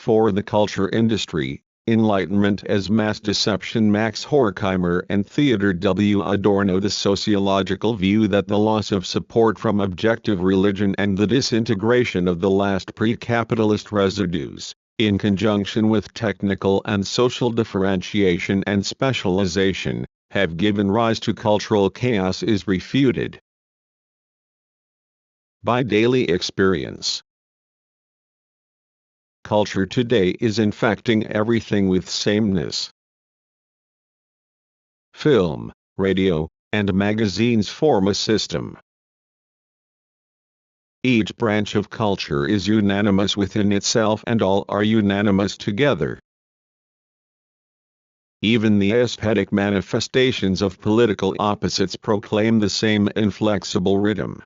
For the culture industry, Enlightenment as mass deception. Max Horkheimer and Theodore W. Adorno. The sociological view that the loss of support from objective religion and the disintegration of the last pre-capitalist residues, in conjunction with technical and social differentiation and specialization, have given rise to cultural chaos is refuted by daily experience. Culture today is infecting everything with sameness. Film, radio, and magazines form a system. Each branch of culture is unanimous within itself and all are unanimous together. Even the aesthetic manifestations of political opposites proclaim the same inflexible rhythm.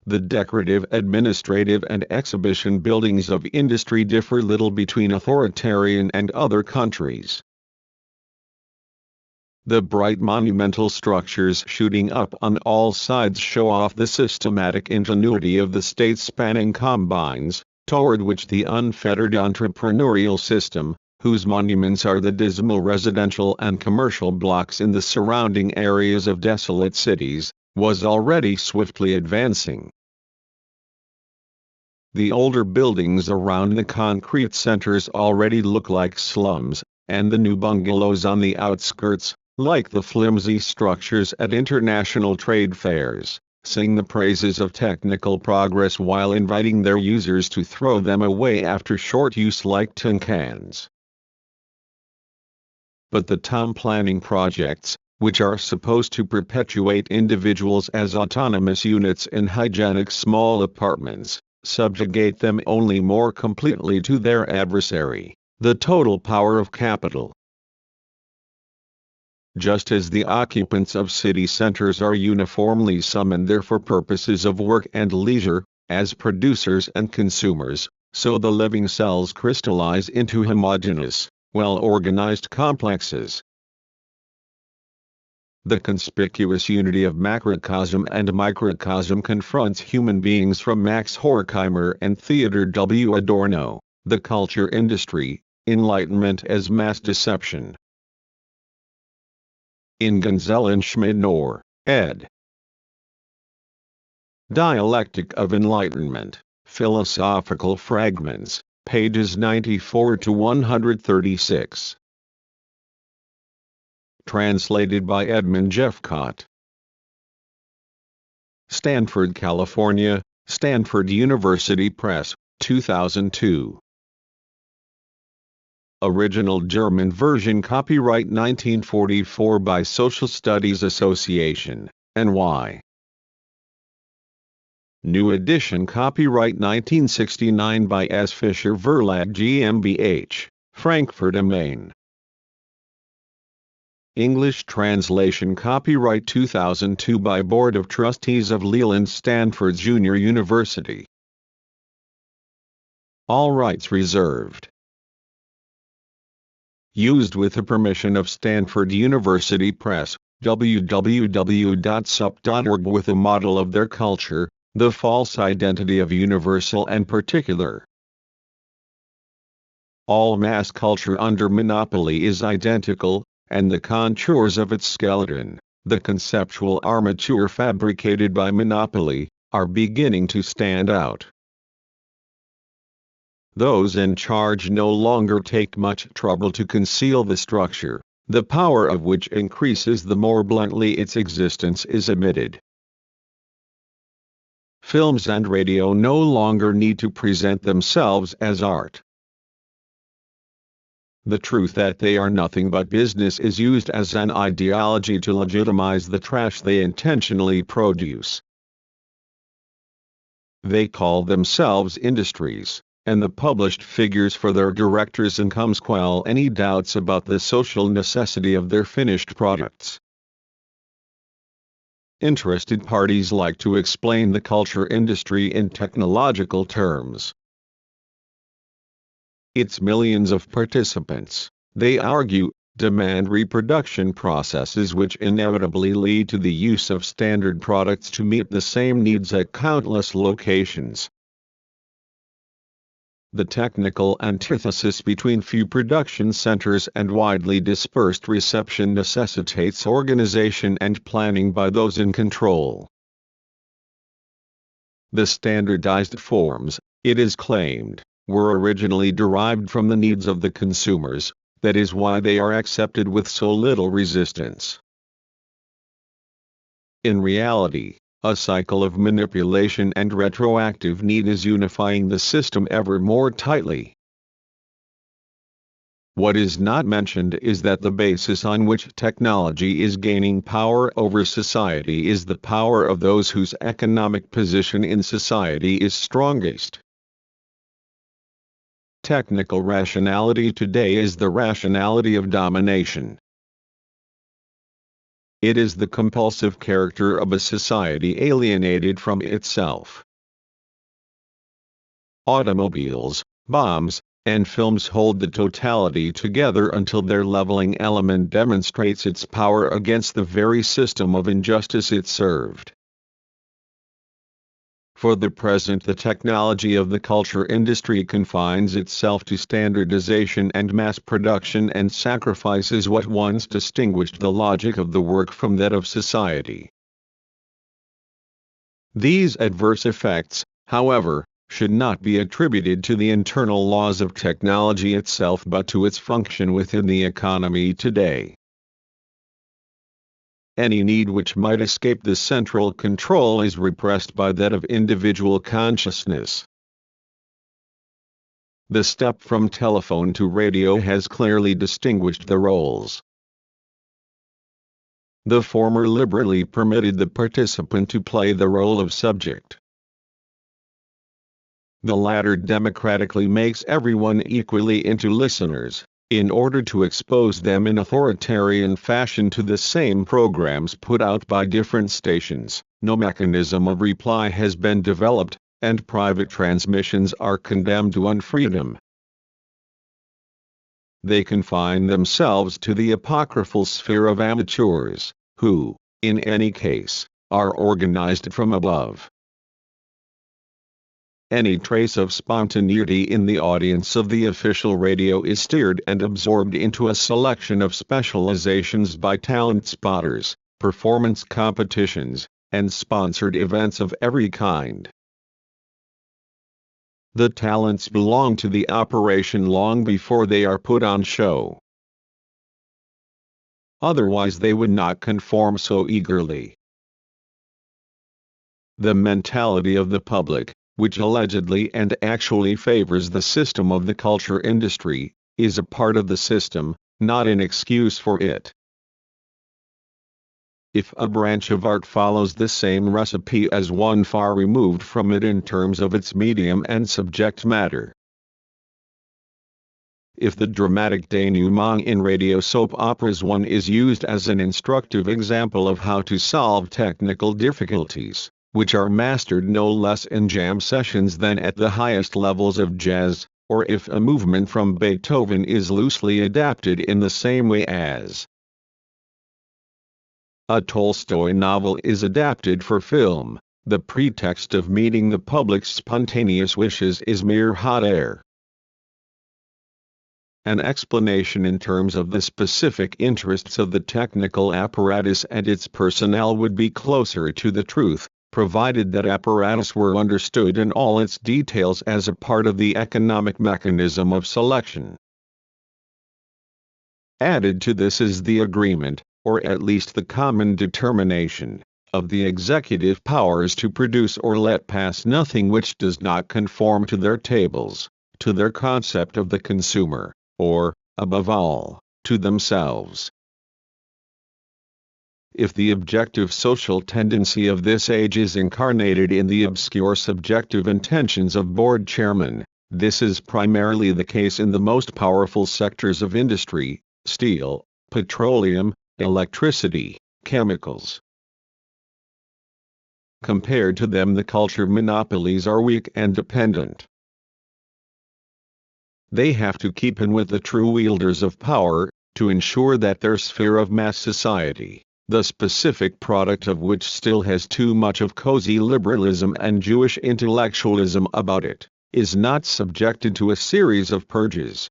The decorative, administrative and exhibition buildings of industry differ little between authoritarian and other countries. The bright monumental structures shooting up on all sides show off the systematic ingenuity of the state-spanning combines, toward which the unfettered entrepreneurial system, whose monuments are the dismal residential and commercial blocks in the surrounding areas of desolate cities, was already swiftly advancing. The older buildings around the concrete centers already look like slums, and the new bungalows on the outskirts, like the flimsy structures at international trade fairs, sing the praises of technical progress while inviting their users to throw them away after short use like tin cans. But the town planning projects, which are supposed to perpetuate individuals as autonomous units in hygienic small apartments, subjugate them only more completely to their adversary, the total power of capital. Just as the occupants of city centers are uniformly summoned there for purposes of work and leisure, as producers and consumers, so the living cells crystallize into homogeneous, well-organized complexes. The conspicuous unity of macrocosm and microcosm confronts human beings. From Max Horkheimer and Theodore W. Adorno, The Culture Industry, Enlightenment as Mass Deception. In Gonzalez-Schmidt-Knorr, ed. Dialectic of Enlightenment, Philosophical Fragments, pages 94 to 136. Translated by Edmund Jeffcott. Stanford, California, Stanford University Press, 2002. Original German version copyright 1944 by Social Studies Association, NY. New edition copyright 1969 by S. Fischer Verlag GmbH, Frankfurt am Main. English translation copyright 2002 by Board of Trustees of Leland Stanford Junior University. All rights reserved. Used with the permission of Stanford University Press, www.sup.org. With a model of their culture, the false identity of universal and particular. All mass culture under monopoly is identical, and the contours of its skeleton, the conceptual armature fabricated by monopoly, are beginning to stand out. Those in charge no longer take much trouble to conceal the structure, the power of which increases the more bluntly its existence is admitted. Films and radio no longer need to present themselves as art. The truth that they are nothing but business is used as an ideology to legitimize the trash they intentionally produce. They call themselves industries, and the published figures for their directors' incomes quell any doubts about the social necessity of their finished products. Interested parties like to explain the culture industry in technological terms. Its millions of participants, they argue, demand reproduction processes which inevitably lead to the use of standard products to meet the same needs at countless locations. The technical antithesis between few production centers and widely dispersed reception necessitates organization and planning by those in control. The standardized forms, it is claimed, were originally derived from the needs of the consumers, that is why they are accepted with so little resistance. In reality, a cycle of manipulation and retroactive need is unifying the system ever more tightly. What is not mentioned is that the basis on which technology is gaining power over society is the power of those whose economic position in society is strongest. Technical rationality today is the rationality of domination. It is the compulsive character of a society alienated from itself. Automobiles, bombs, and films hold the totality together until their leveling element demonstrates its power against the very system of injustice it served. For the present, the technology of the culture industry confines itself to standardization and mass production and sacrifices what once distinguished the logic of the work from that of society. These adverse effects, however, should not be attributed to the internal laws of technology itself but to its function within the economy today. Any need which might escape this central control is repressed by that of individual consciousness. The step from telephone to radio has clearly distinguished the roles. The former liberally permitted the participant to play the role of subject. The latter democratically makes everyone equally into listeners, in order to expose them in authoritarian fashion to the same programs put out by different stations. No mechanism of reply has been developed, and private transmissions are condemned to unfreedom. They confine themselves to the apocryphal sphere of amateurs, who, in any case, are organized from above. Any trace of spontaneity in the audience of the official radio is steered and absorbed into a selection of specializations by talent spotters, performance competitions, and sponsored events of every kind. The talents belong to the operation long before they are put on show. Otherwise they would not conform so eagerly. The mentality of the public, which allegedly and actually favors the system of the culture industry, is a part of the system, not an excuse for it. If a branch of art follows the same recipe as one far removed from it in terms of its medium and subject matter. If the dramatic denouement in radio soap operas one is used as an instructive example of how to solve technical difficulties, which are mastered no less in jam sessions than at the highest levels of jazz, or if a movement from Beethoven is loosely adapted in the same way as a Tolstoy novel is adapted for film, the pretext of meeting the public's spontaneous wishes is mere hot air. An explanation in terms of the specific interests of the technical apparatus and its personnel would be closer to the truth, provided that apparatus were understood in all its details as a part of the economic mechanism of selection. Added to this is the agreement, or at least the common determination, of the executive powers to produce or let pass nothing which does not conform to their tables, to their concept of the consumer, or, above all, to themselves. If the objective social tendency of this age is incarnated in the obscure subjective intentions of board chairmen, this is primarily the case in the most powerful sectors of industry: steel, petroleum, electricity, chemicals. Compared to them, the culture monopolies are weak and dependent. They have to keep in with the true wielders of power, to ensure that their sphere of mass society, the specific product of which still has too much of cozy liberalism and Jewish intellectualism about it, is not subjected to a series of purges.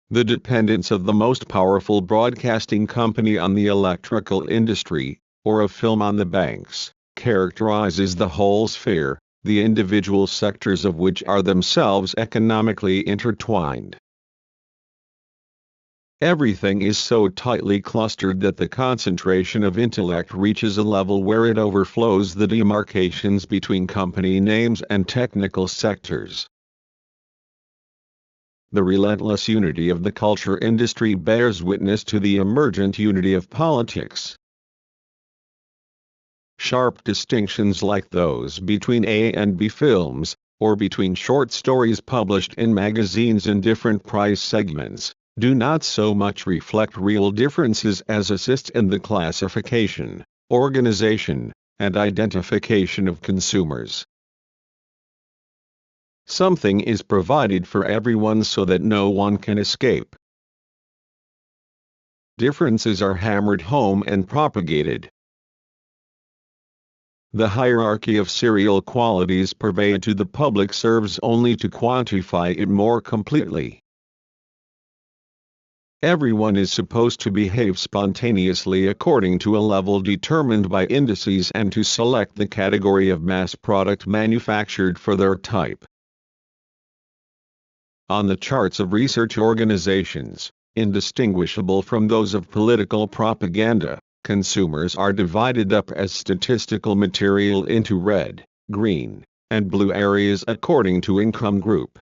The dependence of the most powerful broadcasting company on the electrical industry, or of film on the banks, characterizes the whole sphere, the individual sectors of which are themselves economically intertwined. Everything is so tightly clustered that the concentration of intellect reaches a level where it overflows the demarcations between company names and technical sectors. The relentless unity of the culture industry bears witness to the emergent unity of politics. Sharp distinctions like those between A and B films, or between short stories published in magazines in different price segments, do not so much reflect real differences as assist in the classification, organization, and identification of consumers. Something is provided for everyone so that no one can escape. Differences are hammered home and propagated. The hierarchy of serial qualities purveyed to the public serves only to quantify it more completely. Everyone is supposed to behave spontaneously according to a level determined by indices and to select the category of mass product manufactured for their type. On the charts of research organizations, indistinguishable from those of political propaganda, consumers are divided up as statistical material into red, green, and blue areas according to income group.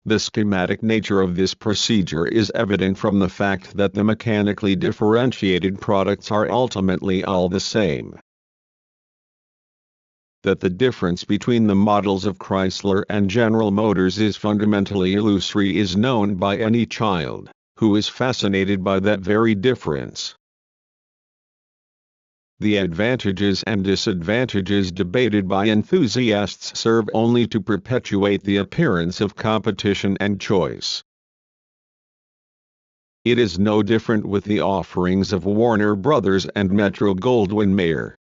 The schematic nature of this procedure is evident from the fact that the mechanically differentiated products are ultimately all the same. That the difference between the models of Chrysler and General Motors is fundamentally illusory is known by any child who is fascinated by that very difference. The advantages and disadvantages debated by enthusiasts serve only to perpetuate the appearance of competition and choice. It is no different with the offerings of Warner Brothers and Metro-Goldwyn-Mayer.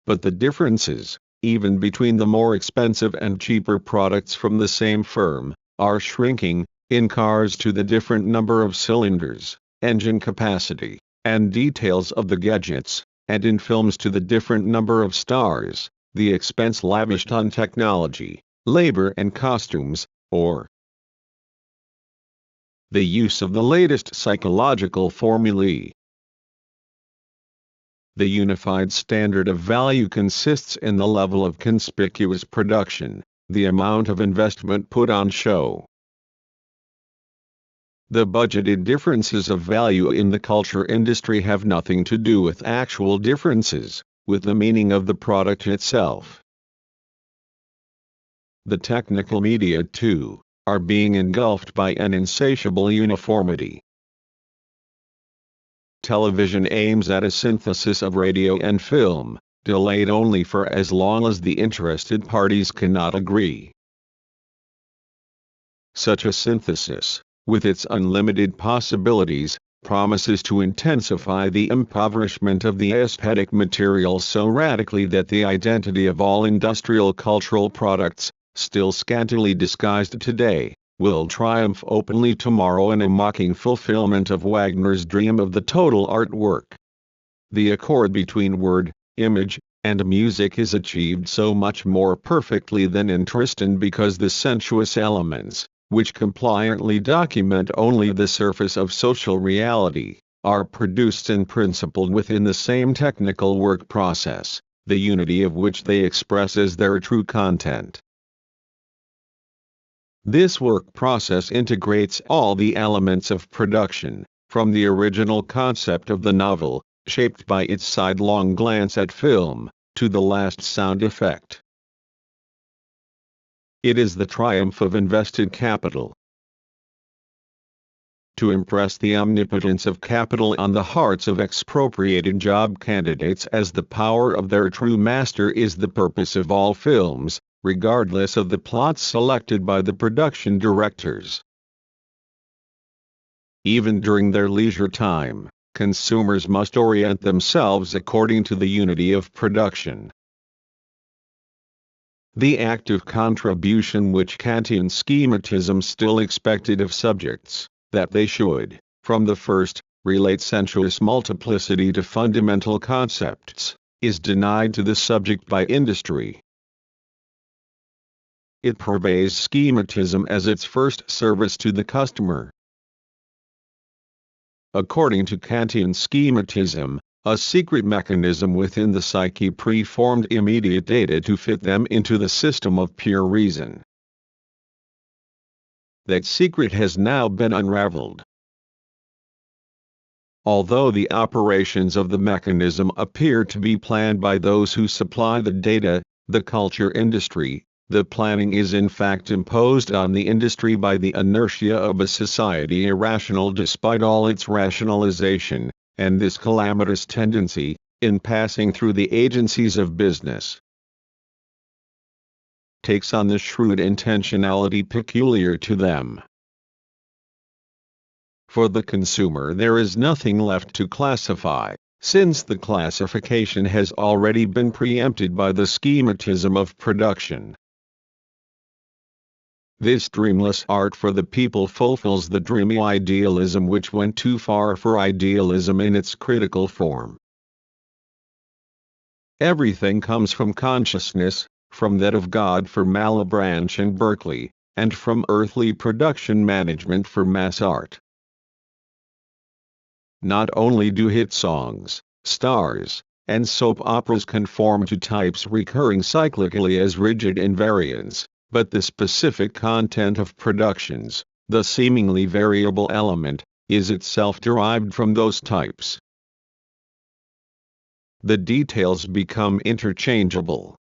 But the differences, even between the more expensive and cheaper products from the same firm, are shrinking, in cars to the different number of cylinders, engine capacity, and details of the gadgets, and in films to the different number of stars, the expense lavished on technology, labor and costumes, or the use of the latest psychological formulae. The unified standard of value consists in the level of conspicuous production, the amount of investment put on show. The budgeted differences of value in the culture industry have nothing to do with actual differences, with the meaning of the product itself. The technical media, too, are being engulfed by an insatiable uniformity. Television aims at a synthesis of radio and film, delayed only for as long as the interested parties cannot agree. Such a synthesis, with its unlimited possibilities, promises to intensify the impoverishment of the aesthetic material so radically that the identity of all industrial cultural products, still scantily disguised today, will triumph openly tomorrow in a mocking fulfillment of Wagner's dream of the total artwork. The accord between word, image, and music is achieved so much more perfectly than in Tristan because the sensuous elements, which compliantly document only the surface of social reality, are produced and principled within the same technical work process, the unity of which they express as their true content. This work process integrates all the elements of production, from the original concept of the novel, shaped by its sidelong glance at film, to the last sound effect. It is the triumph of invested capital. To impress the omnipotence of capital on the hearts of expropriated job candidates as the power of their true master is the purpose of all films, regardless of the plots selected by the production directors. Even during their leisure time, consumers must orient themselves according to the unity of production. the active contribution which Kantian schematism still expected of subjects, that they should, from the first, relate sensuous multiplicity to fundamental concepts, is denied to the subject by industry. It purveys schematism as its first service to the customer. According to Kantian schematism, a secret mechanism within the psyche preformed immediate data to fit them into the system of pure reason. That secret has now been unraveled. Although the operations of the mechanism appear to be planned by those who supply the data, the culture industry, the planning is in fact imposed on the industry by the inertia of a society irrational despite all its rationalization, and this calamitous tendency, in passing through the agencies of business, takes on the shrewd intentionality peculiar to them. For the consumer there is nothing left to classify, since the classification has already been preempted by the schematism of production. This dreamless art for the people fulfills the dreamy idealism which went too far for idealism in its critical form. Everything comes from consciousness, from that of God for Malebranche and Berkeley, and from earthly production management for mass art. Not only do hit songs, stars, and soap operas conform to types recurring cyclically as rigid invariants, but the specific content of productions, the seemingly variable element, is itself derived from those types. The details become interchangeable.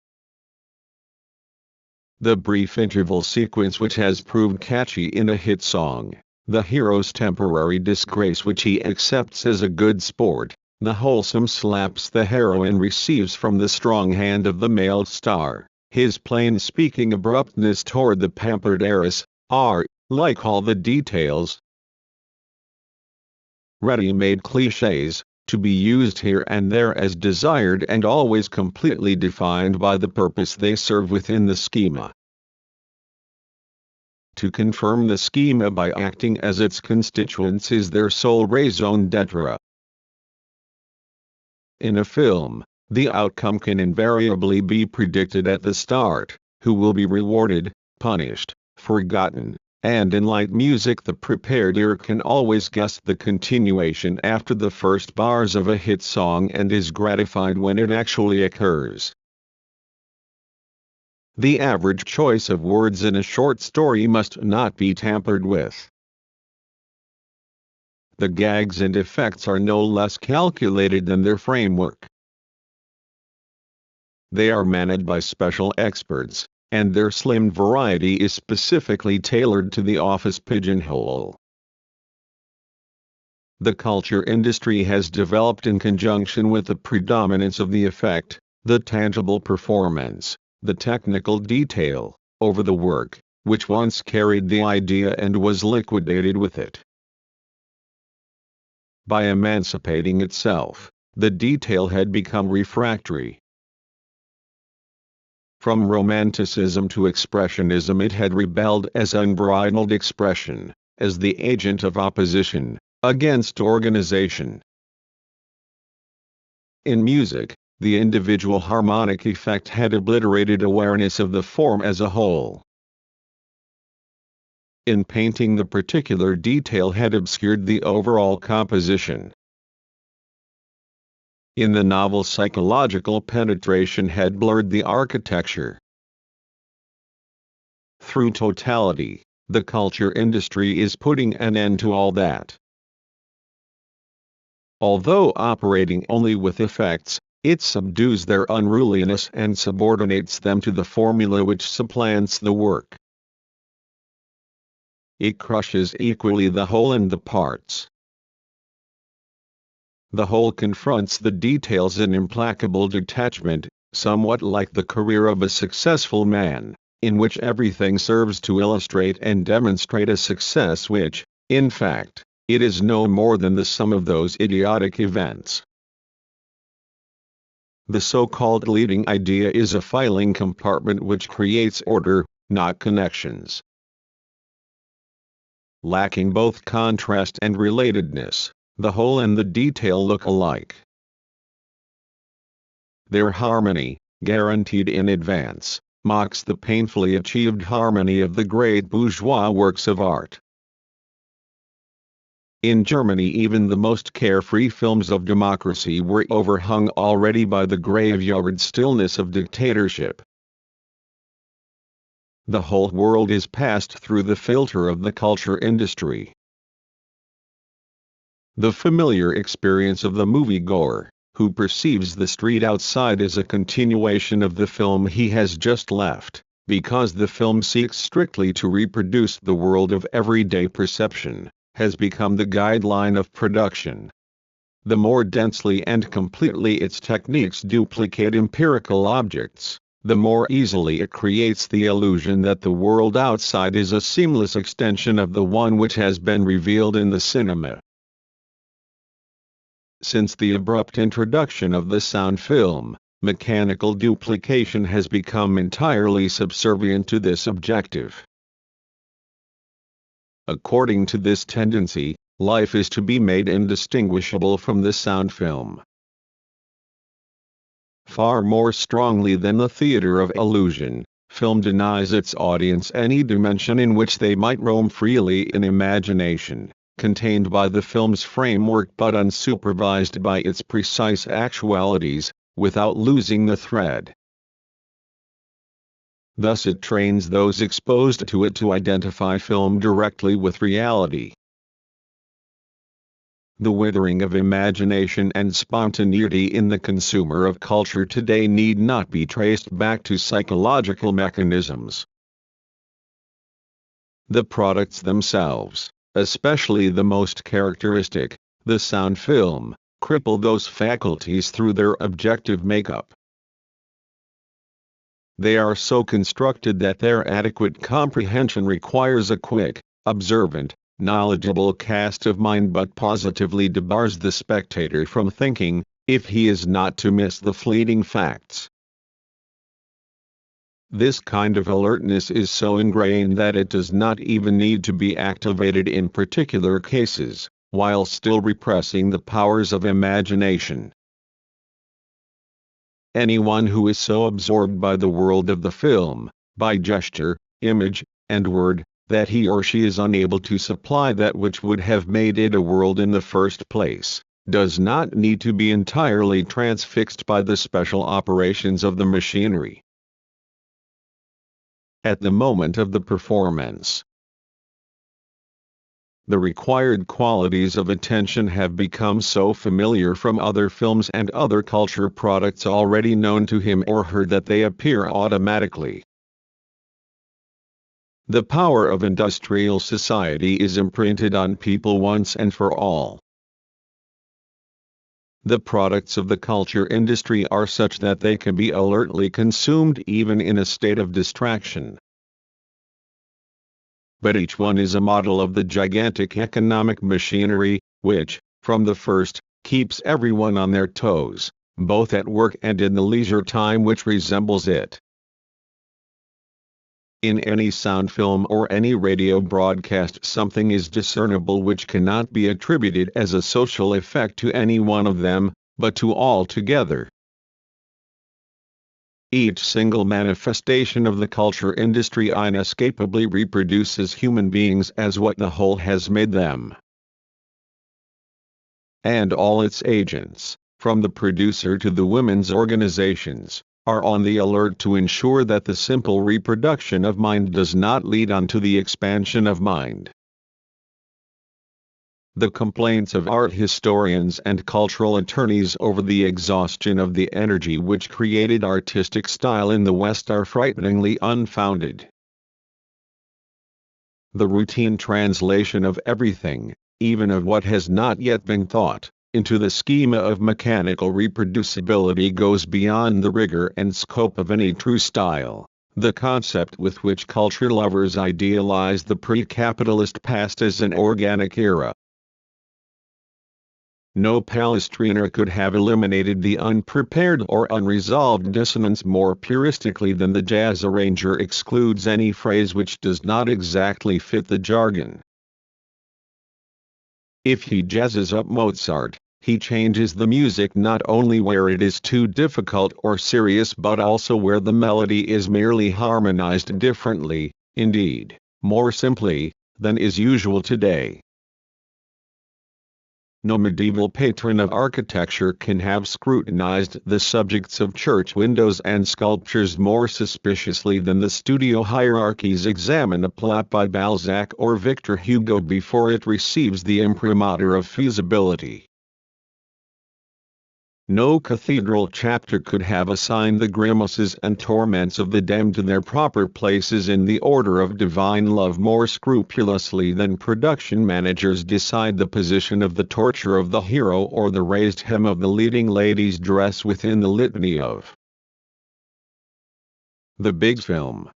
The brief interval sequence which has proved catchy in a hit song, the hero's temporary disgrace which he accepts as a good sport, the wholesome slaps the heroine receives from the strong hand of the male star, his plain-speaking abruptness toward the pampered heiress, are, like all the details, ready-made clichés, to be used here and there as desired and always completely defined by the purpose they serve within the schema. To confirm the schema by acting as its constituents is their sole raison d'être. In a film, the outcome can invariably be predicted at the start, who will be rewarded, punished, forgotten, and in light music the prepared ear can always guess the continuation after the first bars of a hit song and is gratified when it actually occurs. The average choice of words in a short story must not be tampered with. The gags and effects are no less calculated than their framework. They are managed by special experts, and their slim variety is specifically tailored to the office pigeonhole. The culture industry has developed in conjunction with the predominance of the effect, the tangible performance, the technical detail, over the work, which once carried the idea and was liquidated with it. By emancipating itself, the detail had become refractory. From Romanticism to Expressionism it had rebelled as unbridled expression, as the agent of opposition, against organization. In music, the individual harmonic effect had obliterated awareness of the form as a whole. In painting the particular detail had obscured the overall composition. In the novel psychological penetration had blurred the architecture. Through totality, the culture industry is putting an end to all that. Although operating only with effects, it subdues their unruliness and subordinates them to the formula which supplants the work. It crushes equally the whole and the parts. The whole confronts the details in implacable detachment, somewhat like the career of a successful man, in which everything serves to illustrate and demonstrate a success which, in fact, it is no more than the sum of those idiotic events. The so-called leading idea is a filing compartment which creates order, not connections. Lacking both contrast and relatedness, the whole and the detail look alike. Their harmony, guaranteed in advance, mocks the painfully achieved harmony of the great bourgeois works of art. In Germany, even the most carefree films of democracy were overhung already by the graveyard stillness of dictatorship. The whole world is passed through the filter of the culture industry. The familiar experience of the moviegoer, who perceives the street outside as a continuation of the film he has just left, because the film seeks strictly to reproduce the world of everyday perception, has become the guideline of production. The more densely and completely its techniques duplicate empirical objects, the more easily it creates the illusion that the world outside is a seamless extension of the one which has been revealed in the cinema. Since the abrupt introduction of the sound film, mechanical duplication has become entirely subservient to this objective. According to this tendency, life is to be made indistinguishable from the sound film. Far more strongly than the theater of illusion, film denies its audience any dimension in which they might roam freely in imagination, contained by the film's framework but unsupervised by its precise actualities, without losing the thread. Thus it trains those exposed to it to identify film directly with reality. The withering of imagination and spontaneity in the consumer of culture today need not be traced back to psychological mechanisms. The products themselves, especially the most characteristic, the sound film, cripple those faculties through their objective makeup. They are so constructed that their adequate comprehension requires a quick, observant, knowledgeable cast of mind but positively debars the spectator from thinking, if he is not to miss the fleeting facts. This kind of alertness is so ingrained that it does not even need to be activated in particular cases, while still repressing the powers of imagination. Anyone who is so absorbed by the world of the film, by gesture, image, and word, that he or she is unable to supply that which would have made it a world in the first place, does not need to be entirely transfixed by the special operations of the machinery. At the moment of the performance, the required qualities of attention have become so familiar from other films and other culture products already known to him or her that they appear automatically. The power of industrial society is imprinted on people once and for all. The products of the culture industry are such that they can be alertly consumed even in a state of distraction. But each one is a model of the gigantic economic machinery, which, from the first, keeps everyone on their toes, both at work and in the leisure time which resembles it. In any sound film or any radio broadcast something is discernible which cannot be attributed as a social effect to any one of them, but to all together. Each single manifestation of the culture industry inescapably reproduces human beings as what the whole has made them. And all its agents, from the producer to the women's organizations, are on the alert to ensure that the simple reproduction of mind does not lead on to the expansion of mind. The complaints of art historians and cultural attorneys over the exhaustion of the energy which created artistic style in the West are frighteningly unfounded. The routine translation of everything, even of what has not yet been thought, into the schema of mechanical reproducibility goes beyond the rigor and scope of any true style, the concept with which culture lovers idealize the pre-capitalist past as an organic era. No Palestriner could have eliminated the unprepared or unresolved dissonance more puristically than the jazz arranger excludes any phrase which does not exactly fit the jargon. If he jazzes up Mozart, he changes the music not only where it is too difficult or serious but also where the melody is merely harmonized differently, indeed, more simply, than is usual today. No medieval patron of architecture can have scrutinized the subjects of church windows and sculptures more suspiciously than the studio hierarchies examine a plot by Balzac or Victor Hugo before it receives the imprimatur of feasibility. No cathedral chapter could have assigned the grimaces and torments of the damned to their proper places in the order of divine love more scrupulously than production managers decide the position of the torture of the hero or the raised hem of the leading lady's dress within the litany of the big film.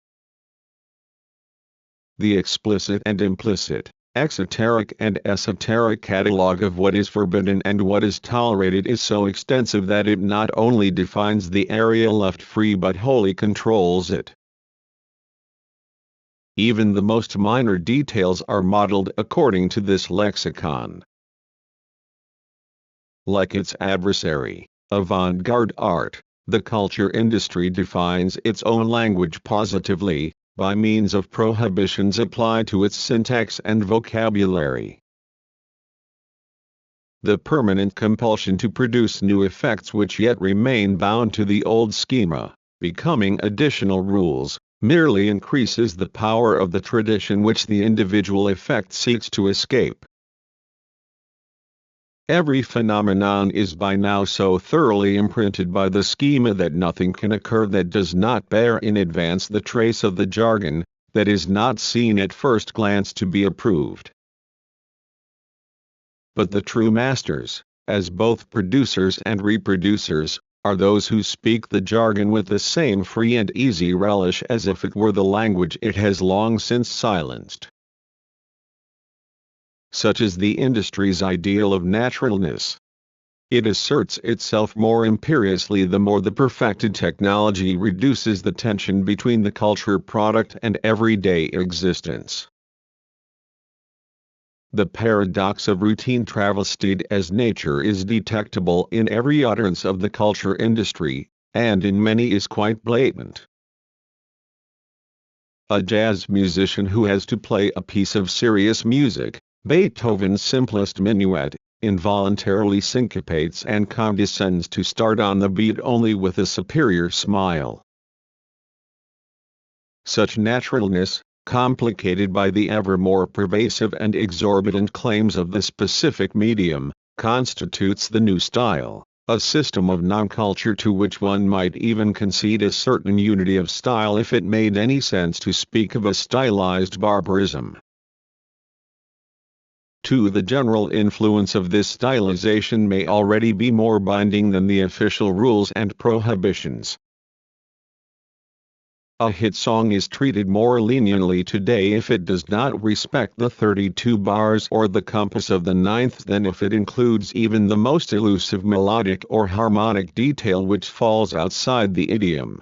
The explicit and implicit, exoteric and esoteric catalogue of what is forbidden and what is tolerated is so extensive that it not only defines the area left free but wholly controls it. Even the most minor details are modeled according to this lexicon. Like its adversary, avant-garde art, the culture industry defines its own language positively, by means of prohibitions applied to its syntax and vocabulary. The permanent compulsion to produce new effects which yet remain bound to the old schema, becoming additional rules, merely increases the power of the tradition which the individual effect seeks to escape. Every phenomenon is by now so thoroughly imprinted by the schema that nothing can occur that does not bear in advance the trace of the jargon, that is not seen at first glance to be approved. But the true masters, as both producers and reproducers, are those who speak the jargon with the same free and easy relish as if it were the language it has long since silenced. Such is the industry's ideal of naturalness. It asserts itself more imperiously the more the perfected technology reduces the tension between the culture product and everyday existence. The paradox of routine travestied as nature is detectable in every utterance of the culture industry, and in many is quite blatant. A jazz musician who has to play a piece of serious music, Beethoven's simplest minuet, involuntarily syncopates and condescends to start on the beat only with a superior smile. Such naturalness, complicated by the ever more pervasive and exorbitant claims of the specific medium, constitutes the new style, a system of non-culture to which one might even concede a certain unity of style if it made any sense to speak of a stylized barbarism. The general influence of this stylization may already be more binding than the official rules and prohibitions. A hit song is treated more leniently today if it does not respect the 32 bars or the compass of the ninth than if it includes even the most elusive melodic or harmonic detail which falls outside the idiom.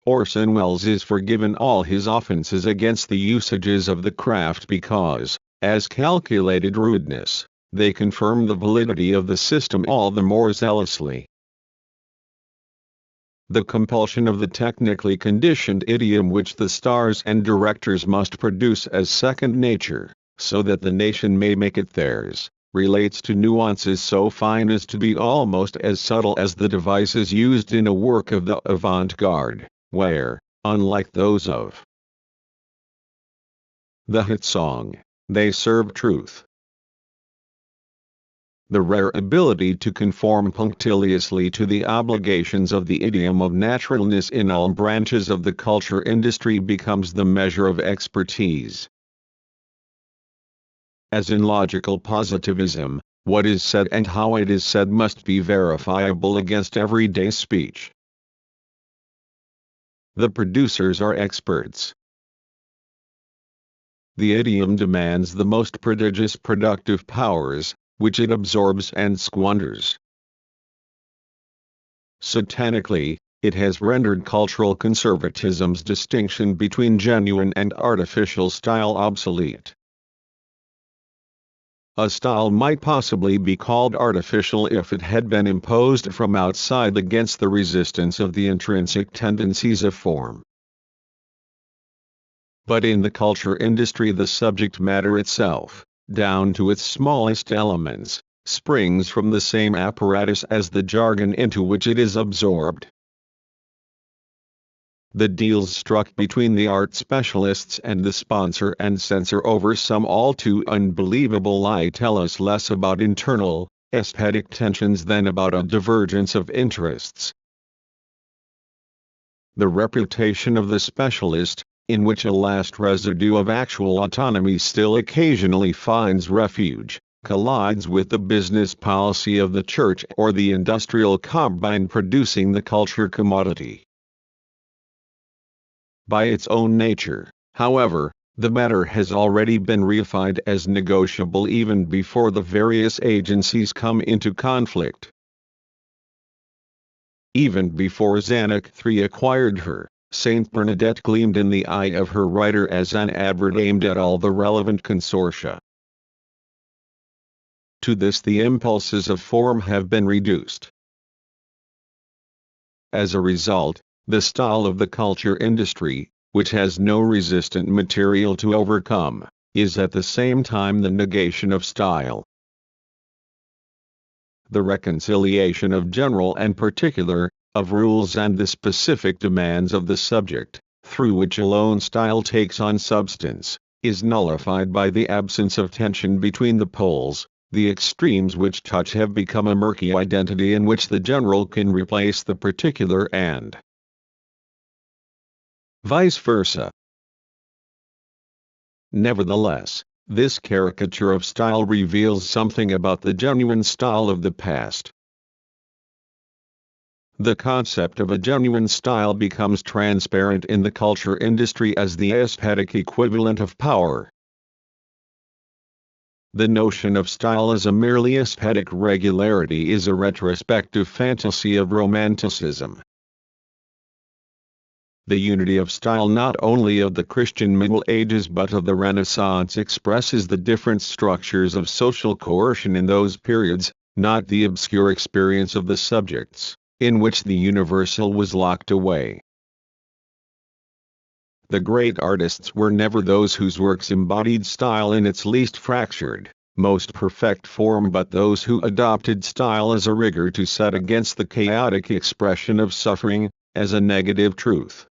Orson Welles is forgiven all his offenses against the usages of the craft because, as calculated rudeness, they confirm the validity of the system all the more zealously. The compulsion of the technically conditioned idiom which the stars and directors must produce as second nature, so that the nation may make it theirs, relates to nuances so fine as to be almost as subtle as the devices used in a work of the avant-garde, where, unlike those of the hit song, they serve truth. The rare ability to conform punctiliously to the obligations of the idiom of naturalness in all branches of the culture industry becomes the measure of expertise. As in logical positivism, what is said and how it is said must be verifiable against everyday speech. The producers are experts. The idiom demands the most prodigious productive powers, which it absorbs and squanders. Satanically, it has rendered cultural conservatism's distinction between genuine and artificial style obsolete. A style might possibly be called artificial if it had been imposed from outside against the resistance of the intrinsic tendencies of form. But in the culture industry, the subject matter itself, down to its smallest elements, springs from the same apparatus as the jargon into which it is absorbed. The deals struck between the art specialists and the sponsor and censor over some all too unbelievable lie tell us less about internal, aesthetic tensions than about a divergence of interests. The reputation of the specialist, in which a last residue of actual autonomy still occasionally finds refuge, collides with the business policy of the church or the industrial combine producing the culture commodity. By its own nature, however, the matter has already been reified as negotiable even before the various agencies come into conflict. Even before Zanuck III acquired her, Saint Bernadette gleamed in the eye of her writer as an advert aimed at all the relevant consortia. To this the impulses of form have been reduced. As a result, the style of the culture industry, which has no resistant material to overcome, is at the same time the negation of style. The reconciliation of general and particular, of rules and the specific demands of the subject, through which alone style takes on substance, is nullified by the absence of tension between the poles. The extremes which touch have become a murky identity in which the general can replace the particular and vice versa. Nevertheless, this caricature of style reveals something about the genuine style of the past. The concept of a genuine style becomes transparent in the culture industry as the aesthetic equivalent of power. The notion of style as a merely aesthetic regularity is a retrospective fantasy of Romanticism. The unity of style not only of the Christian Middle Ages but of the Renaissance expresses the different structures of social coercion in those periods, not the obscure experience of the subjects, in which the universal was locked away. The great artists were never those whose works embodied style in its least fractured, most perfect form but those who adopted style as a rigor to set against the chaotic expression of suffering, as a negative truth.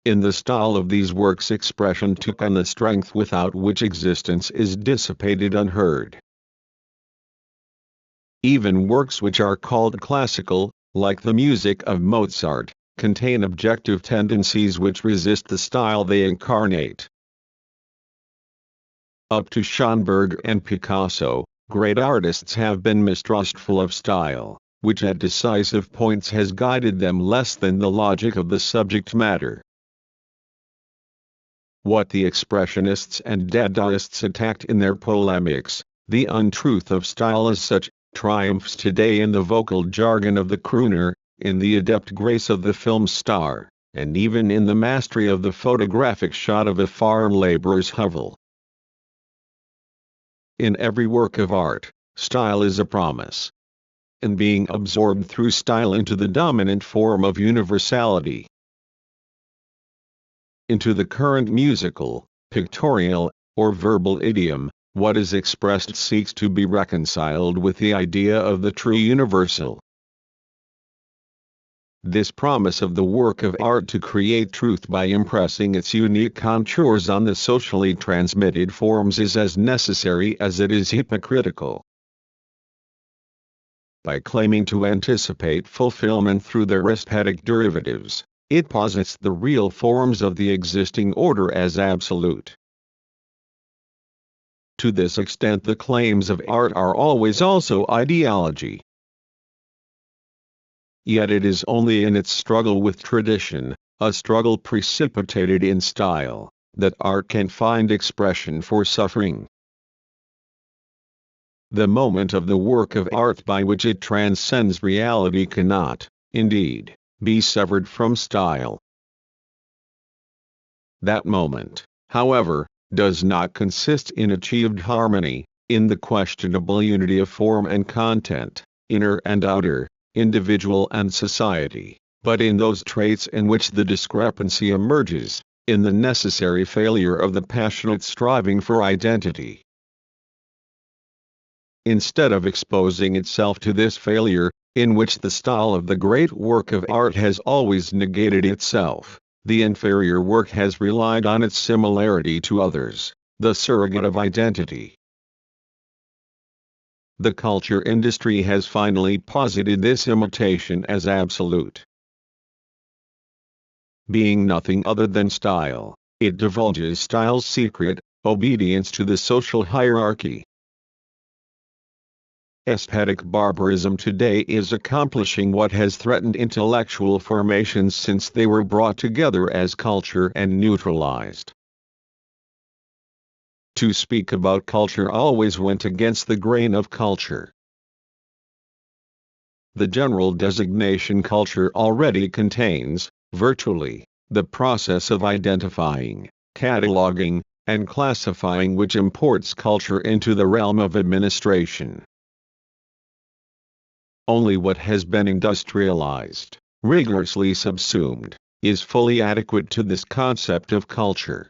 In the style of these works expression took on the strength without which existence is dissipated unheard. Even works which are called classical, like the music of Mozart, contain objective tendencies which resist the style they incarnate. Up to Schönberg and Picasso, great artists have been mistrustful of style, which at decisive points has guided them less than the logic of the subject matter. What the expressionists and Dadaists attacked in their polemics, the untruth of style as such, triumphs today in the vocal jargon of the crooner, in the adept grace of the film star, and even in the mastery of the photographic shot of a farm laborer's hovel. In every work of art, style is a promise. And being absorbed through style into the dominant form of universality. Into the current musical, pictorial, or verbal idiom, what is expressed seeks to be reconciled with the idea of the true universal. This promise of the work of art to create truth by impressing its unique contours on the socially transmitted forms is as necessary as it is hypocritical. By claiming to anticipate fulfillment through their aesthetic derivatives, it posits the real forms of the existing order as absolute. To this extent the claims of art are always also ideology. Yet it is only in its struggle with tradition, a struggle precipitated in style, that art can find expression for suffering. The moment of the work of art by which it transcends reality cannot, indeed, be severed from style. That moment, however, does not consist in achieved harmony, in the questionable unity of form and content, inner and outer, individual and society, but in those traits in which the discrepancy emerges, in the necessary failure of the passionate striving for identity. Instead of exposing itself to this failure, in which the style of the great work of art has always negated itself, the inferior work has relied on its similarity to others, the surrogate of identity. The culture industry has finally posited this imitation as absolute. Being nothing other than style, it divulges style's secret, obedience to the social hierarchy. Aesthetic barbarism today is accomplishing what has threatened intellectual formations since they were brought together as culture and neutralized. To speak about culture always went against the grain of culture. The general designation culture already contains, virtually, the process of identifying, cataloging, and classifying which imports culture into the realm of administration. Only what has been industrialized, rigorously subsumed, is fully adequate to this concept of culture.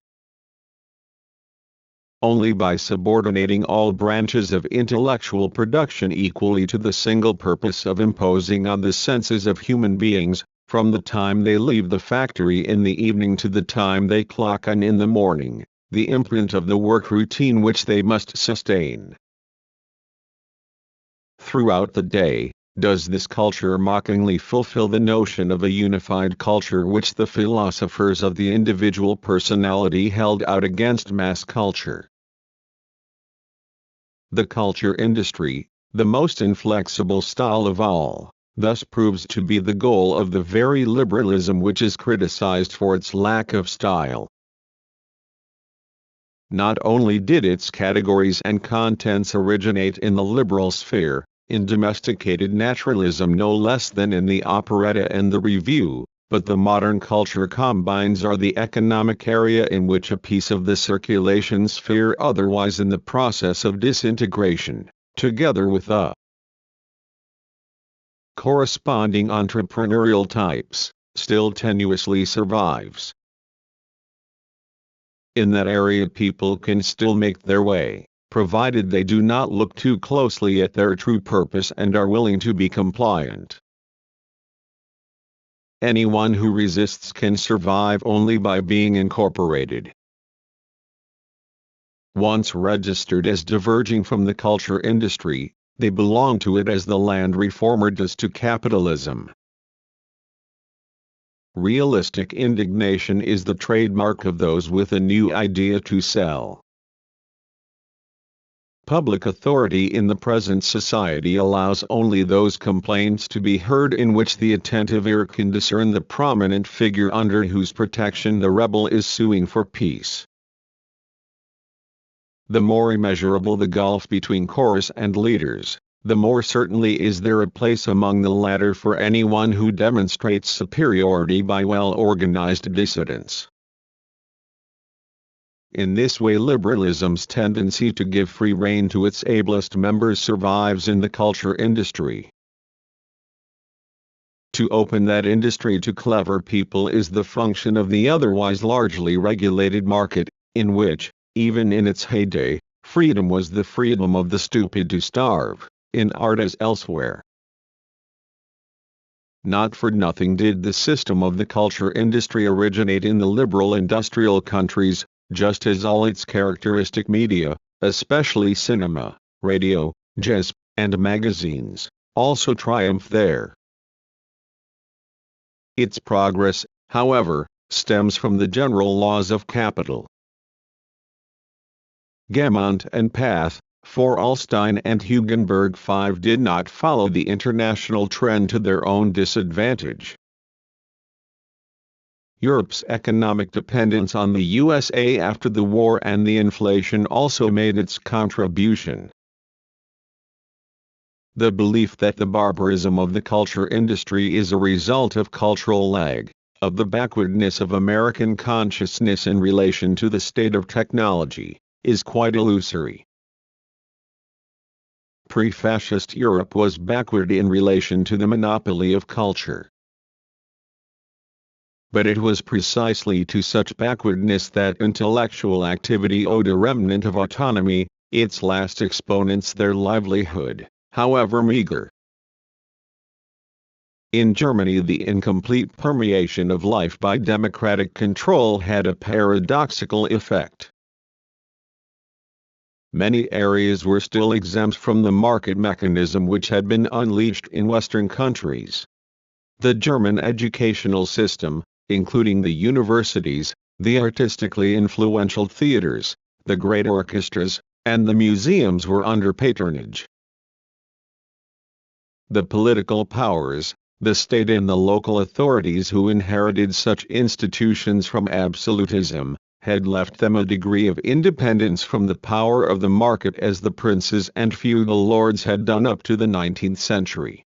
Only by subordinating all branches of intellectual production equally to the single purpose of imposing on the senses of human beings, from the time they leave the factory in the evening to the time they clock on in the morning, the imprint of the work routine which they must sustain throughout the day, does this culture mockingly fulfill the notion of a unified culture which the philosophers of the individual personality held out against mass culture. The culture industry, the most inflexible style of all, thus proves to be the goal of the very liberalism which is criticized for its lack of style. Not only did its categories and contents originate in the liberal sphere, in domesticated naturalism no less than in the operetta and the review, but the modern culture combines are the economic area in which a piece of the circulation sphere otherwise in the process of disintegration, together with a corresponding entrepreneurial types, still tenuously survives. In that area people can still make their way, provided they do not look too closely at their true purpose and are willing to be compliant. Anyone who resists can survive only by being incorporated. Once registered as diverging from the culture industry, they belong to it as the land reformer does to capitalism. Realistic indignation is the trademark of those with a new idea to sell. Public authority in the present society allows only those complaints to be heard in which the attentive ear can discern the prominent figure under whose protection the rebel is suing for peace. The more immeasurable the gulf between chorus and leaders, the more certainly is there a place among the latter for anyone who demonstrates superiority by well-organized dissidence. In this way liberalism's tendency to give free rein to its ablest members survives in the culture industry. To open that industry to clever people is the function of the otherwise largely regulated market, in which, even in its heyday, freedom was the freedom of the stupid to starve, in art as elsewhere. Not for nothing did the system of the culture industry originate in the liberal industrial countries, just as all its characteristic media, especially cinema, radio, jazz, and magazines, also triumph there. Its progress, however, stems from the general laws of capital. Gemont and Path, Foralstein and Hugenberg 5 did not follow the international trend to their own disadvantage. Europe's economic dependence on the USA after the war and the inflation also made its contribution. The belief that the barbarism of the culture industry is a result of cultural lag, of the backwardness of American consciousness in relation to the state of technology, is quite illusory. Pre-fascist Europe was backward in relation to the monopoly of culture. But it was precisely to such backwardness that intellectual activity owed a remnant of autonomy, its last exponents their livelihood, however meager. In Germany, the incomplete permeation of life by democratic control had a paradoxical effect. Many areas were still exempt from the market mechanism which had been unleashed in Western countries. The German educational system, including the universities, the artistically influential theaters, the great orchestras, and the museums were under patronage. The political powers, the state and the local authorities who inherited such institutions from absolutism, had left them a degree of independence from the power of the market as the princes and feudal lords had done up to the 19th century.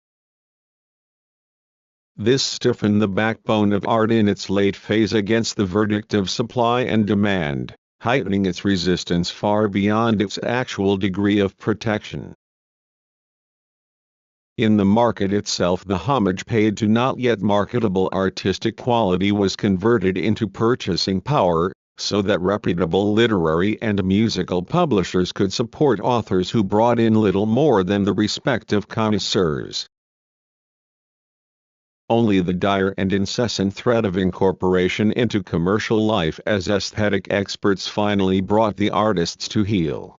This stiffened the backbone of art in its late phase against the verdict of supply and demand, heightening its resistance far beyond its actual degree of protection. In the market itself, the homage paid to not yet marketable artistic quality was converted into purchasing power, so that reputable literary and musical publishers could support authors who brought in little more than the respect of connoisseurs. Only the dire and incessant threat of incorporation into commercial life as aesthetic experts finally brought the artists to heel.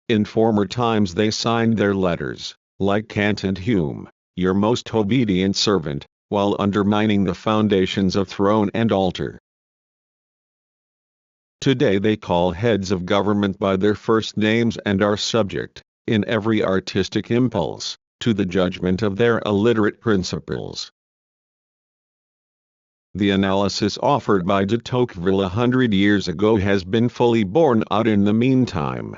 In former times they signed their letters, like Kant and Hume, "Your most obedient servant," while undermining the foundations of throne and altar. Today they call heads of government by their first names and are subject, in every artistic impulse, to the judgment of their illiterate principles. The analysis offered by de Tocqueville 100 years ago has been fully borne out in the meantime.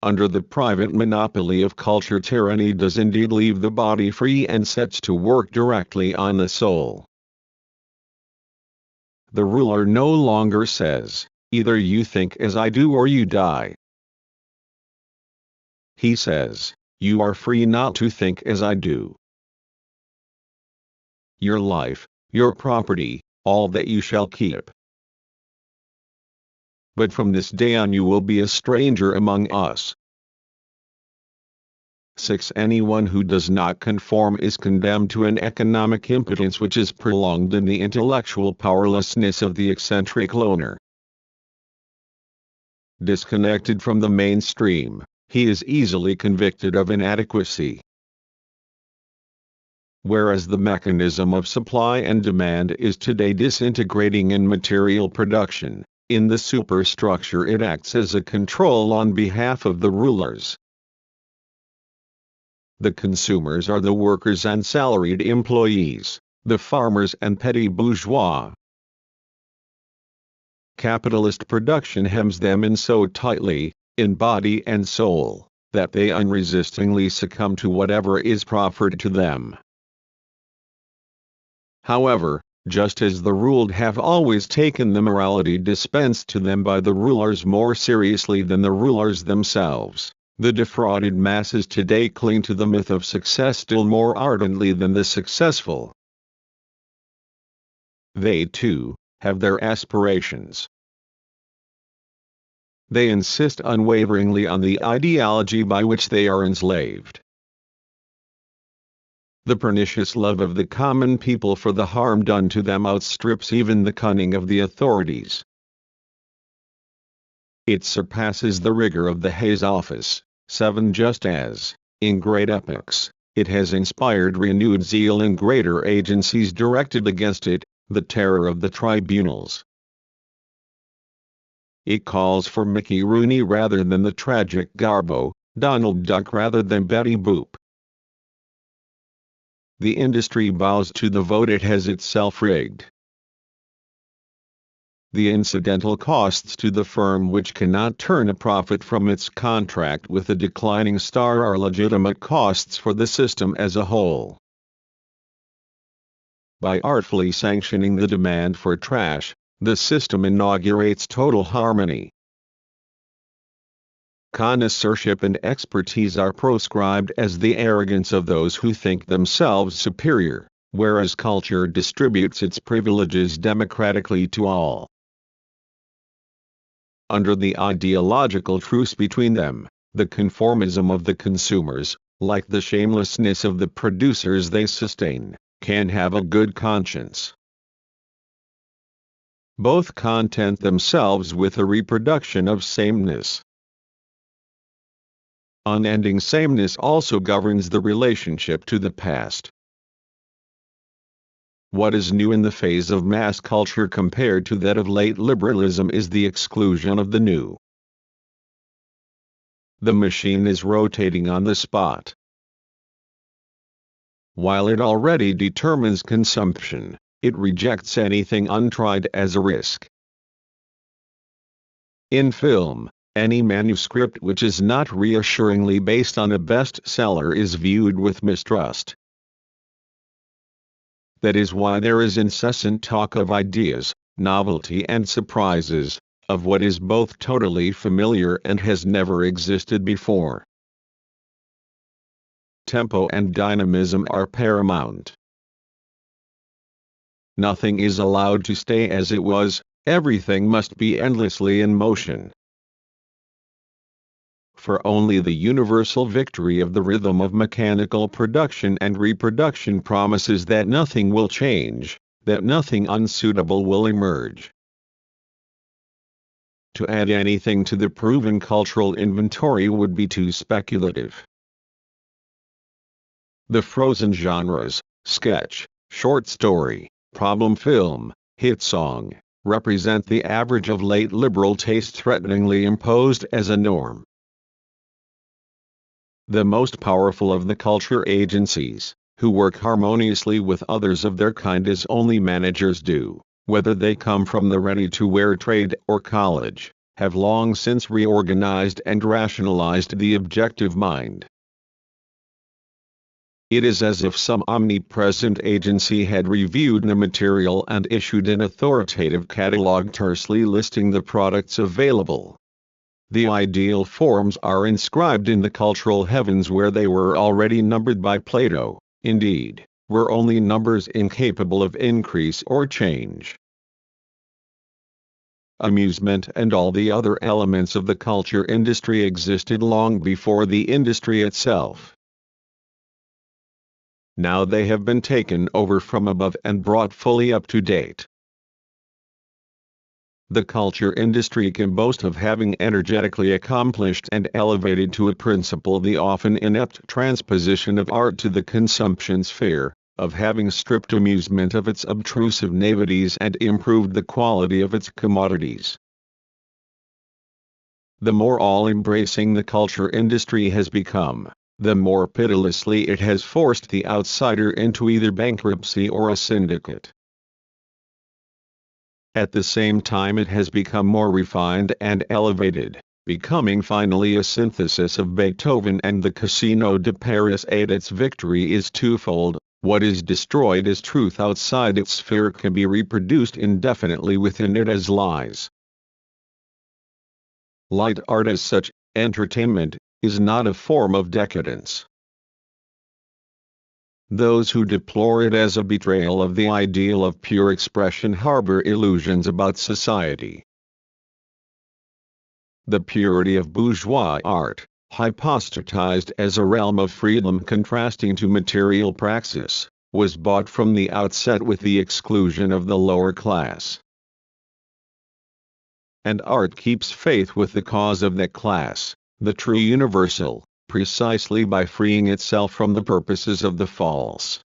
Under the private monopoly of culture, tyranny does indeed leave the body free and sets to work directly on the soul. The ruler no longer says, "Either you think as I do or you die." He says, "You are free not to think as I do. Your life, your property, all that you shall keep. But from this day on you will be a stranger among us." 6. Anyone who does not conform is condemned to an economic impotence which is prolonged in the intellectual powerlessness of the eccentric loner. Disconnected from the mainstream, he is easily convicted of inadequacy. Whereas the mechanism of supply and demand is today disintegrating in material production, in the superstructure it acts as a control on behalf of the rulers. The consumers are the workers and salaried employees, the farmers and petty bourgeois. Capitalist production hems them in so tightly, in body and soul, that they unresistingly succumb to whatever is proffered to them. However, just as the ruled have always taken the morality dispensed to them by the rulers more seriously than the rulers themselves, the defrauded masses today cling to the myth of success still more ardently than the successful. They, too, have their aspirations. They insist unwaveringly on the ideology by which they are enslaved. The pernicious love of the common people for the harm done to them outstrips even the cunning of the authorities. It surpasses the rigor of the Hayes Office. 7. Just as, in great epochs, it has inspired renewed zeal in greater agencies directed against it, the terror of the tribunals. It calls for Mickey Rooney rather than the tragic Garbo, Donald Duck rather than Betty Boop. The industry bows to the vote it has itself rigged. the incidental costs to the firm which cannot turn a profit from its contract with a declining star are legitimate costs for the system as a whole. By artfully sanctioning the demand for trash, the system inaugurates total harmony. Connoisseurship and expertise are proscribed as the arrogance of those who think themselves superior, whereas culture distributes its privileges democratically to all. Under the ideological truce between them, the conformism of the consumers, like the shamelessness of the producers they sustain, can have a good conscience. Both content themselves with a reproduction of sameness. Unending sameness also governs the relationship to the past. What is new in the phase of mass culture compared to that of late liberalism is the exclusion of the new. The machine is rotating on the spot. While it already determines consumption, it rejects anything untried as a risk. In film, any manuscript which is not reassuringly based on a bestseller is viewed with mistrust. That is why there is incessant talk of ideas, novelty and surprises, of what is both totally familiar and has never existed before. Tempo and dynamism are paramount. Nothing is allowed to stay as it was, everything must be endlessly in motion. For only the universal victory of the rhythm of mechanical production and reproduction promises that nothing will change, that nothing unsuitable will emerge. To add anything to the proven cultural inventory would be too speculative. The frozen genres, sketch, short story, problem film, hit song, represent the average of late liberal taste threateningly imposed as a norm. The most powerful of the culture agencies, who work harmoniously with others of their kind as only managers do, whether they come from the ready-to-wear trade or college, have long since reorganized and rationalized the objective mind. It is as if some omnipresent agency had reviewed the material and issued an authoritative catalog tersely listing the products available. The ideal forms are inscribed in the cultural heavens where they were already numbered by Plato, indeed, were only numbers incapable of increase or change. Amusement and all the other elements of the culture industry existed long before the industry itself. Now they have been taken over from above and brought fully up to date. The culture industry can boast of having energetically accomplished and elevated to a principle the often inept transposition of art to the consumption sphere, of having stripped amusement of its obtrusive knavities and improved the quality of its commodities. The more all-embracing the culture industry has become, the more pitilessly it has forced the outsider into either bankruptcy or a syndicate. At the same time it has become more refined and elevated, becoming finally a synthesis of Beethoven and the Casino de Paris. Its victory is twofold: what is destroyed as truth outside its sphere can be reproduced indefinitely within it as lies. Light art as such, entertainment, is not a form of decadence. Those who deplore it as a betrayal of the ideal of pure expression harbor illusions about society. The purity of bourgeois art, hypostatized as a realm of freedom contrasting to material praxis, was bought from the outset with the exclusion of the lower class. And art keeps faith with the cause of that class, the true universal, precisely by freeing itself from the purposes of the false.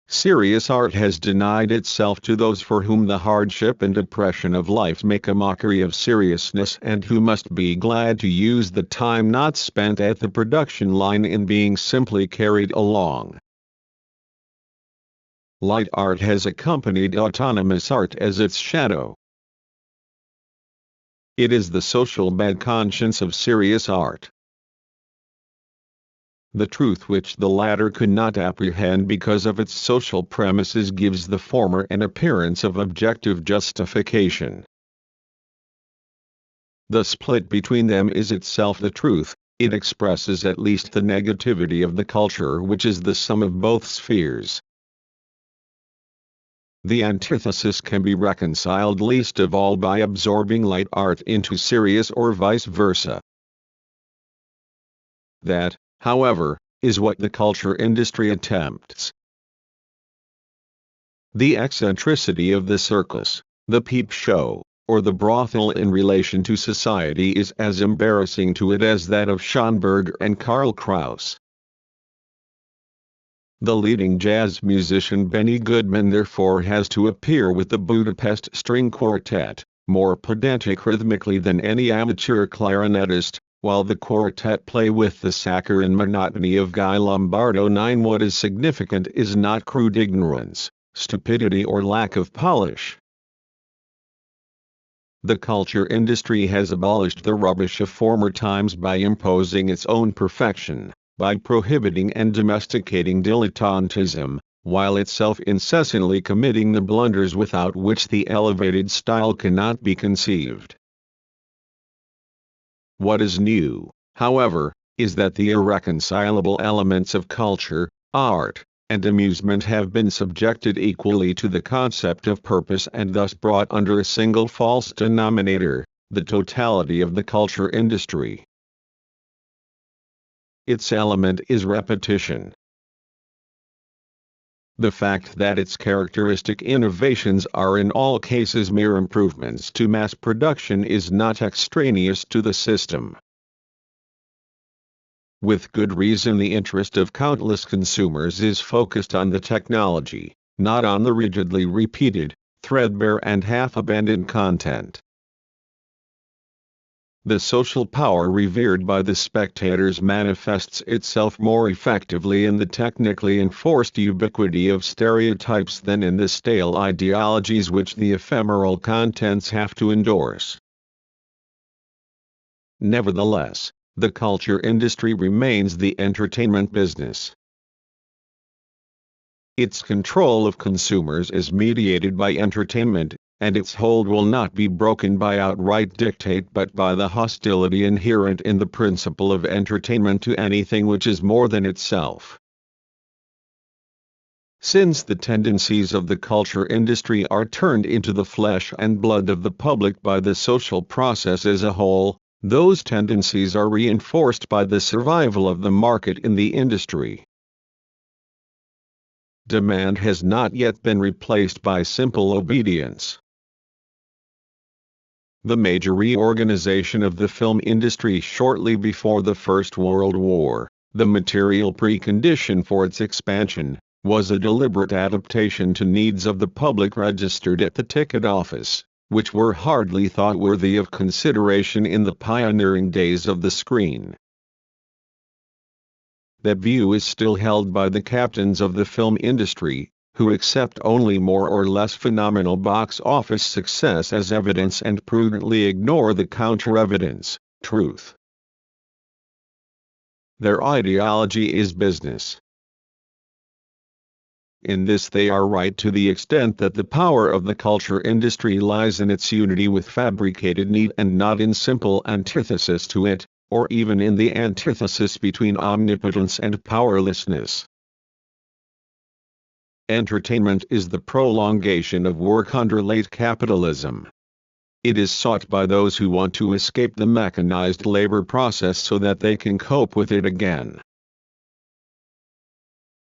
Serious art has denied itself to those for whom the hardship and oppression of life make a mockery of seriousness and who must be glad to use the time not spent at the production line in being simply carried along. Light art has accompanied autonomous art as its shadow. It is the social bad conscience of serious art. The truth which the latter could not apprehend because of its social premises gives the former an appearance of objective justification. The split between them is itself the truth. It expresses at least the negativity of the culture which is the sum of both spheres. The antithesis can be reconciled least of all by absorbing light art into serious or vice versa. That, however, is what the culture industry attempts. The eccentricity of the circus, the peep show, or the brothel in relation to society is as embarrassing to it as that of Schönberg and Karl Kraus. The leading jazz musician Benny Goodman therefore has to appear with the Budapest String Quartet, more pedantic rhythmically than any amateur clarinetist, while the quartet play with the saccharine monotony of Guy Lombardo. 9. What is significant is not crude ignorance, stupidity or lack of polish. The culture industry has abolished the rubbish of former times by imposing its own perfection, by prohibiting and domesticating dilettantism, while itself incessantly committing the blunders without which the elevated style cannot be conceived. What is new, however, is that the irreconcilable elements of culture, art, and amusement have been subjected equally to the concept of purpose and thus brought under a single false denominator, the totality of the culture industry. Its element is repetition. The fact that its characteristic innovations are in all cases mere improvements to mass production is not extraneous to the system. With good reason the interest of countless consumers is focused on the technology, not on the rigidly repeated, threadbare and half-abandoned content. The social power revered by the spectators manifests itself more effectively in the technically enforced ubiquity of stereotypes than in the stale ideologies which the ephemeral contents have to endorse. Nevertheless, the culture industry remains the entertainment business. Its control of consumers is mediated by entertainment, and its hold will not be broken by outright dictate but by the hostility inherent in the principle of entertainment to anything which is more than itself. Since the tendencies of the culture industry are turned into the flesh and blood of the public by the social process as a whole, those tendencies are reinforced by the survival of the market in the industry. Demand has not yet been replaced by simple obedience. The major reorganization of the film industry shortly before the First World War, the material precondition for its expansion, was a deliberate adaptation to needs of the public registered at the ticket office, which were hardly thought worthy of consideration in the pioneering days of the screen. That view is still held by the captains of the film industry, who accept only more or less phenomenal box office success as evidence and prudently ignore the counter-evidence, truth. Their ideology is business. In this they are right to the extent that the power of the culture industry lies in its unity with fabricated need and not in simple antithesis to it, or even in the antithesis between omnipotence and powerlessness. Entertainment is the prolongation of work under late capitalism. It is sought by those who want to escape the mechanized labor process so that they can cope with it again.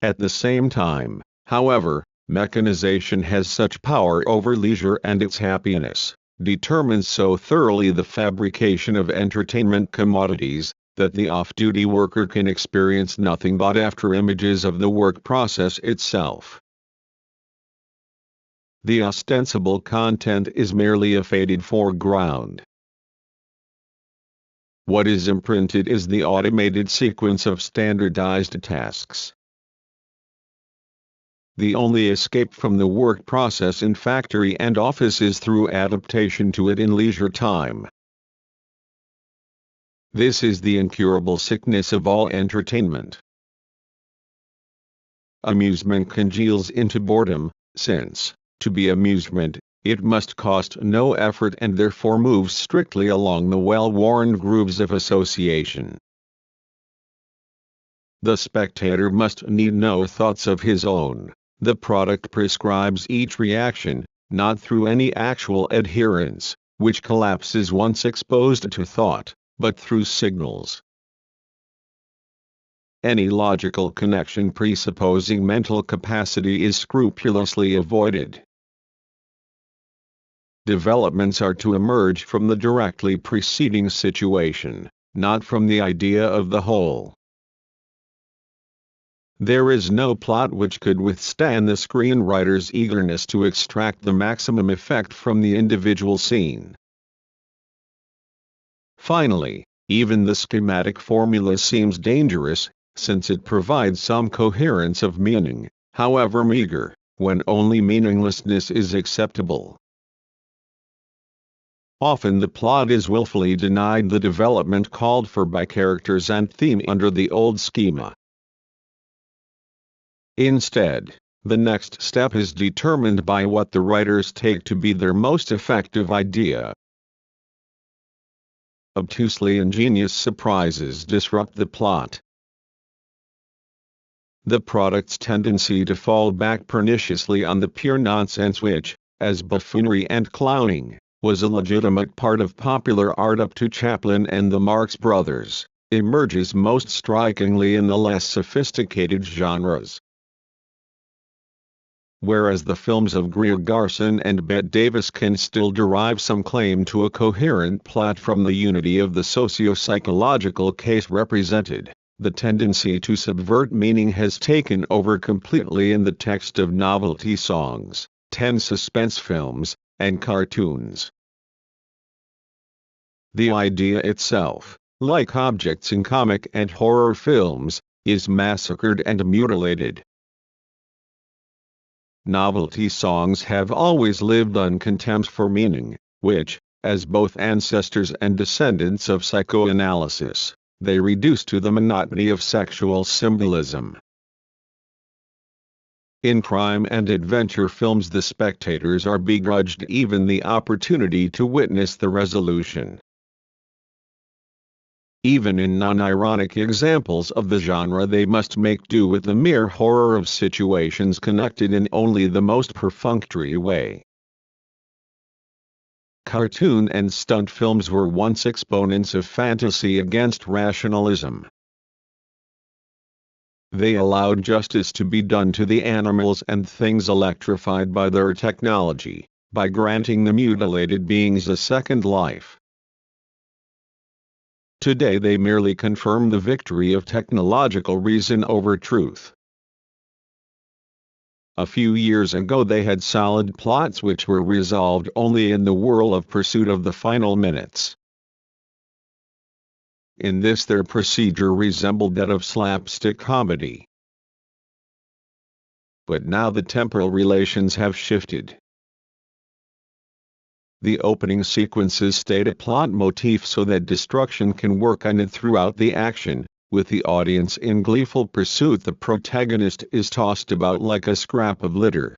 At the same time, however, mechanization has such power over leisure and its happiness, determines so thoroughly the fabrication of entertainment commodities, that the off-duty worker can experience nothing but after images of the work process itself. The ostensible content is merely a faded foreground. What is imprinted is the automated sequence of standardized tasks. The only escape from the work process in factory and office is through adaptation to it in leisure time. This is the incurable sickness of all entertainment. Amusement congeals into boredom, since, to be amusement, it must cost no effort and therefore moves strictly along the well-worn grooves of association. The spectator must need no thoughts of his own. The product prescribes each reaction, not through any actual adherence, which collapses once exposed to thought, but through signals. Any logical connection presupposing mental capacity is scrupulously avoided. Developments are to emerge from the directly preceding situation, not from the idea of the whole. There is no plot which could withstand the screenwriter's eagerness to extract the maximum effect from the individual scene. Finally, even the schematic formula seems dangerous, since it provides some coherence of meaning, however meager, when only meaninglessness is acceptable. Often the plot is willfully denied the development called for by characters and theme under the old schema. Instead, the next step is determined by what the writers take to be their most effective idea. Obtusely ingenious surprises disrupt the plot. The product's tendency to fall back perniciously on the pure nonsense which, as buffoonery and clowning, was a legitimate part of popular art up to Chaplin and the Marx Brothers, emerges most strikingly in the less sophisticated genres. Whereas the films of Greer Garson and Bette Davis can still derive some claim to a coherent plot from the unity of the socio-psychological case represented, the tendency to subvert meaning has taken over completely in the text of novelty songs, 10 suspense films, and cartoons. The idea itself, like objects in comic and horror films, is massacred and mutilated. Novelty songs have always lived on contempt for meaning, which, as both ancestors and descendants of psychoanalysis, they reduce to the monotony of sexual symbolism. In crime and adventure films, the spectators are begrudged even the opportunity to witness the resolution. Even in non-ironic examples of the genre, they must make do with the mere horror of situations connected in only the most perfunctory way. Cartoon and stunt films were once exponents of fantasy against rationalism. They allowed justice to be done to the animals and things electrified by their technology, by granting the mutilated beings a second life. Today they merely confirm the victory of technological reason over truth. A few years ago they had solid plots which were resolved only in the whirl of pursuit of the final minutes. In this their procedure resembled that of slapstick comedy. But now the temporal relations have shifted. The opening sequences state a plot motif so that destruction can work on it throughout the action. With the audience in gleeful pursuit, the protagonist is tossed about like a scrap of litter.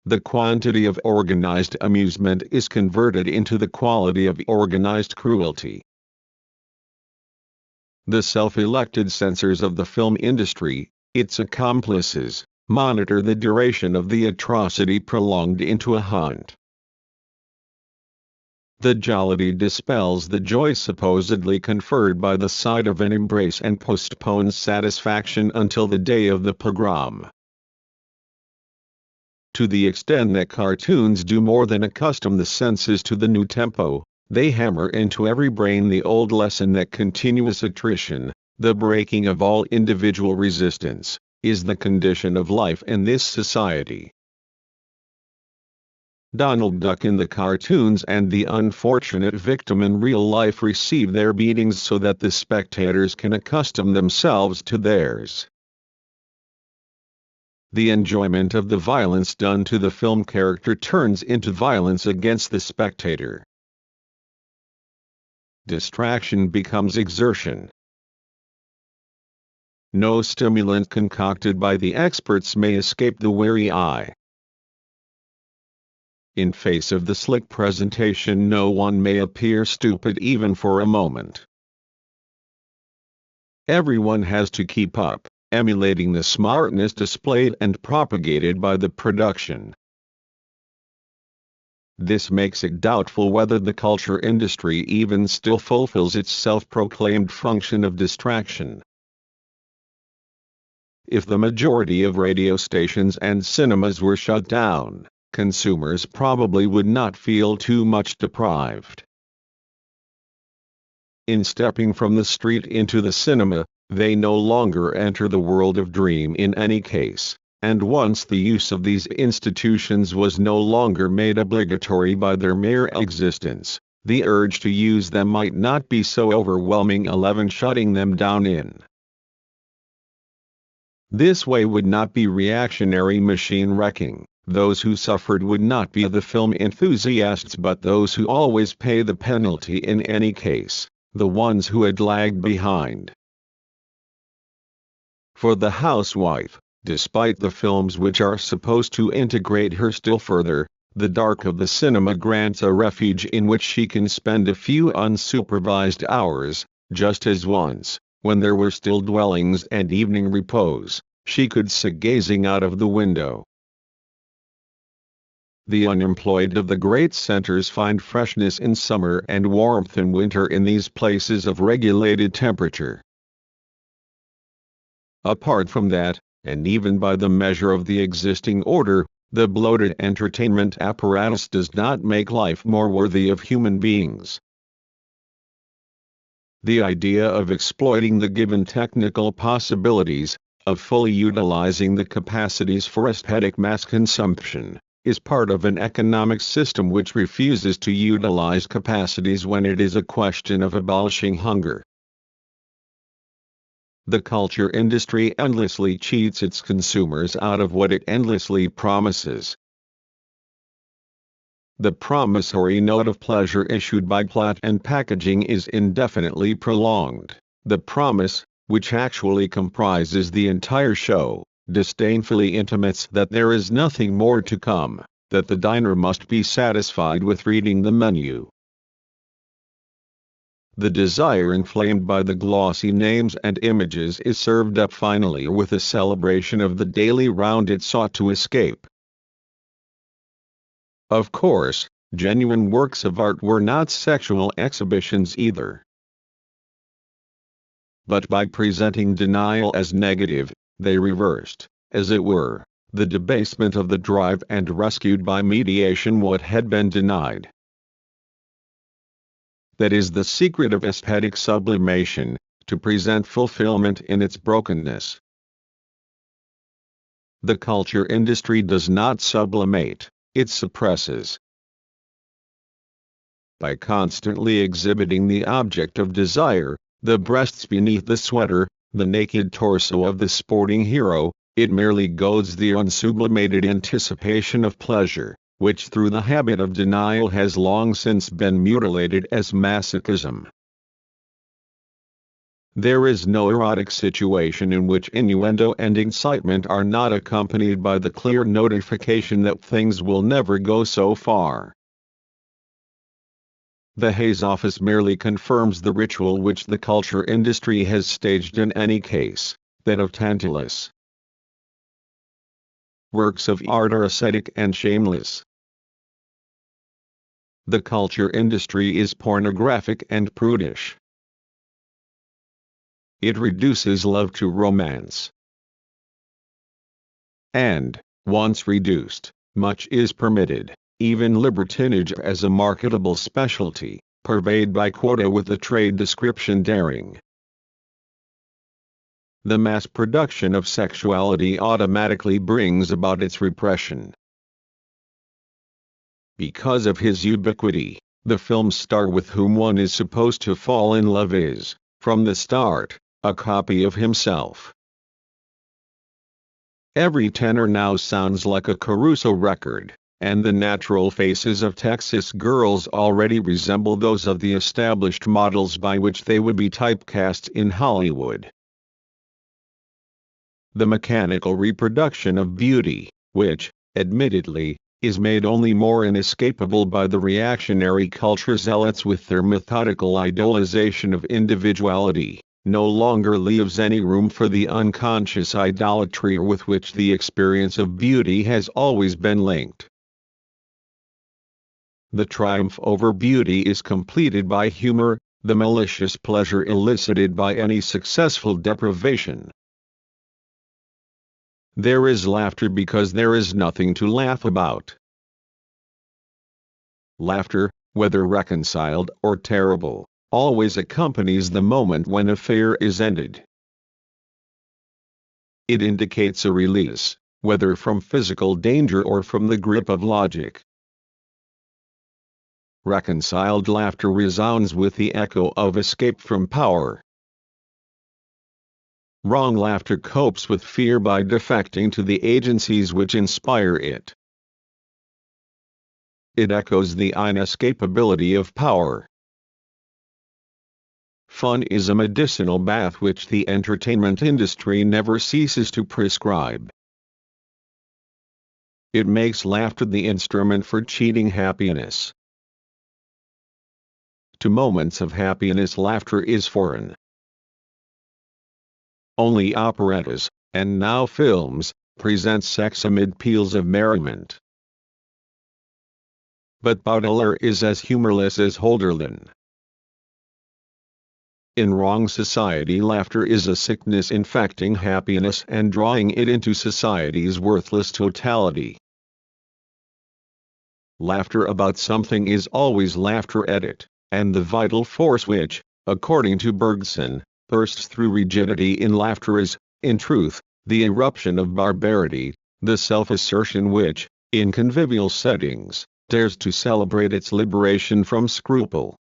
The quantity of organized amusement is converted into the quality of organized cruelty. The self-elected censors of the film industry, its accomplices, monitor the duration of the atrocity prolonged into a haunt. The jollity dispels the joy supposedly conferred by the sight of an embrace and postpones satisfaction until the day of the pogrom. To the extent that cartoons do more than accustom the senses to the new tempo, they hammer into every brain the old lesson that continuous attrition, the breaking of all individual resistance, is the condition of life in this society. Donald Duck in the cartoons and the unfortunate victim in real life receive their beatings so that the spectators can accustom themselves to theirs. The enjoyment of the violence done to the film character turns into violence against the spectator. Distraction becomes exertion. No stimulant concocted by the experts may escape the wary eye. In face of the slick presentation, no one may appear stupid even for a moment. Everyone has to keep up, emulating the smartness displayed and propagated by the production. This makes it doubtful whether the culture industry even still fulfills its self-proclaimed function of distraction. If the majority of radio stations and cinemas were shut down, consumers probably would not feel too much deprived. In stepping from the street into the cinema, they no longer enter the world of dream in any case, and once the use of these institutions was no longer made obligatory by their mere existence, the urge to use them might not be so overwhelming, shutting them down in this way would not be reactionary machine wrecking. Those who suffered would not be the film enthusiasts but those who always pay the penalty in any case, the ones who had lagged behind. For the housewife, despite the films which are supposed to integrate her still further, the dark of the cinema grants a refuge in which she can spend a few unsupervised hours, just as once, when there were still dwellings and evening repose, she could sit gazing out of the window. The unemployed of the great centers find freshness in summer and warmth in winter in these places of regulated temperature. Apart from that, and even by the measure of the existing order, the bloated entertainment apparatus does not make life more worthy of human beings. The idea of exploiting the given technical possibilities, of fully utilizing the capacities for aesthetic mass consumption, is part of an economic system which refuses to utilize capacities when it is a question of abolishing hunger. The culture industry endlessly cheats its consumers out of what it endlessly promises. The promissory note of pleasure issued by plot and packaging is indefinitely prolonged. The promise, which actually comprises the entire show, disdainfully intimates that there is nothing more to come, that the diner must be satisfied with reading the menu. The desire inflamed by the glossy names and images is served up finally with a celebration of the daily round it sought to escape. Of course, genuine works of art were not sexual exhibitions either. But by presenting denial as negative, they reversed, as it were, the debasement of the drive and rescued by mediation what had been denied. That is the secret of aesthetic sublimation, to present fulfillment in its brokenness. The culture industry does not sublimate, it suppresses. By constantly exhibiting the object of desire, the breasts beneath the sweater, the naked torso of the sporting hero, it merely goads the unsublimated anticipation of pleasure, which through the habit of denial has long since been mutilated as masochism. There is no erotic situation in which innuendo and incitement are not accompanied by the clear notification that things will never go so far. The Hays Office merely confirms the ritual which the culture industry has staged in any case, that of Tantalus. Works of art are ascetic and shameless. The culture industry is pornographic and prudish. It reduces love to romance. And, once reduced, much is permitted, even libertinage as a marketable specialty, purveyed by quota with a trade description daring. The mass production of sexuality automatically brings about its repression. Because of his ubiquity, the film star with whom one is supposed to fall in love is, from the start, a copy of himself. Every tenor now sounds like a Caruso record, and the natural faces of Texas girls already resemble those of the established models by which they would be typecast in Hollywood. The mechanical reproduction of beauty, which, admittedly, is made only more inescapable by the reactionary culture zealots with their methodical idolization of individuality, no longer leaves any room for the unconscious idolatry with which the experience of beauty has always been linked. The triumph over beauty is completed by humor, the malicious pleasure elicited by any successful deprivation. There is laughter because there is nothing to laugh about. Laughter, whether reconciled or terrible, always accompanies the moment when a fear is ended. It indicates a release, whether from physical danger or from the grip of logic. Reconciled laughter resounds with the echo of escape from power. Wrong laughter copes with fear by defecting to the agencies which inspire it. It echoes the inescapability of power. Fun is a medicinal bath which the entertainment industry never ceases to prescribe. It makes laughter the instrument for cheating happiness. To moments of happiness, laughter is foreign. Only operettas, and now films, present sex amid peals of merriment. But Baudelaire is as humorless as Hölderlin. In wrong society, laughter is a sickness infecting happiness and drawing it into society's worthless totality. Laughter about something is always laughter at it, and the vital force which, according to Bergson, bursts through rigidity in laughter is, in truth, the eruption of barbarity, the self-assertion which, in convivial settings, dares to celebrate its liberation from scruple.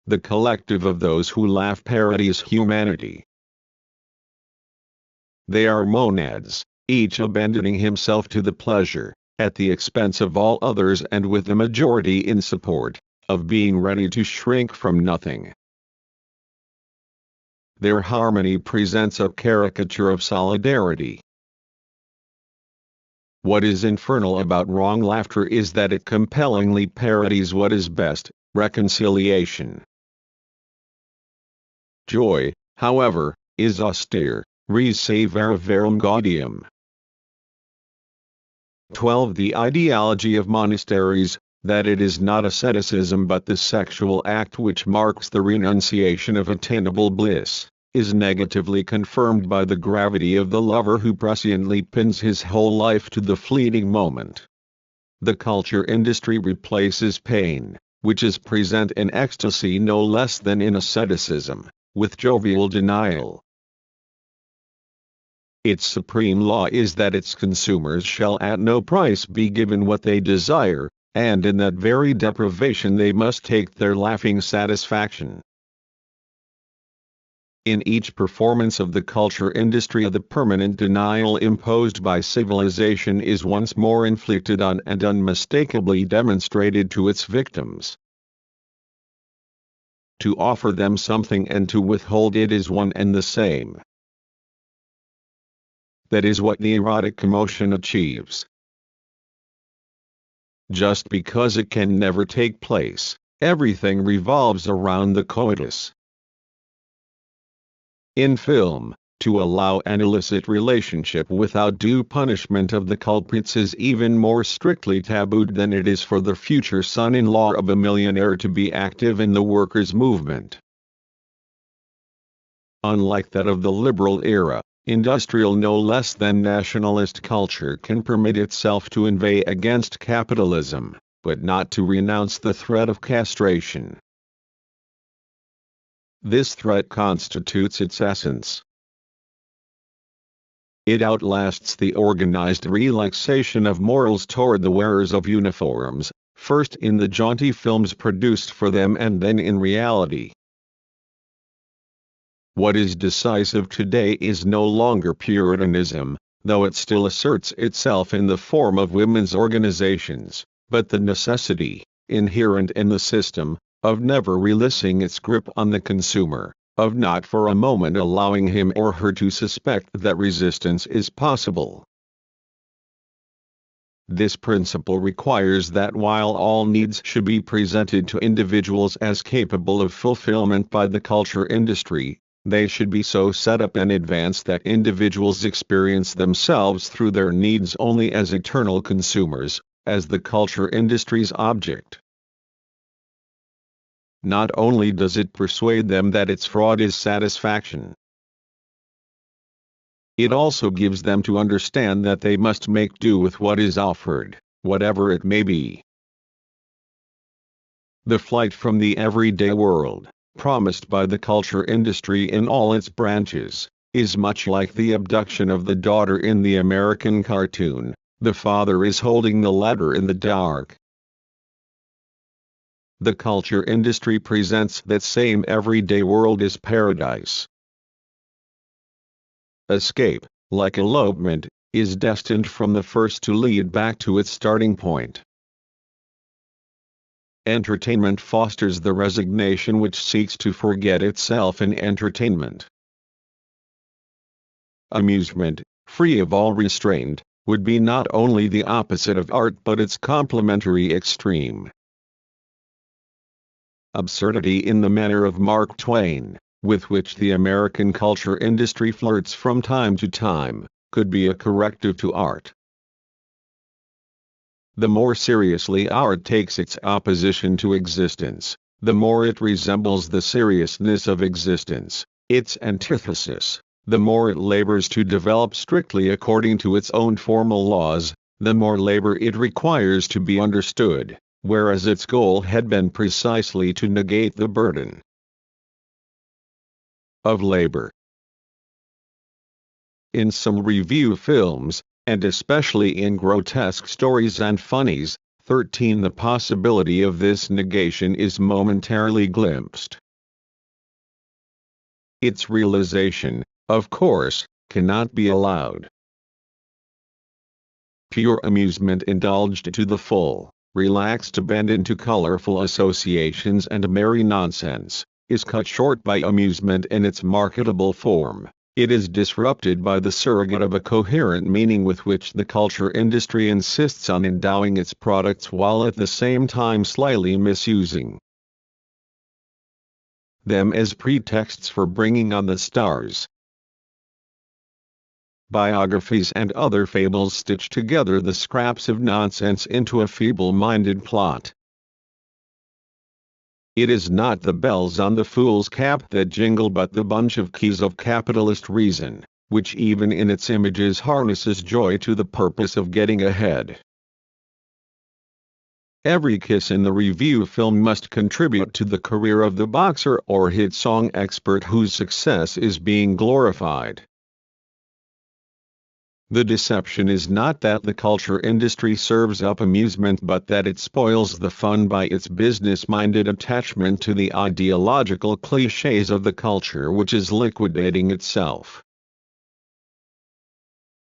The collective of those who laugh parodies humanity. They are monads, each abandoning himself to the pleasure, at the expense of all others and with the majority in support, of being ready to shrink from nothing. Their harmony presents a caricature of solidarity. What is infernal about wrong laughter is that it compellingly parodies what is best, reconciliation. Joy, however, is austere, res se vera verum gaudium. 12. The ideology of monasteries, that it is not asceticism but the sexual act which marks the renunciation of attainable bliss, is negatively confirmed by the gravity of the lover who presciently pins his whole life to the fleeting moment. The culture industry replaces pain, which is present in ecstasy no less than in asceticism, with jovial denial. Its supreme law is that its consumers shall at no price be given what they desire, and in that very deprivation they must take their laughing satisfaction. In each performance of the culture industry, the permanent denial imposed by civilization is once more inflicted on and unmistakably demonstrated to its victims. To offer them something and to withhold it is one and the same. That is what the erotic commotion achieves. Just because it can never take place, everything revolves around the coitus. In film, to allow an illicit relationship without due punishment of the culprits is even more strictly tabooed than it is for the future son-in-law of a millionaire to be active in the workers' movement. Unlike that of the liberal era, industrial no less than nationalist culture can permit itself to inveigh against capitalism, but not to renounce the threat of castration. This threat constitutes its essence. It outlasts the organized relaxation of morals toward the wearers of uniforms, first in the jaunty films produced for them and then in reality. What is decisive today is no longer Puritanism, though it still asserts itself in the form of women's organizations, but the necessity, inherent in the system, of never releasing its grip on the consumer, of not for a moment allowing him or her to suspect that resistance is possible. This principle requires that while all needs should be presented to individuals as capable of fulfillment by the culture industry, they should be so set up in advance that individuals experience themselves through their needs only as eternal consumers, as the culture industry's object. Not only does it persuade them that its fraud is satisfaction, it also gives them to understand that they must make do with what is offered, whatever it may be. The flight from the everyday world, promised by the culture industry in all its branches, is much like the abduction of the daughter in the American cartoon. The father is holding the ladder in the dark. The culture industry presents that same everyday world as paradise. Escape, like elopement, is destined from the first to lead back to its starting point. Entertainment fosters the resignation which seeks to forget itself in entertainment. Amusement, free of all restraint, would be not only the opposite of art but its complementary extreme. Absurdity in the manner of Mark Twain, with which the American culture industry flirts from time to time, could be a corrective to art. The more seriously art takes its opposition to existence, the more it resembles the seriousness of existence, its antithesis, the more it labors to develop strictly according to its own formal laws, the more labor it requires to be understood, whereas its goal had been precisely to negate the burden of labor. In some review films, and especially in grotesque stories and funnies, the possibility of this negation is momentarily glimpsed. Its realization, of course, cannot be allowed. Pure amusement indulged to the full, relaxed to bend into colorful associations and merry nonsense, is cut short by amusement in its marketable form. It is disrupted by the surrogate of a coherent meaning with which the culture industry insists on endowing its products while at the same time slyly misusing them as pretexts for bringing on the stars. Biographies and other fables stitch together the scraps of nonsense into a feeble-minded plot. It is not the bells on the fool's cap that jingle but the bunch of keys of capitalist reason, which even in its images harnesses joy to the purpose of getting ahead. Every kiss in the review film must contribute to the career of the boxer or hit song expert whose success is being glorified. The deception is not that the culture industry serves up amusement but that it spoils the fun by its business-minded attachment to the ideological clichés of the culture which is liquidating itself.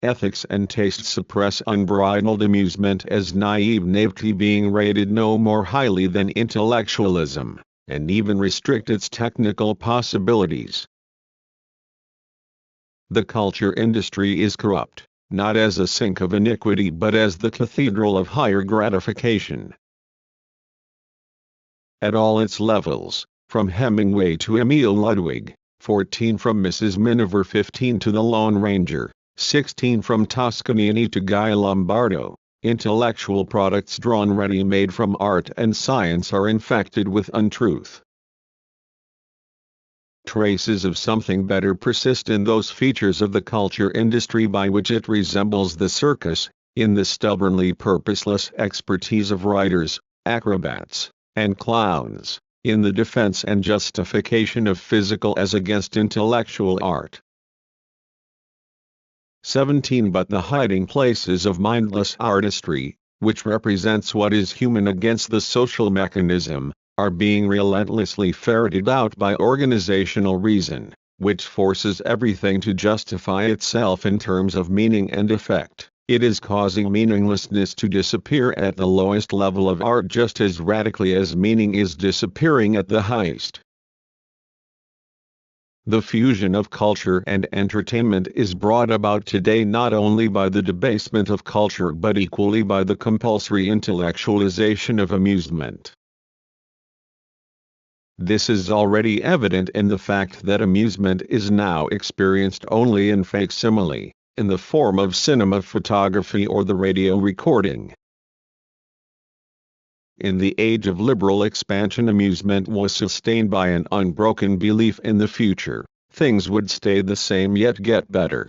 Ethics and taste suppress unbridled amusement as naive naivety being rated no more highly than intellectualism, and even restrict its technical possibilities. The culture industry is corrupt, not as a sink of iniquity but as the cathedral of higher gratification. At all its levels, from Hemingway to Emil Ludwig, 14 from Mrs. Miniver, 15 to the Lone Ranger, 16 from Toscanini to Guy Lombardo, intellectual products drawn ready-made from art and science are infected with untruth. Traces of something better persist in those features of the culture industry by which it resembles the circus, in the stubbornly purposeless expertise of writers, acrobats, and clowns, in the defense and justification of physical as against intellectual art. 17 But the hiding places of mindless artistry, which represents what is human against the social mechanism, are being relentlessly ferreted out by organizational reason, which forces everything to justify itself in terms of meaning and effect. It is causing meaninglessness to disappear at the lowest level of art just as radically as meaning is disappearing at the highest. The fusion of culture and entertainment is brought about today not only by the debasement of culture but equally by the compulsory intellectualization of amusement. This is already evident in the fact that amusement is now experienced only in facsimile, in the form of cinema photography or the radio recording. In the age of liberal expansion, amusement was sustained by an unbroken belief in the future. Things would stay the same yet get better.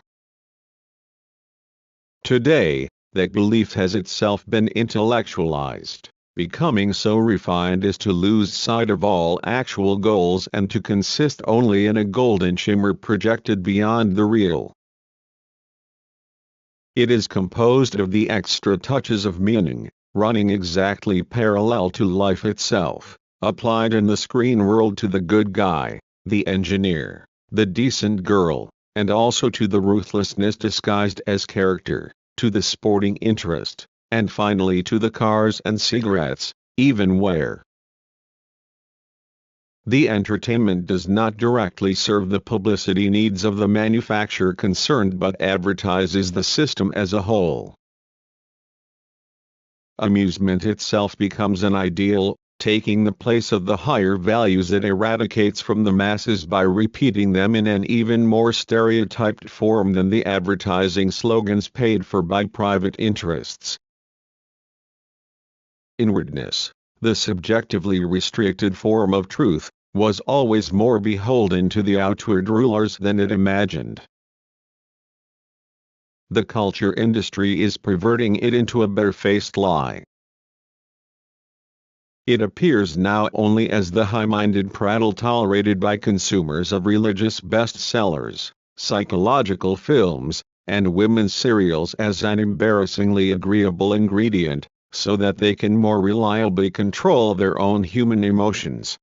Today, that belief has itself been intellectualized, becoming so refined as to lose sight of all actual goals and to consist only in a golden shimmer projected beyond the real. It is composed of the extra touches of meaning, running exactly parallel to life itself, applied in the screen world to the good guy, the engineer, the decent girl, and also to the ruthlessness disguised as character, to the sporting interest, and finally to the cars and cigarettes, even where the entertainment does not directly serve the publicity needs of the manufacturer concerned but advertises the system as a whole. Amusement itself becomes an ideal, taking the place of the higher values it eradicates from the masses by repeating them in an even more stereotyped form than the advertising slogans paid for by private interests. Inwardness, the subjectively restricted form of truth, was always more beholden to the outward rulers than it imagined. The culture industry is perverting it into a barefaced lie. It appears now only as the high-minded prattle tolerated by consumers of religious bestsellers, psychological films, and women's serials as an embarrassingly agreeable ingredient, so that they can more reliably control their own human emotions.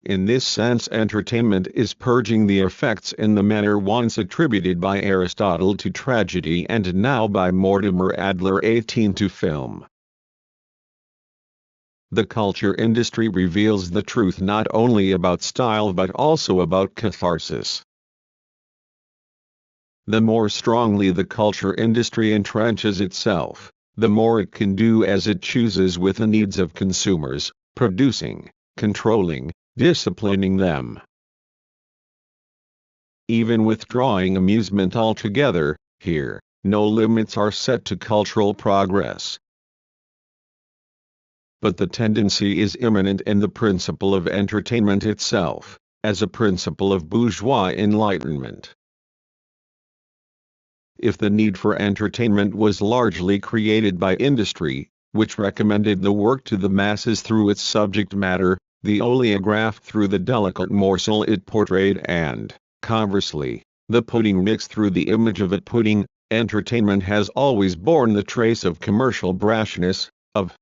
In this sense, entertainment is purging the effects in the manner once attributed by Aristotle to tragedy and now by Mortimer Adler 18 to film. The culture industry reveals the truth not only about style but also about catharsis. The more strongly the culture industry entrenches itself, the more it can do as it chooses with the needs of consumers, producing, controlling, disciplining them. Even withdrawing amusement altogether, here, no limits are set to cultural progress. But the tendency is immanent in the principle of entertainment itself, as a principle of bourgeois enlightenment. If the need for entertainment was largely created by industry, which recommended the work to the masses through its subject matter, the oleograph through the delicate morsel it portrayed and, conversely, the pudding mix through the image of a pudding, entertainment has always borne the trace of commercial brashness, of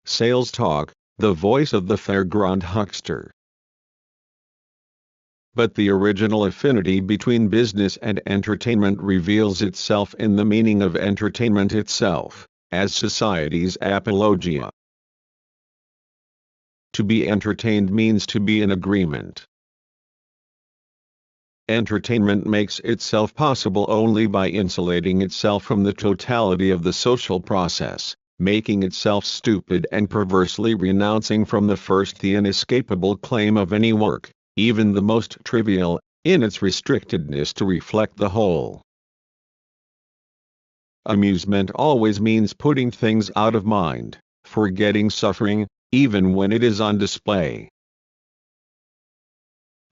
sales talk, the voice of the fairground huckster. But the original affinity between business and entertainment reveals itself in the meaning of entertainment itself, as society's apologia. To be entertained means to be in agreement. Entertainment makes itself possible only by insulating itself from the totality of the social process, making itself stupid and perversely renouncing from the first the inescapable claim of any work, even the most trivial, in its restrictedness to reflect the whole. Amusement always means putting things out of mind, forgetting suffering, even when it is on display.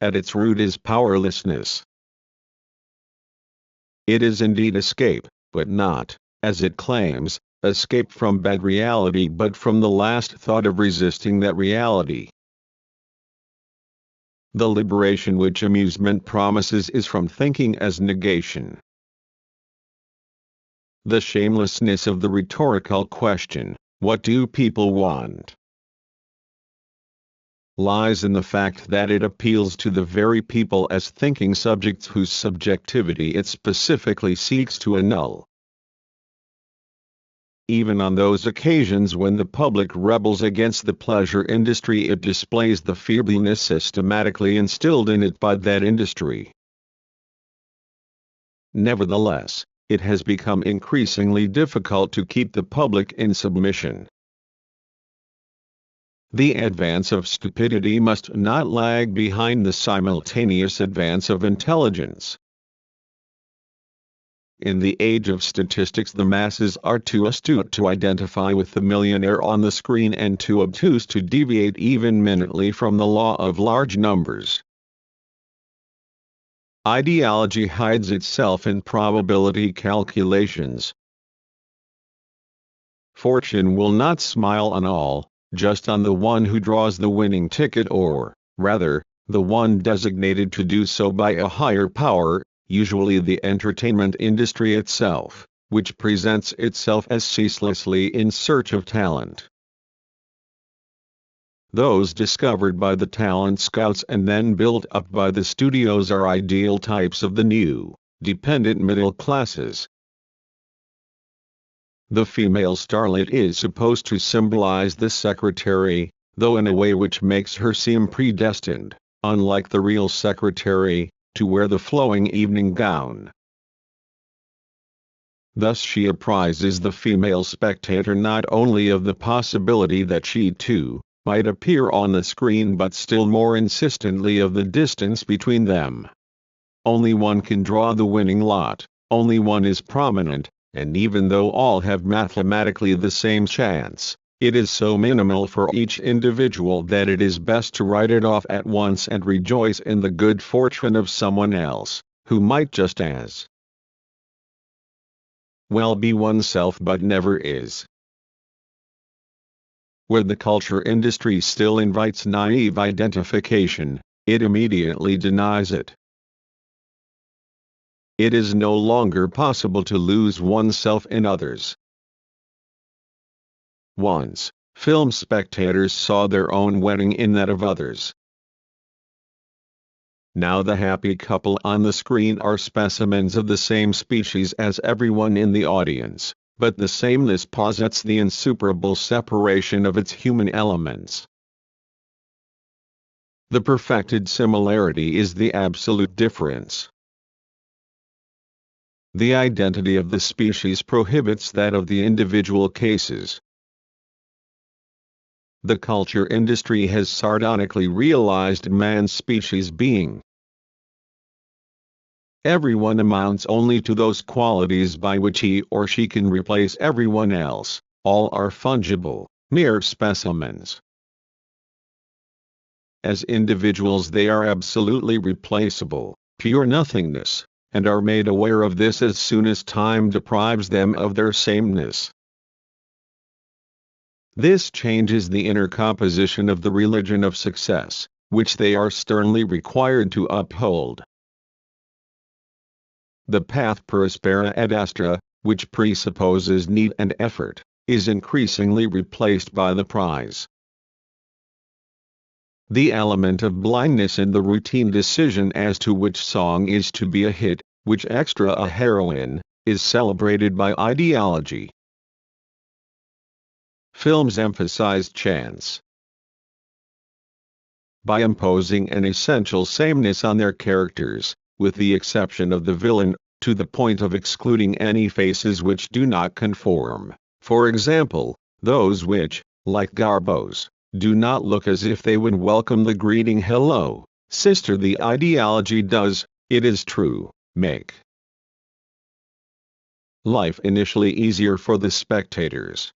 At its root is powerlessness. It is indeed escape, but not, as it claims, escape from bad reality but from the last thought of resisting that reality. The liberation which amusement promises is from thinking as negation. The shamelessness of the rhetorical question, what do people want? lies in the fact that it appeals to the very people as thinking subjects whose subjectivity it specifically seeks to annul. Even on those occasions when the public rebels against the pleasure industry, it displays the feebleness systematically instilled in it by that industry. Nevertheless, it has become increasingly difficult to keep the public in submission. The advance of stupidity must not lag behind the simultaneous advance of intelligence. In the age of statistics, the masses are too astute to identify with the millionaire on the screen and too obtuse to deviate even minutely from the law of large numbers. Ideology hides itself in probability calculations. Fortune will not smile on all, just on the one who draws the winning ticket, or, rather, the one designated to do so by a higher power, usually the entertainment industry itself, which presents itself as ceaselessly in search of talent. Those discovered by the talent scouts and then built up by the studios are ideal types of the new, dependent middle classes. The female starlet is supposed to symbolize the secretary, though in a way which makes her seem predestined, unlike the real secretary, to wear the flowing evening gown. Thus she apprises the female spectator not only of the possibility that she too might appear on the screen, but still more insistently of the distance between them. Only one can draw the winning lot, only one is prominent, and even though all have mathematically the same chance, it is so minimal for each individual that it is best to write it off at once and rejoice in the good fortune of someone else, who might just as well be oneself but never is. Where the culture industry still invites naive identification, it immediately denies it. It is no longer possible to lose oneself in others. Once, film spectators saw their own wedding in that of others. Now the happy couple on the screen are specimens of the same species as everyone in the audience, but the sameness posits the insuperable separation of its human elements. The perfected similarity is the absolute difference. The identity of the species prohibits that of the individual cases. The culture industry has sardonically realized man's species being. Everyone amounts only to those qualities by which he or she can replace everyone else, all are fungible, mere specimens. As individuals they are absolutely replaceable, pure nothingness, and are made aware of this as soon as time deprives them of their sameness. This changes the inner composition of the religion of success, which they are sternly required to uphold. The path per aspera ad astra, which presupposes need and effort, is increasingly replaced by the prize. The element of blindness in the routine decision as to which song is to be a hit, which extra a heroine, is celebrated by ideology. Films emphasize chance. By imposing an essential sameness on their characters, with the exception of the villain, to the point of excluding any faces which do not conform, for example, those which, like Garbo's, do not look as if they would welcome the greeting "Hello, sister." The ideology does, it is true, make life initially easier for the spectators.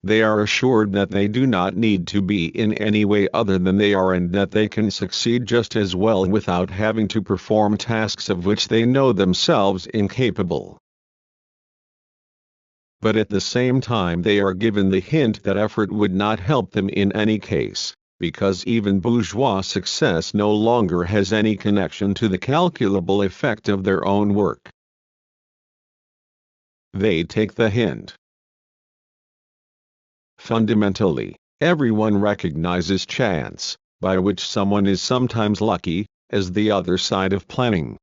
They are assured that they do not need to be in any way other than they are, and that they can succeed just as well without having to perform tasks of which they know themselves incapable. But at the same time they are given the hint that effort would not help them in any case, because even bourgeois success no longer has any connection to the calculable effect of their own work. They take the hint. Fundamentally, Everyone recognizes chance, by which someone is sometimes lucky, as the other side of planning.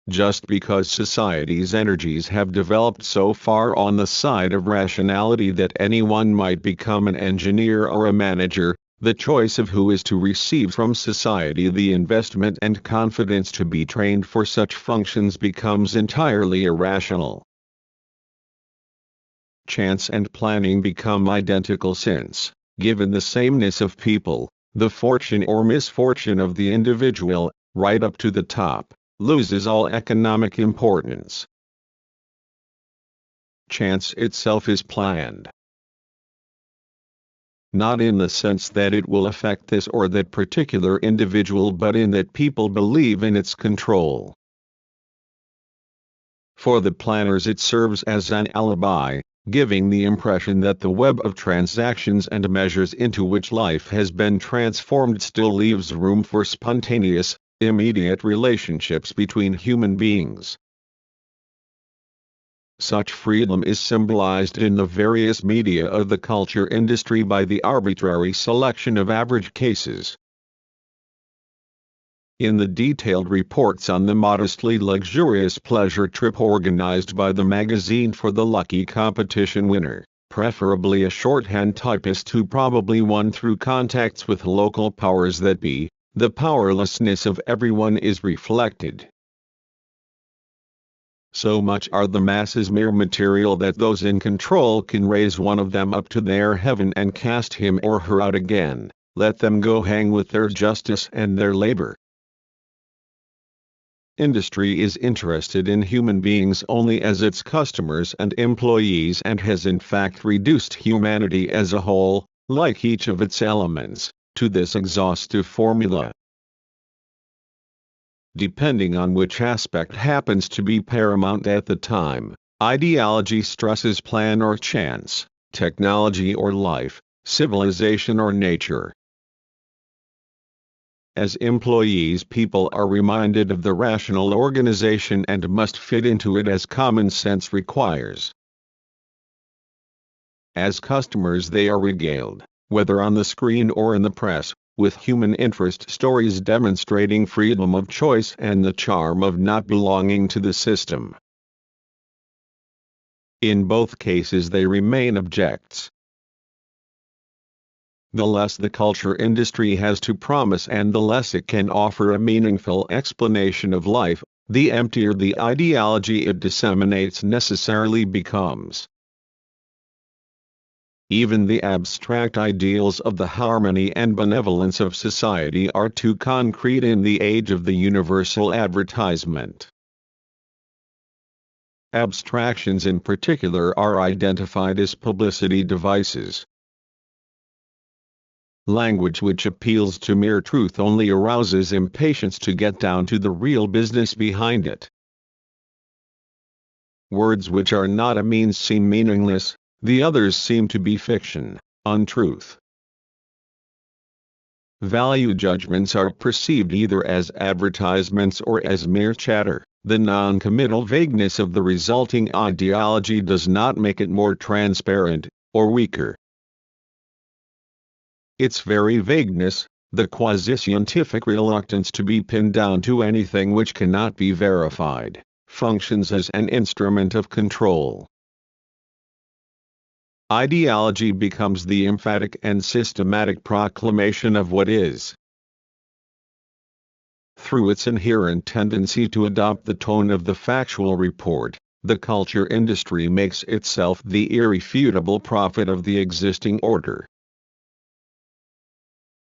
Just because society's energies have developed so far on the side of rationality that anyone might become an engineer or a manager, the choice of who is to receive from society the investment and confidence to be trained for such functions becomes entirely irrational. Chance and planning become identical since, given the sameness of people, the fortune or misfortune of the individual, right up to the top, loses all economic importance. Chance itself is planned. Not in the sense that it will affect this or that particular individual, but in that people believe in its control. For the planners it serves as an alibi, giving the impression that the web of transactions and measures into which life has been transformed still leaves room for spontaneous, immediate relationships between human beings. Such freedom is symbolized in the various media of the culture industry by the arbitrary selection of average cases. In the detailed reports on the modestly luxurious pleasure trip organized by the magazine for the lucky competition winner, preferably a shorthand typist who probably won through contacts with local powers that be, the powerlessness of everyone is reflected. So much are the masses mere material that those in control can raise one of them up to their heaven and cast him or her out again, let them go hang with their justice and their labor. Industry is interested in human beings only as its customers and employees and has in fact reduced humanity as a whole, like each of its elements, to this exhaustive formula. Depending on which aspect happens to be paramount at the time, ideology stresses plan or chance, technology or life, civilization or nature. As employees, people are reminded of the rational organization and must fit into it as common sense requires. As customers, they are regaled, whether on the screen or in the press, with human interest stories demonstrating freedom of choice and the charm of not belonging to the system. In both cases, they remain objects. The less the culture industry has to promise and the less it can offer a meaningful explanation of life, the emptier the ideology it disseminates necessarily becomes. Even the abstract ideals of the harmony and benevolence of society are too concrete in the age of the universal advertisement. Abstractions in particular are identified as publicity devices. Language which appeals to mere truth only arouses impatience to get down to the real business behind it. Words which are not a means seem meaningless, the others seem to be fiction, untruth. Value judgments are perceived either as advertisements or as mere chatter. The non-committal vagueness of the resulting ideology does not make it more transparent, or weaker. Its very vagueness, the quasi-scientific reluctance to be pinned down to anything which cannot be verified, functions as an instrument of control. Ideology becomes the emphatic and systematic proclamation of what is. Through its inherent tendency to adopt the tone of the factual report, the culture industry makes itself the irrefutable prophet of the existing order.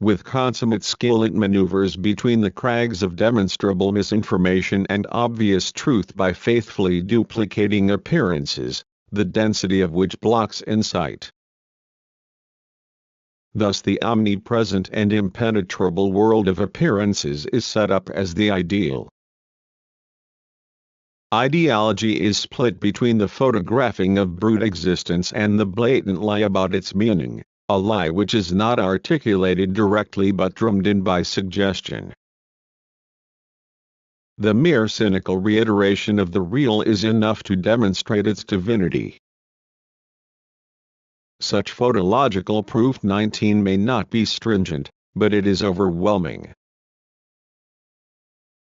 With consummate skill it maneuvers between the crags of demonstrable misinformation and obvious truth by faithfully duplicating appearances, the density of which blocks insight. Thus the omnipresent and impenetrable world of appearances is set up as the ideal. Ideology is split between the photographing of brute existence and the blatant lie about its meaning, a lie which is not articulated directly but drummed in by suggestion. The mere cynical reiteration of the real is enough to demonstrate its divinity. Such photological proof 19 may not be stringent, but it is overwhelming.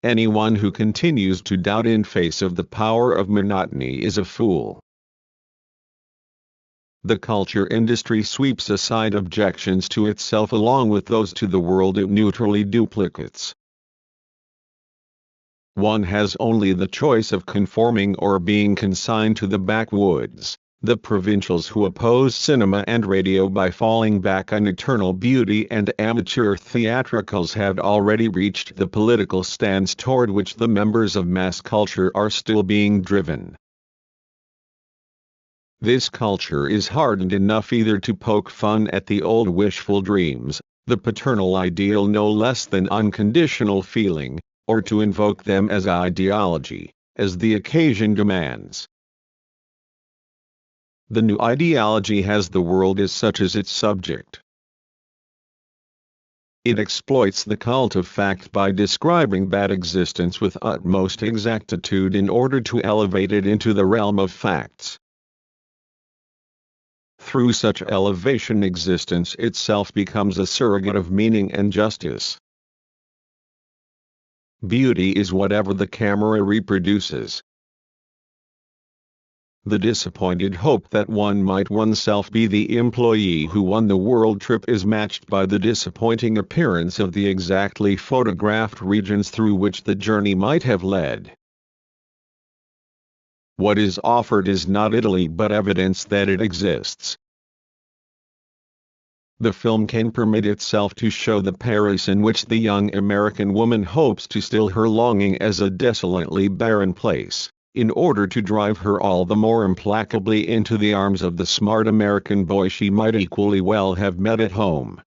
Anyone who continues to doubt in face of the power of monotony is a fool. The culture industry sweeps aside objections to itself along with those to the world it neutrally duplicates. One has only the choice of conforming or being consigned to the backwoods. The provincials who oppose cinema and radio by falling back on eternal beauty and amateur theatricals have already reached the political stance toward which the members of mass culture are still being driven. This culture is hardened enough either to poke fun at the old wishful dreams, the paternal ideal no less than unconditional feeling, or to invoke them as ideology, as the occasion demands. The new ideology has the world as such as its subject. It exploits the cult of fact by describing that existence with utmost exactitude in order to elevate it into the realm of facts. Through such elevation existence itself becomes a surrogate of meaning and justice. Beauty is whatever the camera reproduces. The disappointed hope that one might oneself be the employee who won the world trip is matched by the disappointing appearance of the exactly photographed regions through which the journey might have led. What is offered is not Italy but evidence that it exists. The film can permit itself to show the Paris in which the young American woman hopes to still her longing as a desolately barren place, in order to drive her all the more implacably into the arms of the smart American boy she might equally well have met at home.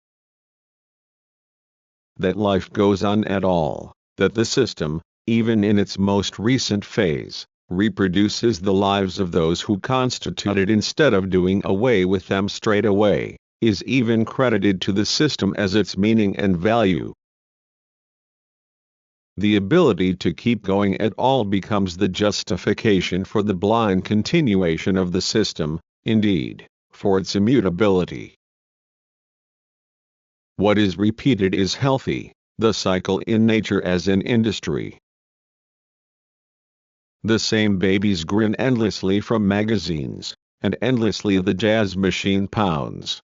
That life goes on at all, that the system, even in its most recent phase, reproduces the lives of those who constitute it instead of doing away with them straight away, is even credited to the system as its meaning and value. The ability to keep going at all becomes the justification for the blind continuation of the system, indeed, for its immutability. What is repeated is healthy, the cycle in nature as in industry. The same babies grin endlessly from magazines, and endlessly the jazz machine pounds.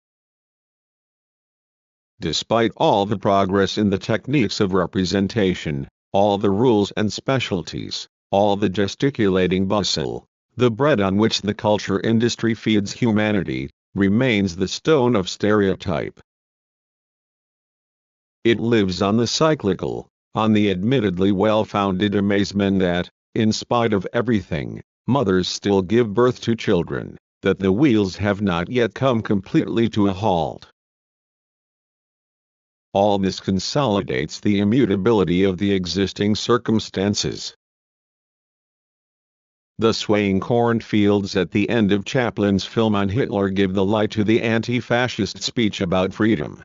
Despite all the progress in the techniques of representation, all the rules and specialties, all the gesticulating bustle, the bread on which the culture industry feeds humanity, remains the stone of stereotype. It lives on the cyclical, on the admittedly well-founded amazement that, in spite of everything, mothers still give birth to children, that the wheels have not yet come completely to a halt. All this consolidates the immutability of the existing circumstances. The swaying cornfields at the end of Chaplin's film on Hitler give the lie to the anti-fascist speech about freedom.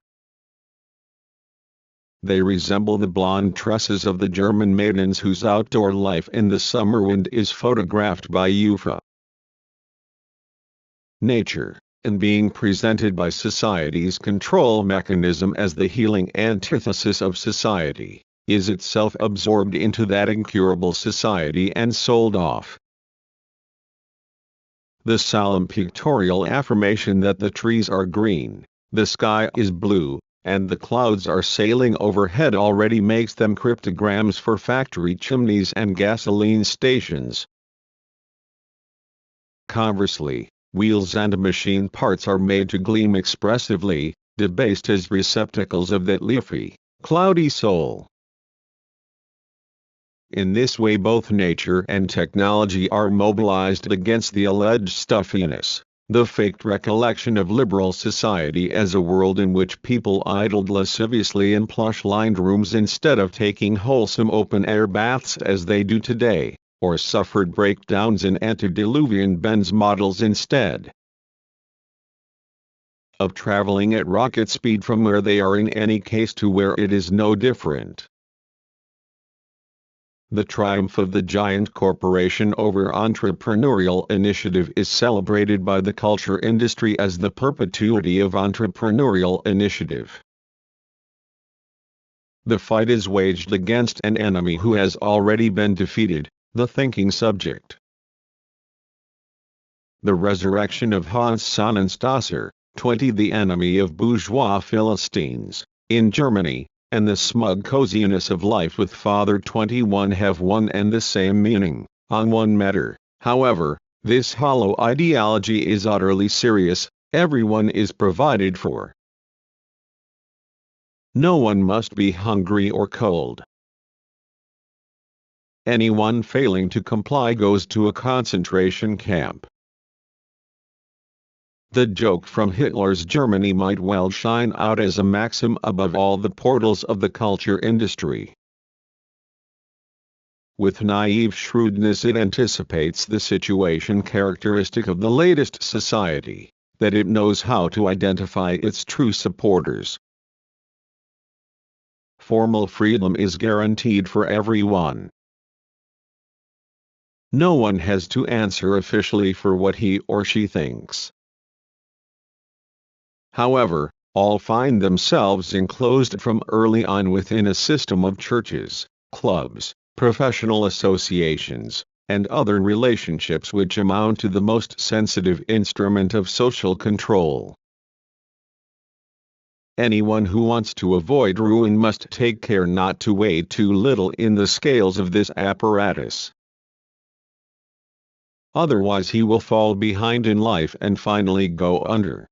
They resemble the blonde tresses of the German maidens whose outdoor life in the summer wind is photographed by UFA. Nature, in being presented by society's control mechanism as the healing antithesis of society, is itself absorbed into that incurable society and sold off. The solemn pictorial affirmation that the trees are green, the sky is blue, and the clouds are sailing overhead already makes them cryptograms for factory chimneys and gasoline stations. Conversely, wheels and machine parts are made to gleam expressively, debased as receptacles of that leafy, cloudy soul. In this way both nature and technology are mobilized against the alleged stuffiness, the faked recollection of liberal society as a world in which people idled lasciviously in plush-lined rooms instead of taking wholesome open-air baths as they do today, or suffered breakdowns in antediluvian Benz models instead of traveling at rocket speed from where they are in any case to where it is no different. The triumph of the giant corporation over entrepreneurial initiative is celebrated by the culture industry as the perpetuity of entrepreneurial initiative. The fight is waged against an enemy who has already been defeated, the thinking subject. The resurrection of Hans Sonnenstosser, 20 The enemy of bourgeois Philistines, in Germany, and the smug coziness of life with Father 21 have one and the same meaning. On one matter, however, this hollow ideology is utterly serious: everyone is provided for. No one must be hungry or cold. Anyone failing to comply goes to a concentration camp. The joke from Hitler's Germany might well shine out as a maxim above all the portals of the culture industry. With naive shrewdness it anticipates the situation characteristic of the latest society, that it knows how to identify its true supporters. Formal freedom is guaranteed for everyone. No one has to answer officially for what he or she thinks. However, all find themselves enclosed from early on within a system of churches, clubs, professional associations, and other relationships which amount to the most sensitive instrument of social control. Anyone who wants to avoid ruin must take care not to weigh too little in the scales of this apparatus. Otherwise he will fall behind in life and finally go under.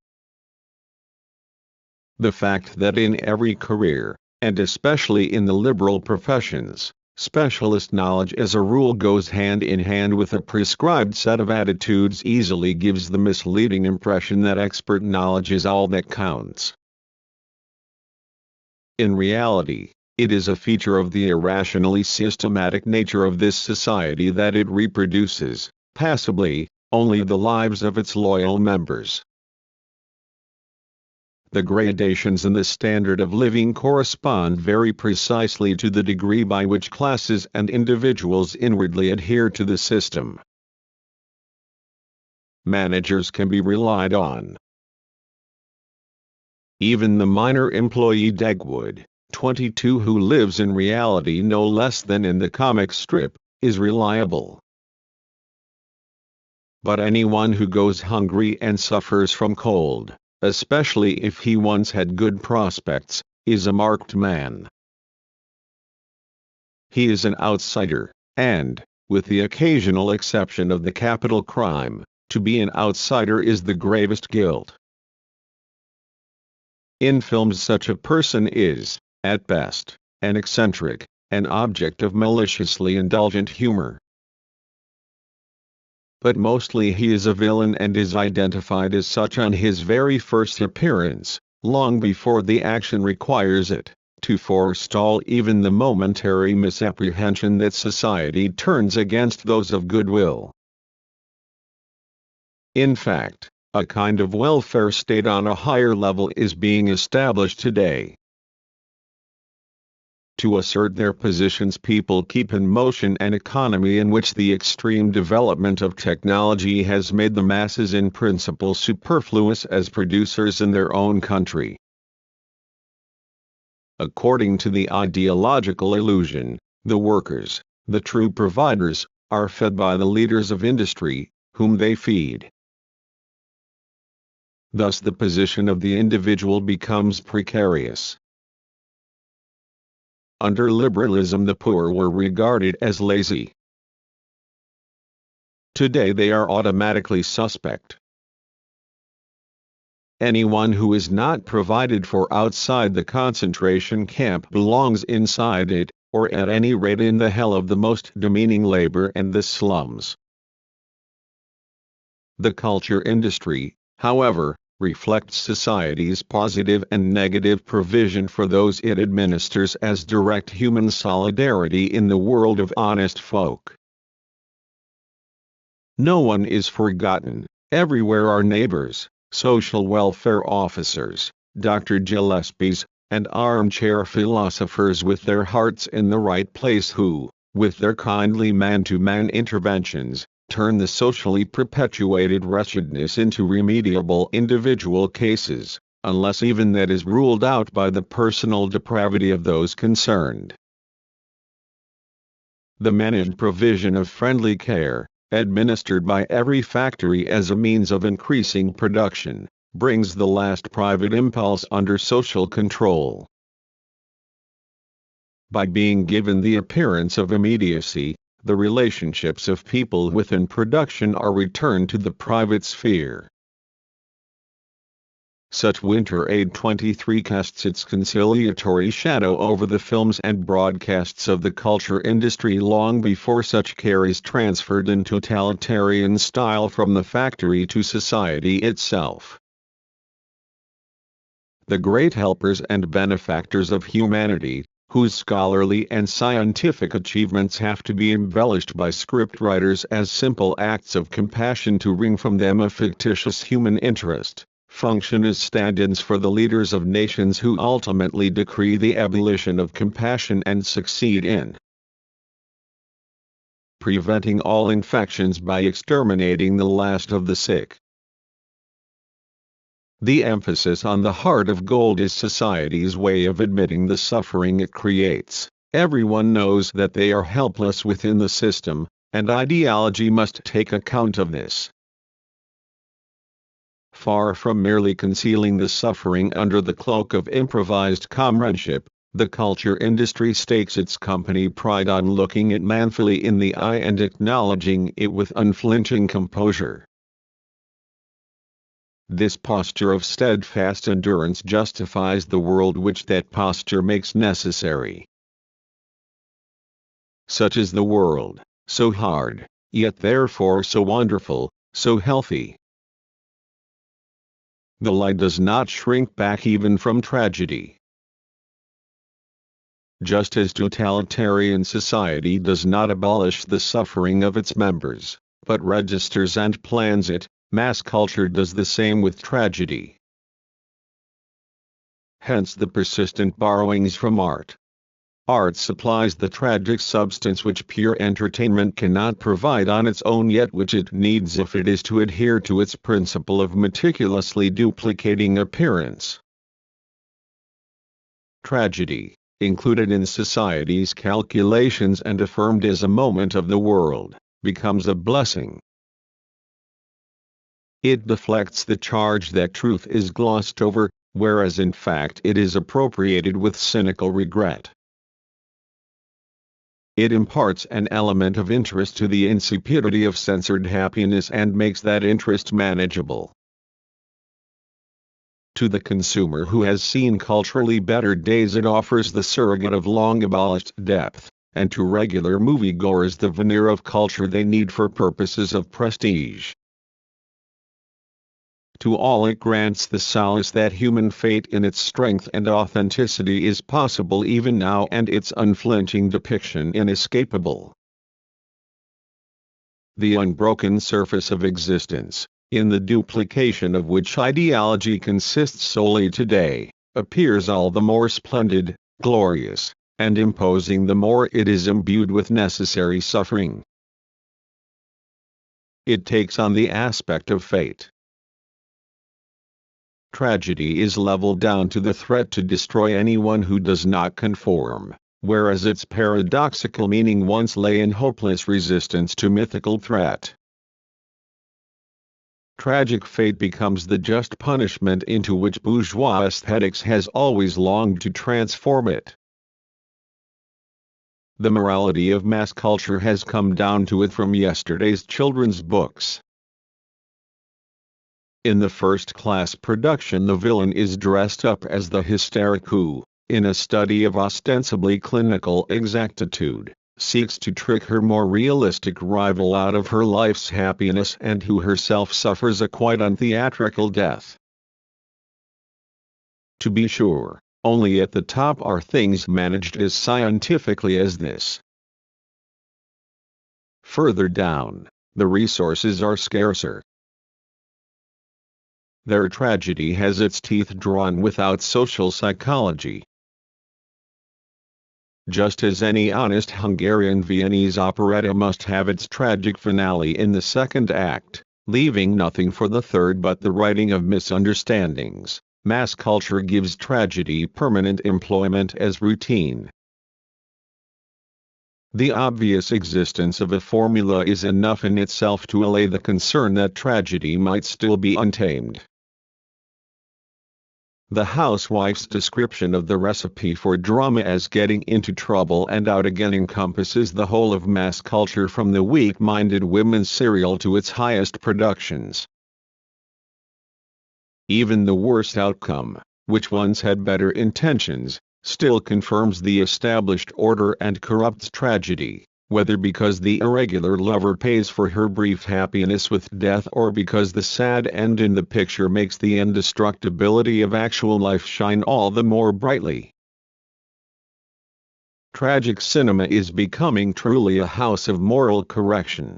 The fact that in every career, and especially in the liberal professions, specialist knowledge as a rule goes hand in hand with a prescribed set of attitudes easily gives the misleading impression that expert knowledge is all that counts. In reality, it is a feature of the irrationally systematic nature of this society that it reproduces, passively, only the lives of its loyal members. The gradations in the standard of living correspond very precisely to the degree by which classes and individuals inwardly adhere to the system. Managers can be relied on. Even the minor employee Degwood, 22, who lives in reality no less than in the comic strip, is reliable. But anyone who goes hungry and suffers from cold, especially if he once had good prospects, is a marked man. He is an outsider, and, with the occasional exception of the capital crime, to be an outsider is the gravest guilt. In films such a person is, at best, an eccentric, an object of maliciously indulgent humor. But mostly he is a villain and is identified as such on his very first appearance, long before the action requires it, to forestall even the momentary misapprehension that society turns against those of goodwill. In fact, a kind of welfare state on a higher level is being established today. To assert their positions, people keep in motion an economy in which the extreme development of technology has made the masses in principle superfluous as producers in their own country. According to the ideological illusion, the workers, the true providers, are fed by the leaders of industry, whom they feed. Thus the position of the individual becomes precarious. Under liberalism the poor were regarded as lazy. Today they are automatically suspect. Anyone who is not provided for outside the concentration camp belongs inside it, or at any rate in the hell of the most demeaning labor and the slums. The culture industry, however, reflects society's positive and negative provision for those it administers as direct human solidarity in the world of honest folk. No one is forgotten. Everywhere are neighbors, social welfare officers, Dr. Gillespies, and armchair philosophers with their hearts in the right place who, with their kindly man-to-man interventions, turn the socially perpetuated wretchedness into remediable individual cases, unless even that is ruled out by the personal depravity of those concerned. The managed provision of friendly care, administered by every factory as a means of increasing production, brings the last private impulse under social control. By being given the appearance of immediacy, the relationships of people within production are returned to the private sphere. Such Winter Aid 23 casts its conciliatory shadow over the films and broadcasts of the culture industry long before such care is transferred in totalitarian style from the factory to society itself. The great helpers and benefactors of humanity, whose scholarly and scientific achievements have to be embellished by scriptwriters as simple acts of compassion to wring from them a fictitious human interest, function as stand-ins for the leaders of nations who ultimately decree the abolition of compassion and succeed in preventing all infections by exterminating the last of the sick. The emphasis on the heart of gold is society's way of admitting the suffering it creates. Everyone knows that they are helpless within the system, and ideology must take account of this. Far from merely concealing the suffering under the cloak of improvised comradeship, the culture industry stakes its company pride on looking it manfully in the eye and acknowledging it with unflinching composure. This posture of steadfast endurance justifies the world which that posture makes necessary. Such is the world, so hard, yet therefore so wonderful, so healthy. The light does not shrink back even from tragedy. Just as totalitarian society does not abolish the suffering of its members, but registers and plans it, mass culture does the same with tragedy. Hence the persistent borrowings from art. Art supplies the tragic substance which pure entertainment cannot provide on its own, yet which it needs if it is to adhere to its principle of meticulously duplicating appearance. Tragedy, included in society's calculations and affirmed as a moment of the world, becomes a blessing. It deflects the charge that truth is glossed over, whereas in fact it is appropriated with cynical regret. It imparts an element of interest to the insipidity of censored happiness and makes that interest manageable. To the consumer who has seen culturally better days it offers the surrogate of long-abolished depth, and to regular moviegoers the veneer of culture they need for purposes of prestige. To all it grants the solace that human fate in its strength and authenticity is possible even now and its unflinching depiction inescapable. The unbroken surface of existence, in the duplication of which ideology consists solely today, appears all the more splendid, glorious, and imposing the more it is imbued with necessary suffering. It takes on the aspect of fate. Tragedy is leveled down to the threat to destroy anyone who does not conform, whereas its paradoxical meaning once lay in hopeless resistance to mythical threat. Tragic fate becomes the just punishment into which bourgeois aesthetics has always longed to transform it. The morality of mass culture has come down to it from yesterday's children's books. In the first-class production the villain is dressed up as the hysteric who, in a study of ostensibly clinical exactitude, seeks to trick her more realistic rival out of her life's happiness and who herself suffers a quite untheatrical death. To be sure, only at the top are things managed as scientifically as this. Further down, the resources are scarcer. Their tragedy has its teeth drawn without social psychology. just as any honest Hungarian Viennese operetta must have its tragic finale in the second act, leaving nothing for the third but the writing of misunderstandings. Mass culture gives tragedy permanent employment as routine. The obvious existence of a formula is enough in itself to allay the concern that tragedy might still be untamed. The housewife's description of the recipe for drama as getting into trouble and out again encompasses the whole of mass culture, from the weak-minded women's serial to its highest productions. Even the worst outcome, which once had better intentions, still confirms the established order and corrupts tragedy, whether because the irregular lover pays for her brief happiness with death or because the sad end in the picture makes the indestructibility of actual life shine all the more brightly. Tragic cinema is becoming truly a house of moral correction.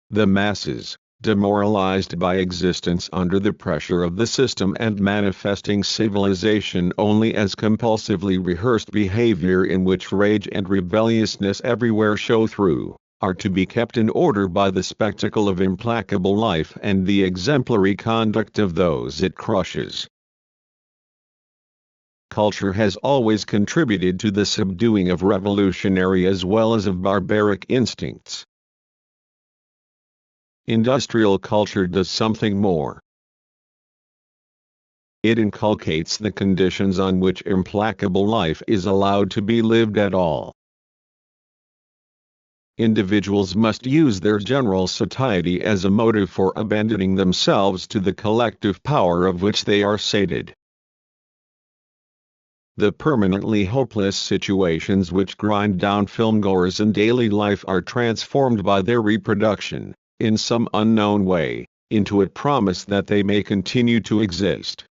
The masses, demoralized by existence under the pressure of the system and manifesting civilization only as compulsively rehearsed behavior in which rage and rebelliousness everywhere show through, are to be kept in order by the spectacle of implacable life and the exemplary conduct of those it crushes. Culture has always contributed to the subduing of revolutionary as well as of barbaric instincts. Industrial culture does something more. It inculcates the conditions on which implacable life is allowed to be lived at all. Individuals must use their general satiety as a motive for abandoning themselves to the collective power of which they are sated. The permanently hopeless situations which grind down filmgoers in daily life are transformed by their reproduction, in some unknown way, into a promise that they may continue to exist.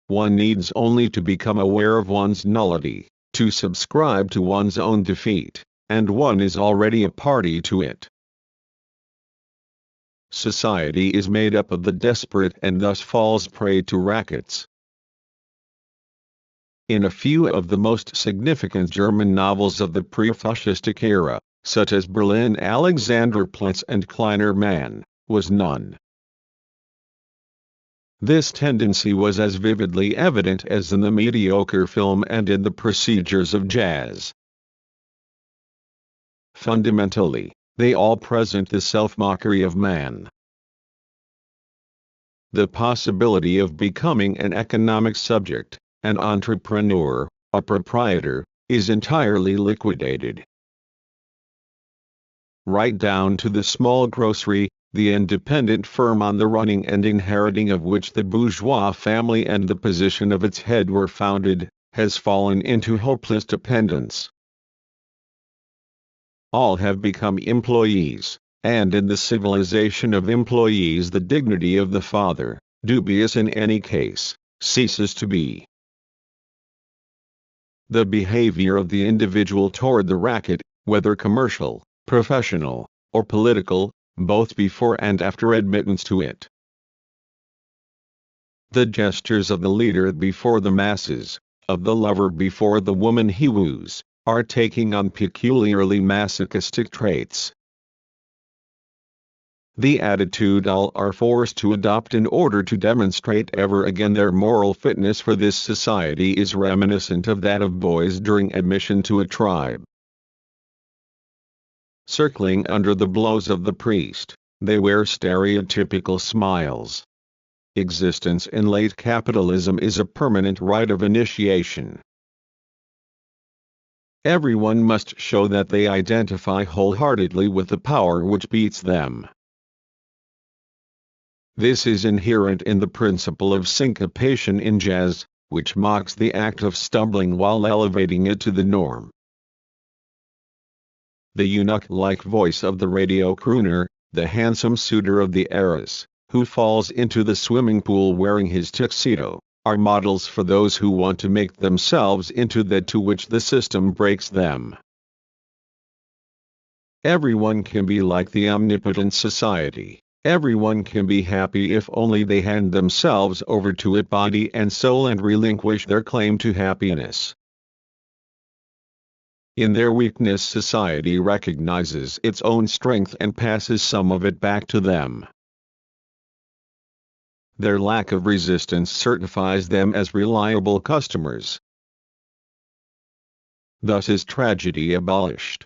One needs only to become aware of one's nullity, to subscribe to one's own defeat, and one is already a party to it. Society is made up of the desperate and thus falls prey to rackets. In a few of the most significant German novels of the pre-fascistic era, such as Berlin Alexanderplatz and Kleiner Mann, was none. This tendency was as vividly evident as in the mediocre film and in the procedures of jazz. Fundamentally, they all present the self-mockery of man. The possibility of becoming an economic subject, an entrepreneur, a proprietor, is entirely liquidated. Right down to the small grocery, the independent firm on the running and inheriting of which the bourgeois family and the position of its head were founded, has fallen into hopeless dependence. All have become employees, and in the civilization of employees the dignity of the father, dubious in any case, ceases to be. The behavior of the individual toward the racket, whether commercial, professional, or political, both before and after admittance to it. The gestures of the leader before the masses, of the lover before the woman he woos, are taking on peculiarly masochistic traits. The attitude all are forced to adopt in order to demonstrate ever again their moral fitness for this society is reminiscent of that of boys during admission to a tribe. Circling under the blows of the priest, they wear stereotypical smiles. Existence in late capitalism is a permanent rite of initiation. Everyone must show that they identify wholeheartedly with the power which beats them. This is inherent in the principle of syncopation in jazz, which mocks the act of stumbling while elevating it to the norm. The eunuch-like voice of the radio crooner, the handsome suitor of the heiress, who falls into the swimming pool wearing his tuxedo, are models for those who want to make themselves into that to which the system breaks them. Everyone can be like the omnipotent society, Everyone can be happy if only they hand themselves over to it body and soul and relinquish their claim to happiness. In their weakness, society recognizes its own strength and passes some of it back to them. Their lack of resistance certifies them as reliable customers. Thus is tragedy abolished.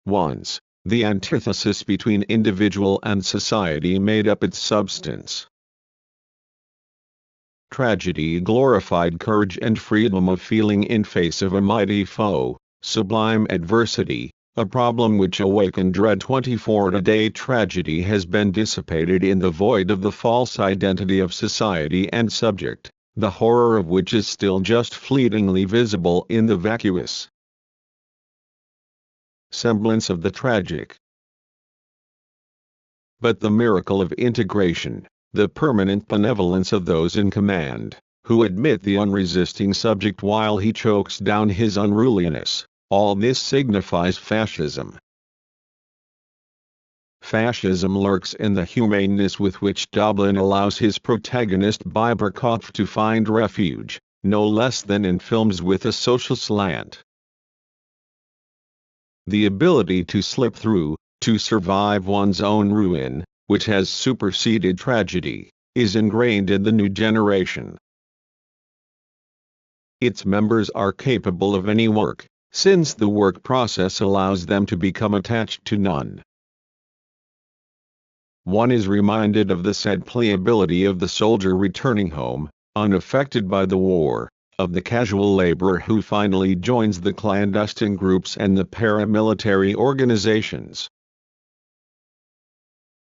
Once, the antithesis between individual and society made up its substance. Tragedy glorified courage and freedom of feeling in face of a mighty foe, sublime adversity, a problem which awakened dread 24. Today tragedy has been dissipated in the void of the false identity of society and subject, the horror of which is still just fleetingly visible in the vacuous semblance of the tragic. But the miracle of integration, the permanent benevolence of those in command, who admit the unresisting subject while he chokes down his unruliness, all this signifies fascism. Fascism lurks in the humaneness with which Dublin allows his protagonist Biberkopf to find refuge, no less than in films with a social slant. The ability to slip through, to survive one's own ruin, which has superseded tragedy, is ingrained in the new generation. Its members are capable of any work, since the work process allows them to become attached to none. One is reminded of the sad pliability of the soldier returning home, unaffected by the war, of the casual laborer who finally joins the clandestine groups and the paramilitary organizations.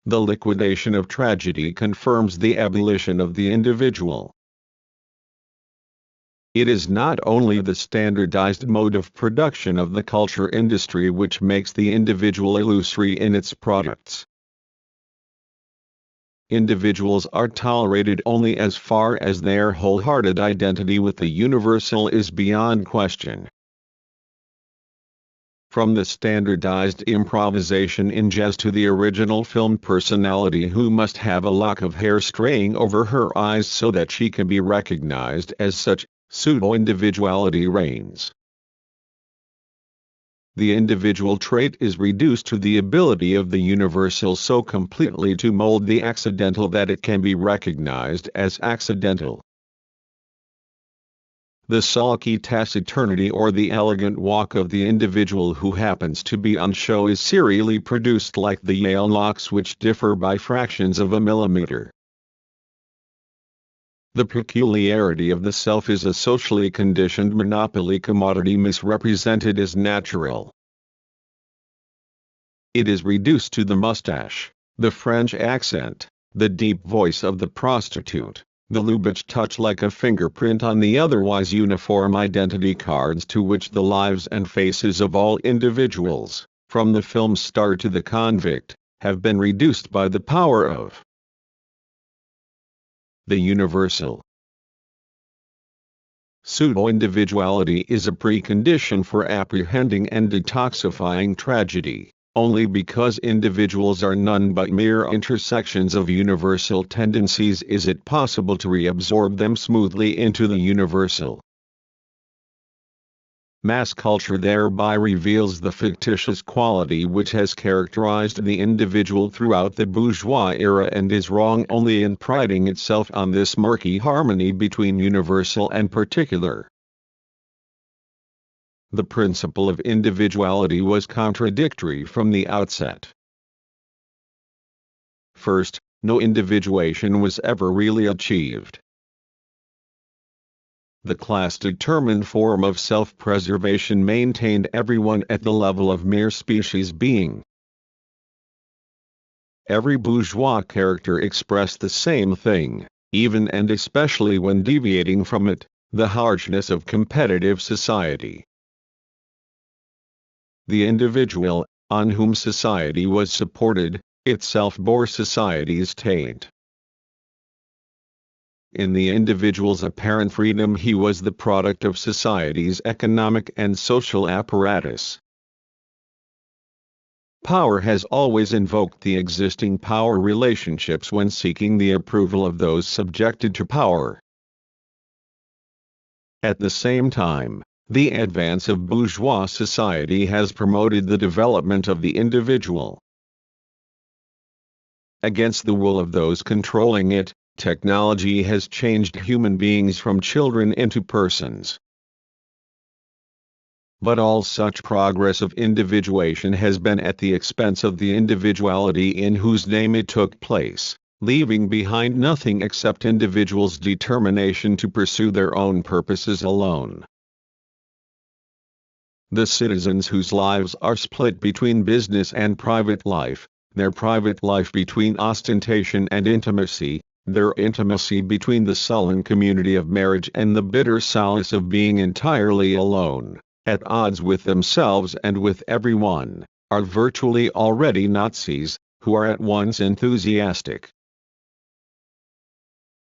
The liquidation of tragedy confirms the abolition of the individual. It is not only the standardized mode of production of the culture industry which makes the individual illusory in its products. Individuals are tolerated only as far as their wholehearted identity with the universal is beyond question. From the standardized improvisation in jazz to the original film personality who must have a lock of hair straying over her eyes so that she can be recognized as such, pseudo-individuality reigns. The individual trait is reduced to the ability of the universal so completely to mold the accidental that it can be recognized as accidental. The sulky taciturnity or the elegant walk of the individual who happens to be on show is serially produced like the Yale locks which differ by fractions of a millimeter. The peculiarity of the self is a socially conditioned monopoly commodity misrepresented as natural. It is reduced to the mustache, the French accent, the deep voice of the prostitute, the Lubitsch touch like a fingerprint on the otherwise uniform identity cards to which the lives and faces of all individuals, from the film star to the convict, have been reduced by the power of the universal. Pseudo-individuality is a precondition for apprehending and detoxifying tragedy, only because individuals are none but mere intersections of universal tendencies is it possible to reabsorb them smoothly into the universal. Mass culture thereby reveals the fictitious quality which has characterized the individual throughout the bourgeois era and is wrong only in priding itself on this murky harmony between universal and particular. The principle of individuality was contradictory from the outset. First, no individuation was ever really achieved. The class-determined form of self-preservation maintained everyone at the level of mere species being. Every bourgeois character expressed the same thing, even and especially when deviating from it, the harshness of competitive society. The individual, on whom society was supported, itself bore society's taint. In the individual's apparent freedom he was the product of society's economic and social apparatus. Power has always invoked the existing power relationships when seeking the approval of those subjected to power. At the same time, the advance of bourgeois society has promoted the development of the individual. Against the will of those controlling it, technology has changed human beings from children into persons. But all such progress of individuation has been at the expense of the individuality in whose name it took place, leaving behind nothing except individuals' determination to pursue their own purposes alone. The citizens whose lives are split between business and private life, their private life between ostentation and intimacy, their intimacy between the sullen community of marriage and the bitter solace of being entirely alone, at odds with themselves and with everyone, are virtually already Nazis, who are at once enthusiastic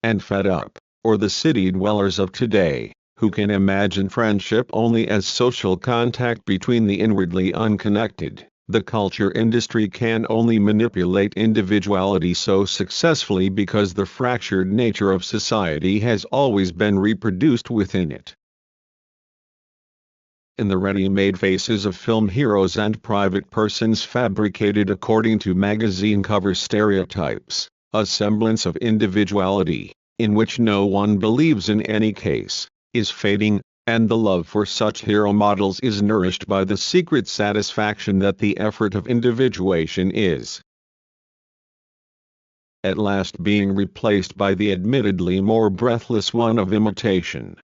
and fed up, or the city dwellers of today, who can imagine friendship only as social contact between the inwardly unconnected. The culture industry can only manipulate individuality so successfully because the fractured nature of society has always been reproduced within it. In the ready-made faces of film heroes and private persons fabricated according to magazine cover stereotypes, a semblance of individuality, in which no one believes in any case, is fading, and the love for such hero models is nourished by the secret satisfaction that the effort of individuation is at last being replaced by the admittedly more breathless one of imitation.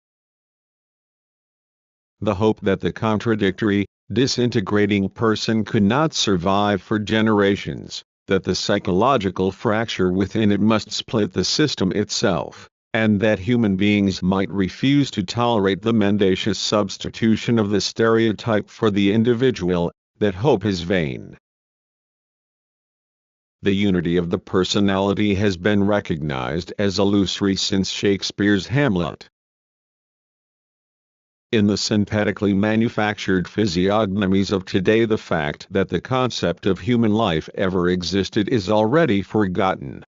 The hope that the contradictory, disintegrating person could not survive for generations, that the psychological fracture within it must split the system itself, and that human beings might refuse to tolerate the mendacious substitution of the stereotype for the individual, that hope is vain. The unity of the personality has been recognized as illusory since Shakespeare's Hamlet. In the synthetically manufactured physiognomies of today, the fact that the concept of human life ever existed is already forgotten.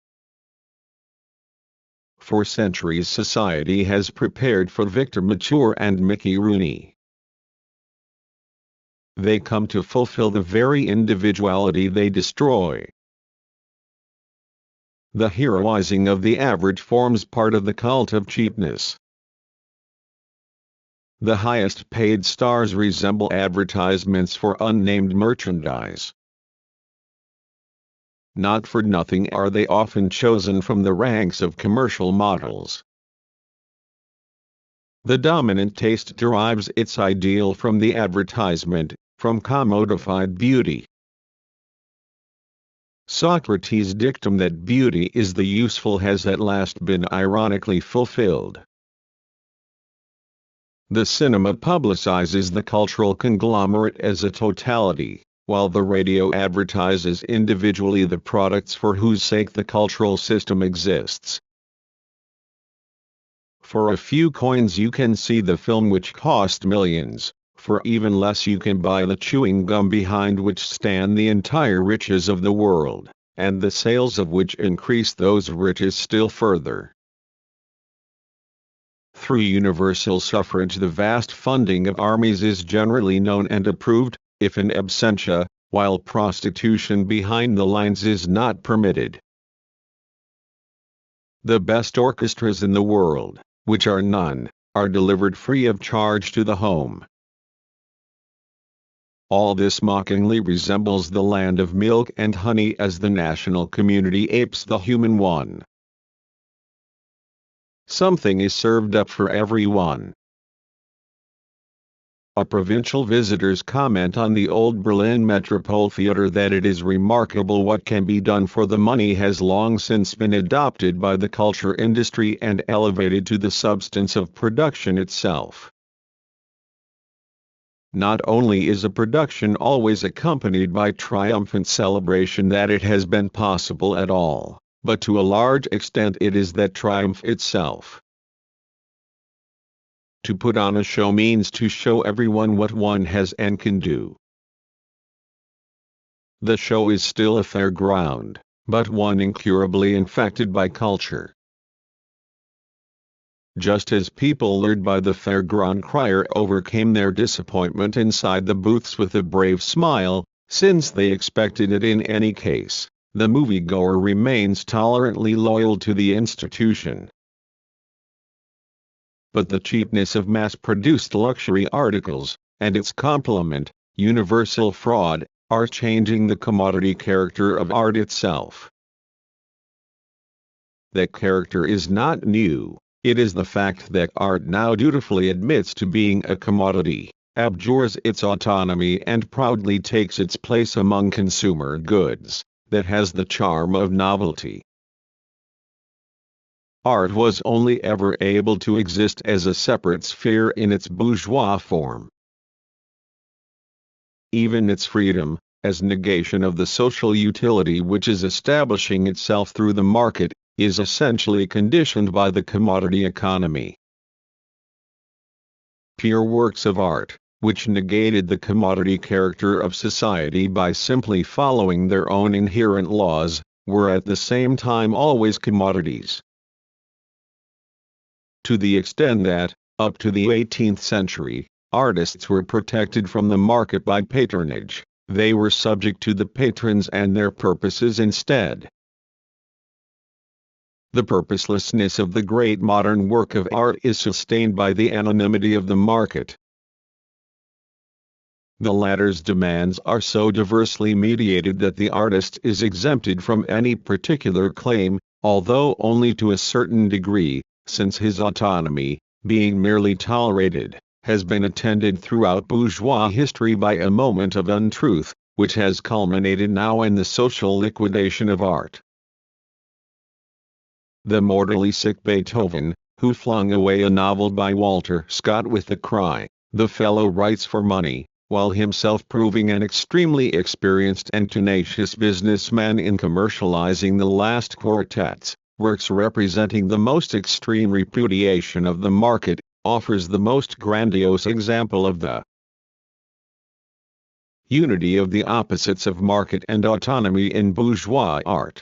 For centuries society has prepared for Victor Mature and Mickey Rooney. They come to fulfill the very individuality they destroy. The heroizing of the average forms part of the cult of cheapness. The highest paid stars resemble advertisements for unnamed merchandise. Not for nothing are they often chosen from the ranks of commercial models. The dominant taste derives its ideal from the advertisement, from commodified beauty. Socrates' dictum that beauty is the useful has at last been ironically fulfilled. The cinema publicizes the cultural conglomerate as a totality, while the radio advertises individually the products for whose sake the cultural system exists. For a few coins you can see the film which cost millions, for even less you can buy the chewing gum behind which stand the entire riches of the world, and the sales of which increase those riches still further. Through universal suffrage the vast funding of armies is generally known and approved, if in absentia, while prostitution behind the lines is not permitted. The best orchestras in the world, which are none, are delivered free of charge to the home. All this mockingly resembles the land of milk and honey as the national community apes the human one. Something is served up for everyone. A provincial visitor's comment on the old Berlin Metropole Theater that it is remarkable what can be done for the money has long since been adopted by the culture industry and elevated to the substance of production itself. Not only is a production always accompanied by triumphant celebration that it has been possible at all, but to a large extent it is that triumph itself. To put on a show means to show everyone what one has and can do. The show is still a fairground, but one incurably infected by culture. Just as people lured by the fairground crier overcame their disappointment inside the booths with a brave smile, since they expected it in any case, the moviegoer remains tolerantly loyal to the institution. But the cheapness of mass-produced luxury articles, and its complement, universal fraud, are changing the commodity character of art itself. That character is not new. It is the fact that art now dutifully admits to being a commodity, abjures its autonomy and proudly takes its place among consumer goods, that has the charm of novelty. Art was only ever able to exist as a separate sphere in its bourgeois form. Even its freedom, as negation of the social utility which is establishing itself through the market, is essentially conditioned by the commodity economy. Pure works of art, which negated the commodity character of society by simply following their own inherent laws, were at the same time always commodities. To the extent that, up to the 18th century, artists were protected from the market by patronage, they were subject to the patrons and their purposes instead. The purposelessness of the great modern work of art is sustained by the anonymity of the market. The latter's demands are so diversely mediated that the artist is exempted from any particular claim, although only to a certain degree, since his autonomy, being merely tolerated, has been attended throughout bourgeois history by a moment of untruth, which has culminated now in the social liquidation of art. The mortally sick Beethoven, who flung away a novel by Walter Scott with the cry, "The fellow writes for money," while himself proving an extremely experienced and tenacious businessman in commercializing the last quartets, works representing the most extreme repudiation of the market, offers the most grandiose example of the unity of the opposites of market and autonomy in bourgeois art.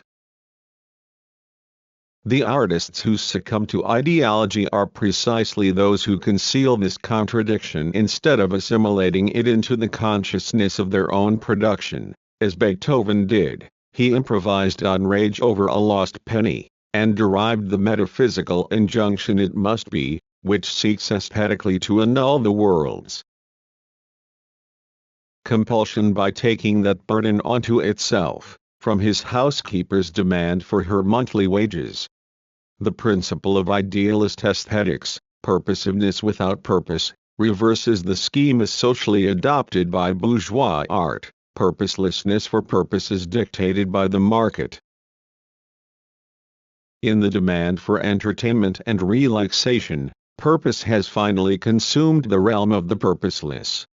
The artists who succumb to ideology are precisely those who conceal this contradiction instead of assimilating it into the consciousness of their own production, as Beethoven did. He improvised on rage over a lost penny, and derived the metaphysical injunction "it must be," which seeks aesthetically to annul the world's compulsion by taking that burden onto itself, from his housekeeper's demand for her monthly wages. The principle of idealist aesthetics, purposiveness without purpose, reverses the schema socially adopted by bourgeois art, purposelessness for purposes dictated by the market. In the demand for entertainment and relaxation, purpose has finally consumed the realm of the purposeless.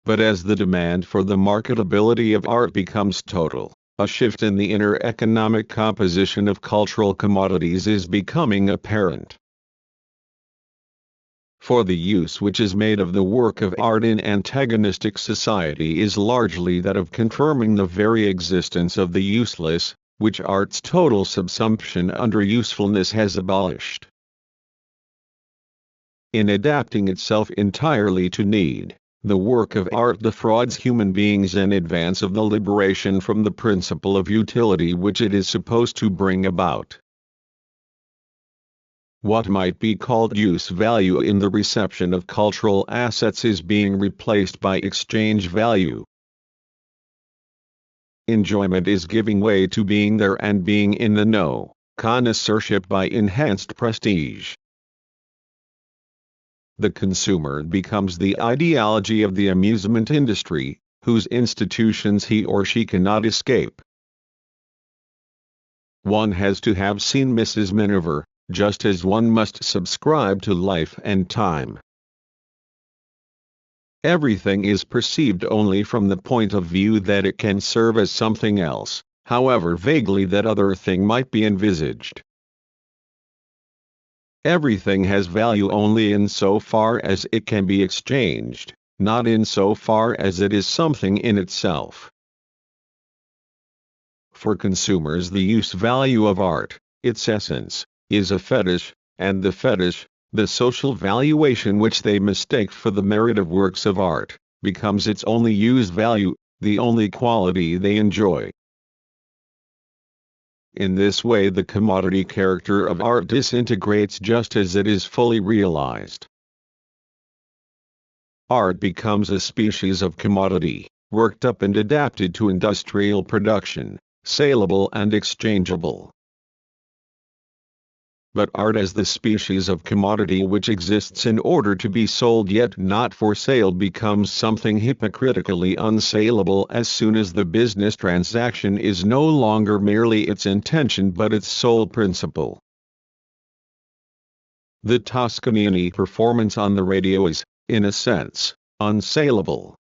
But as the demand for the marketability of art becomes total, a shift in the inner economic composition of cultural commodities is becoming apparent. For the use which is made of the work of art in antagonistic society is largely that of confirming the very existence of the useless, which art's total subsumption under usefulness has abolished. In adapting itself entirely to need, the work of art defrauds human beings in advance of the liberation from the principle of utility which it is supposed to bring about. What might be called use value in the reception of cultural assets is being replaced by exchange value. Enjoyment is giving way to being there and being in the know, connoisseurship by enhanced prestige. The consumer becomes the ideology of the amusement industry, whose institutions he or she cannot escape. One has to have seen Mrs. Miniver, just as one must subscribe to Life and Time. Everything is perceived only from the point of view that it can serve as something else, however vaguely that other thing might be envisaged. Everything has value only in so far as it can be exchanged, not in so far as it is something in itself. For consumers, the use value of art, its essence, is a fetish, and the fetish, the social valuation which they mistake for the merit of works of art, becomes its only use value, the only quality they enjoy. In this way the commodity character of art disintegrates just as it is fully realized. Art becomes a species of commodity, worked up and adapted to industrial production, saleable and exchangeable. But art as the species of commodity which exists in order to be sold yet not for sale becomes something hypocritically unsaleable as soon as the business transaction is no longer merely its intention but its sole principle. The Toscanini performance on the radio is, in a sense, unsaleable.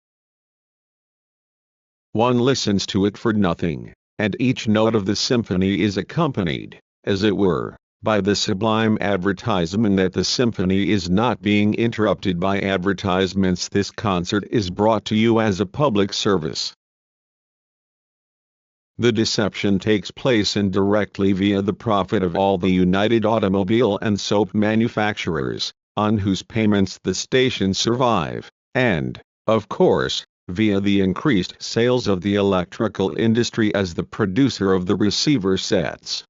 One listens to it for nothing, and each note of the symphony is accompanied, as it were, by the sublime advertisement that the symphony is not being interrupted by advertisements. This concert is brought to you as a public service. The deception takes place indirectly via the profit of all the united automobile and soap manufacturers, on whose payments the stations survive, and, of course, via the increased sales of the electrical industry as the producer of the receiver sets.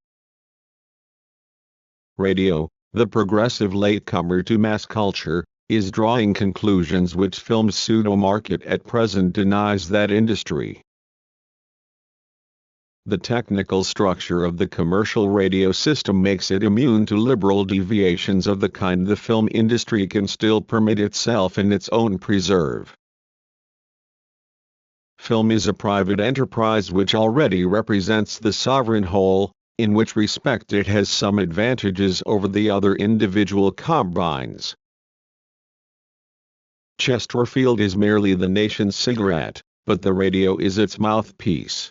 Radio, the progressive latecomer to mass culture, is drawing conclusions which film's pseudo-market at present denies that industry. The technical structure of the commercial radio system makes it immune to liberal deviations of the kind the film industry can still permit itself in its own preserve. Film is a private enterprise which already represents the sovereign whole, in which respect it has some advantages over the other individual combines. Chesterfield is merely the nation's cigarette, but the radio is its mouthpiece.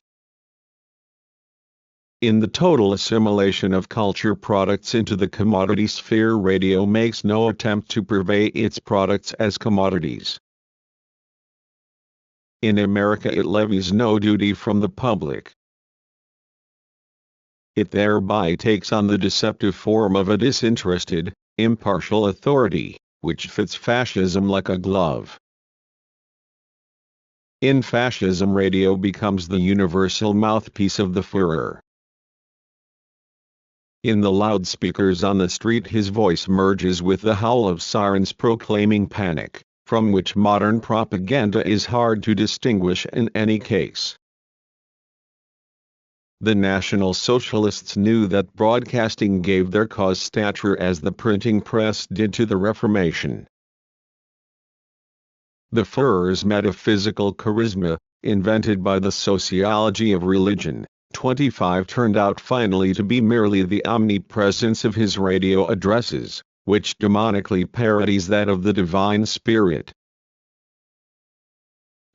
In the total assimilation of culture products into the commodity sphere, radio makes no attempt to purvey its products as commodities. In America it levies no duty from the public. It thereby takes on the deceptive form of a disinterested, impartial authority, which fits fascism like a glove. In fascism, radio becomes the universal mouthpiece of the Führer. In the loudspeakers on the street his voice merges with the howl of sirens proclaiming panic, from which modern propaganda is hard to distinguish in any case. The National Socialists knew that broadcasting gave their cause stature as the printing press did to the Reformation. The Führer's metaphysical charisma, invented by the sociology of religion, 25 turned out finally to be merely the omnipresence of his radio addresses, which demonically parodies that of the divine spirit.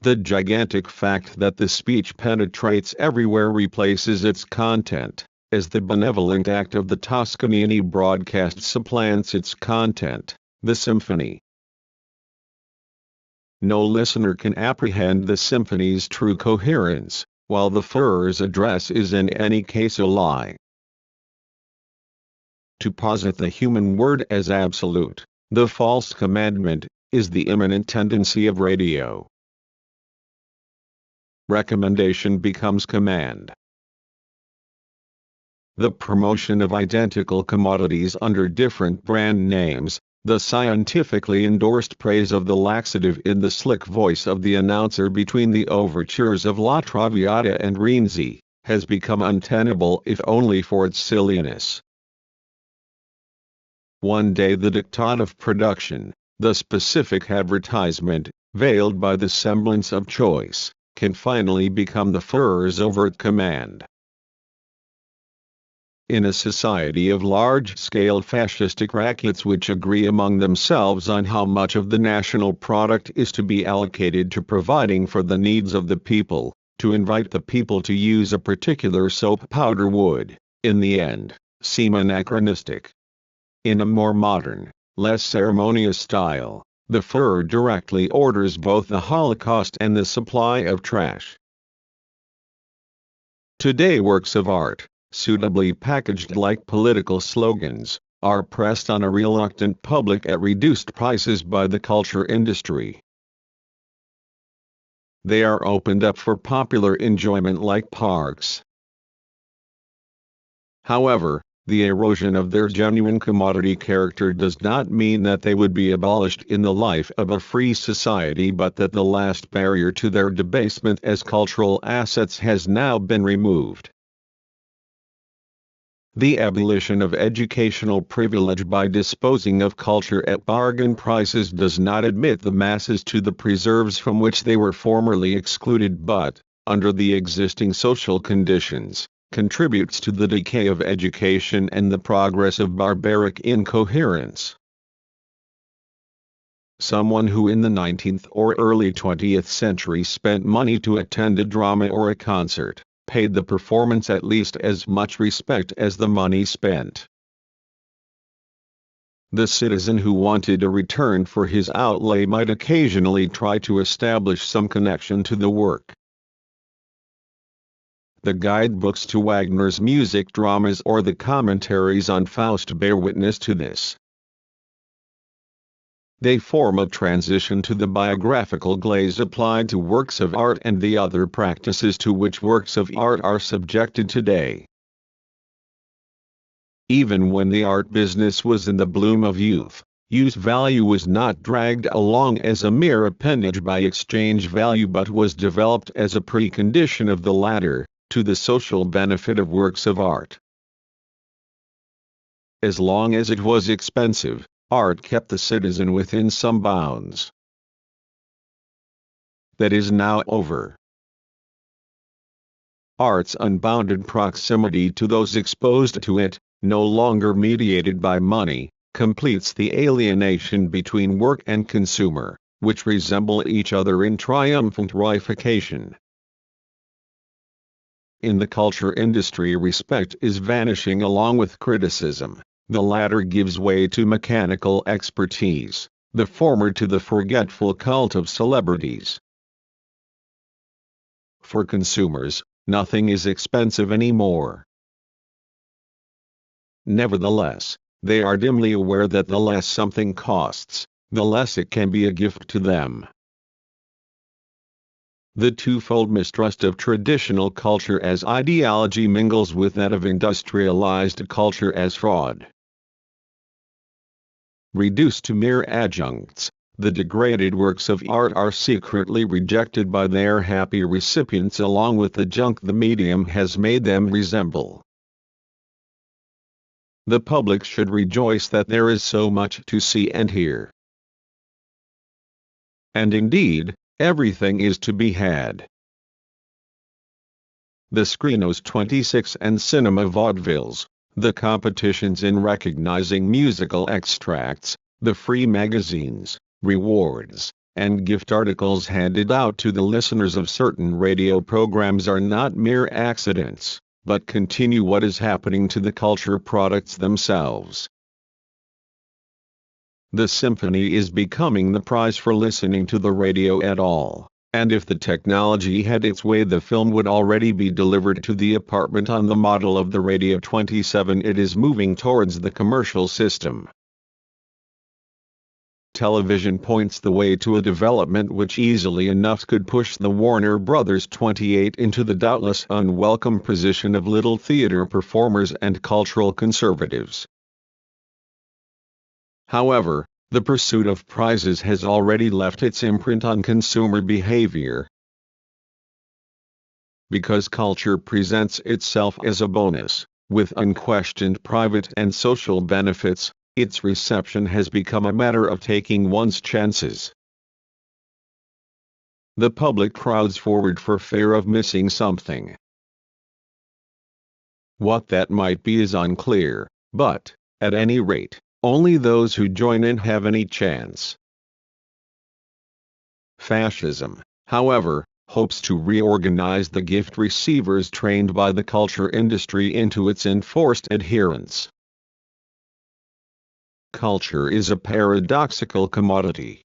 The gigantic fact that the speech penetrates everywhere replaces its content, as the benevolent act of the Toscanini broadcast supplants its content, the symphony. No listener can apprehend the symphony's true coherence, while the Führer's address is in any case a lie. To posit the human word as absolute, the false commandment, is the immanent tendency of radio. Recommendation becomes command. The promotion of identical commodities under different brand names, the scientifically endorsed praise of the laxative in the slick voice of the announcer between the overtures of La Traviata and Renzi, has become untenable if only for its silliness. One day the diktat of production, the specific advertisement, veiled by the semblance of choice, can finally become the Führer's overt command. In a society of large-scale fascistic rackets which agree among themselves on how much of the national product is to be allocated to providing for the needs of the people, to invite the people to use a particular soap powder would, in the end, seem anachronistic. In a more modern, less ceremonious style, The Führer directly orders both the Holocaust and the supply of trash. Today works of art, suitably packaged like political slogans, are pressed on a reluctant public at reduced prices by the culture industry. They are opened up for popular enjoyment like parks. However, the erosion of their genuine commodity character does not mean that they would be abolished in the life of a free society, but that the last barrier to their debasement as cultural assets has now been removed. The abolition of educational privilege by disposing of culture at bargain prices does not admit the masses to the preserves from which they were formerly excluded, but, under the existing social conditions, contributes to the decay of education and the progress of barbaric incoherence. Someone who in the 19th or early 20th century spent money to attend a drama or a concert, paid the performance at least as much respect as the money spent. The citizen who wanted a return for his outlay might occasionally try to establish some connection to the work. The guidebooks to Wagner's music dramas or the commentaries on Faust bear witness to this. They form a transition to the biographical glaze applied to works of art and the other practices to which works of art are subjected today. Even when the art business was in the bloom of youth, use value was not dragged along as a mere appendage by exchange value, but was developed as a precondition of the latter, to the social benefit of works of art. As long as it was expensive, art kept the citizen within some bounds. That is now over. Art's unbounded proximity to those exposed to it, no longer mediated by money, completes the alienation between work and consumer, which resemble each other in triumphant reification. In the culture industry, respect is vanishing along with criticism. The latter gives way to mechanical expertise, the former to the forgetful cult of celebrities. For consumers, nothing is expensive anymore. Nevertheless, they are dimly aware that the less something costs, the less it can be a gift to them. The twofold mistrust of traditional culture as ideology mingles with that of industrialized culture as fraud. Reduced to mere adjuncts, the degraded works of art are secretly rejected by their happy recipients along with the junk the medium has made them resemble. The public should rejoice that there is so much to see and hear. And indeed, everything is to be had. The Screenos 26 and cinema vaudevilles, the competitions in recognizing musical extracts, the free magazines, rewards, and gift articles handed out to the listeners of certain radio programs are not mere accidents, but continue what is happening to the culture products themselves. The symphony is becoming the prize for listening to the radio at all, and if the technology had its way, the film would already be delivered to the apartment on the model of the Radio 27. It is moving towards the commercial system. Television points the way to a development which easily enough could push the Warner Brothers 28 into the doubtless unwelcome position of little theater performers and cultural conservatives. However, the pursuit of prizes has already left its imprint on consumer behavior. Because culture presents itself as a bonus, with unquestioned private and social benefits, its reception has become a matter of taking one's chances. The public crowds forward for fear of missing something. What that might be is unclear, but, at any rate, only those who join in have any chance. Fascism, however, hopes to reorganize the gift receivers trained by the culture industry into its enforced adherence. Culture is a paradoxical commodity.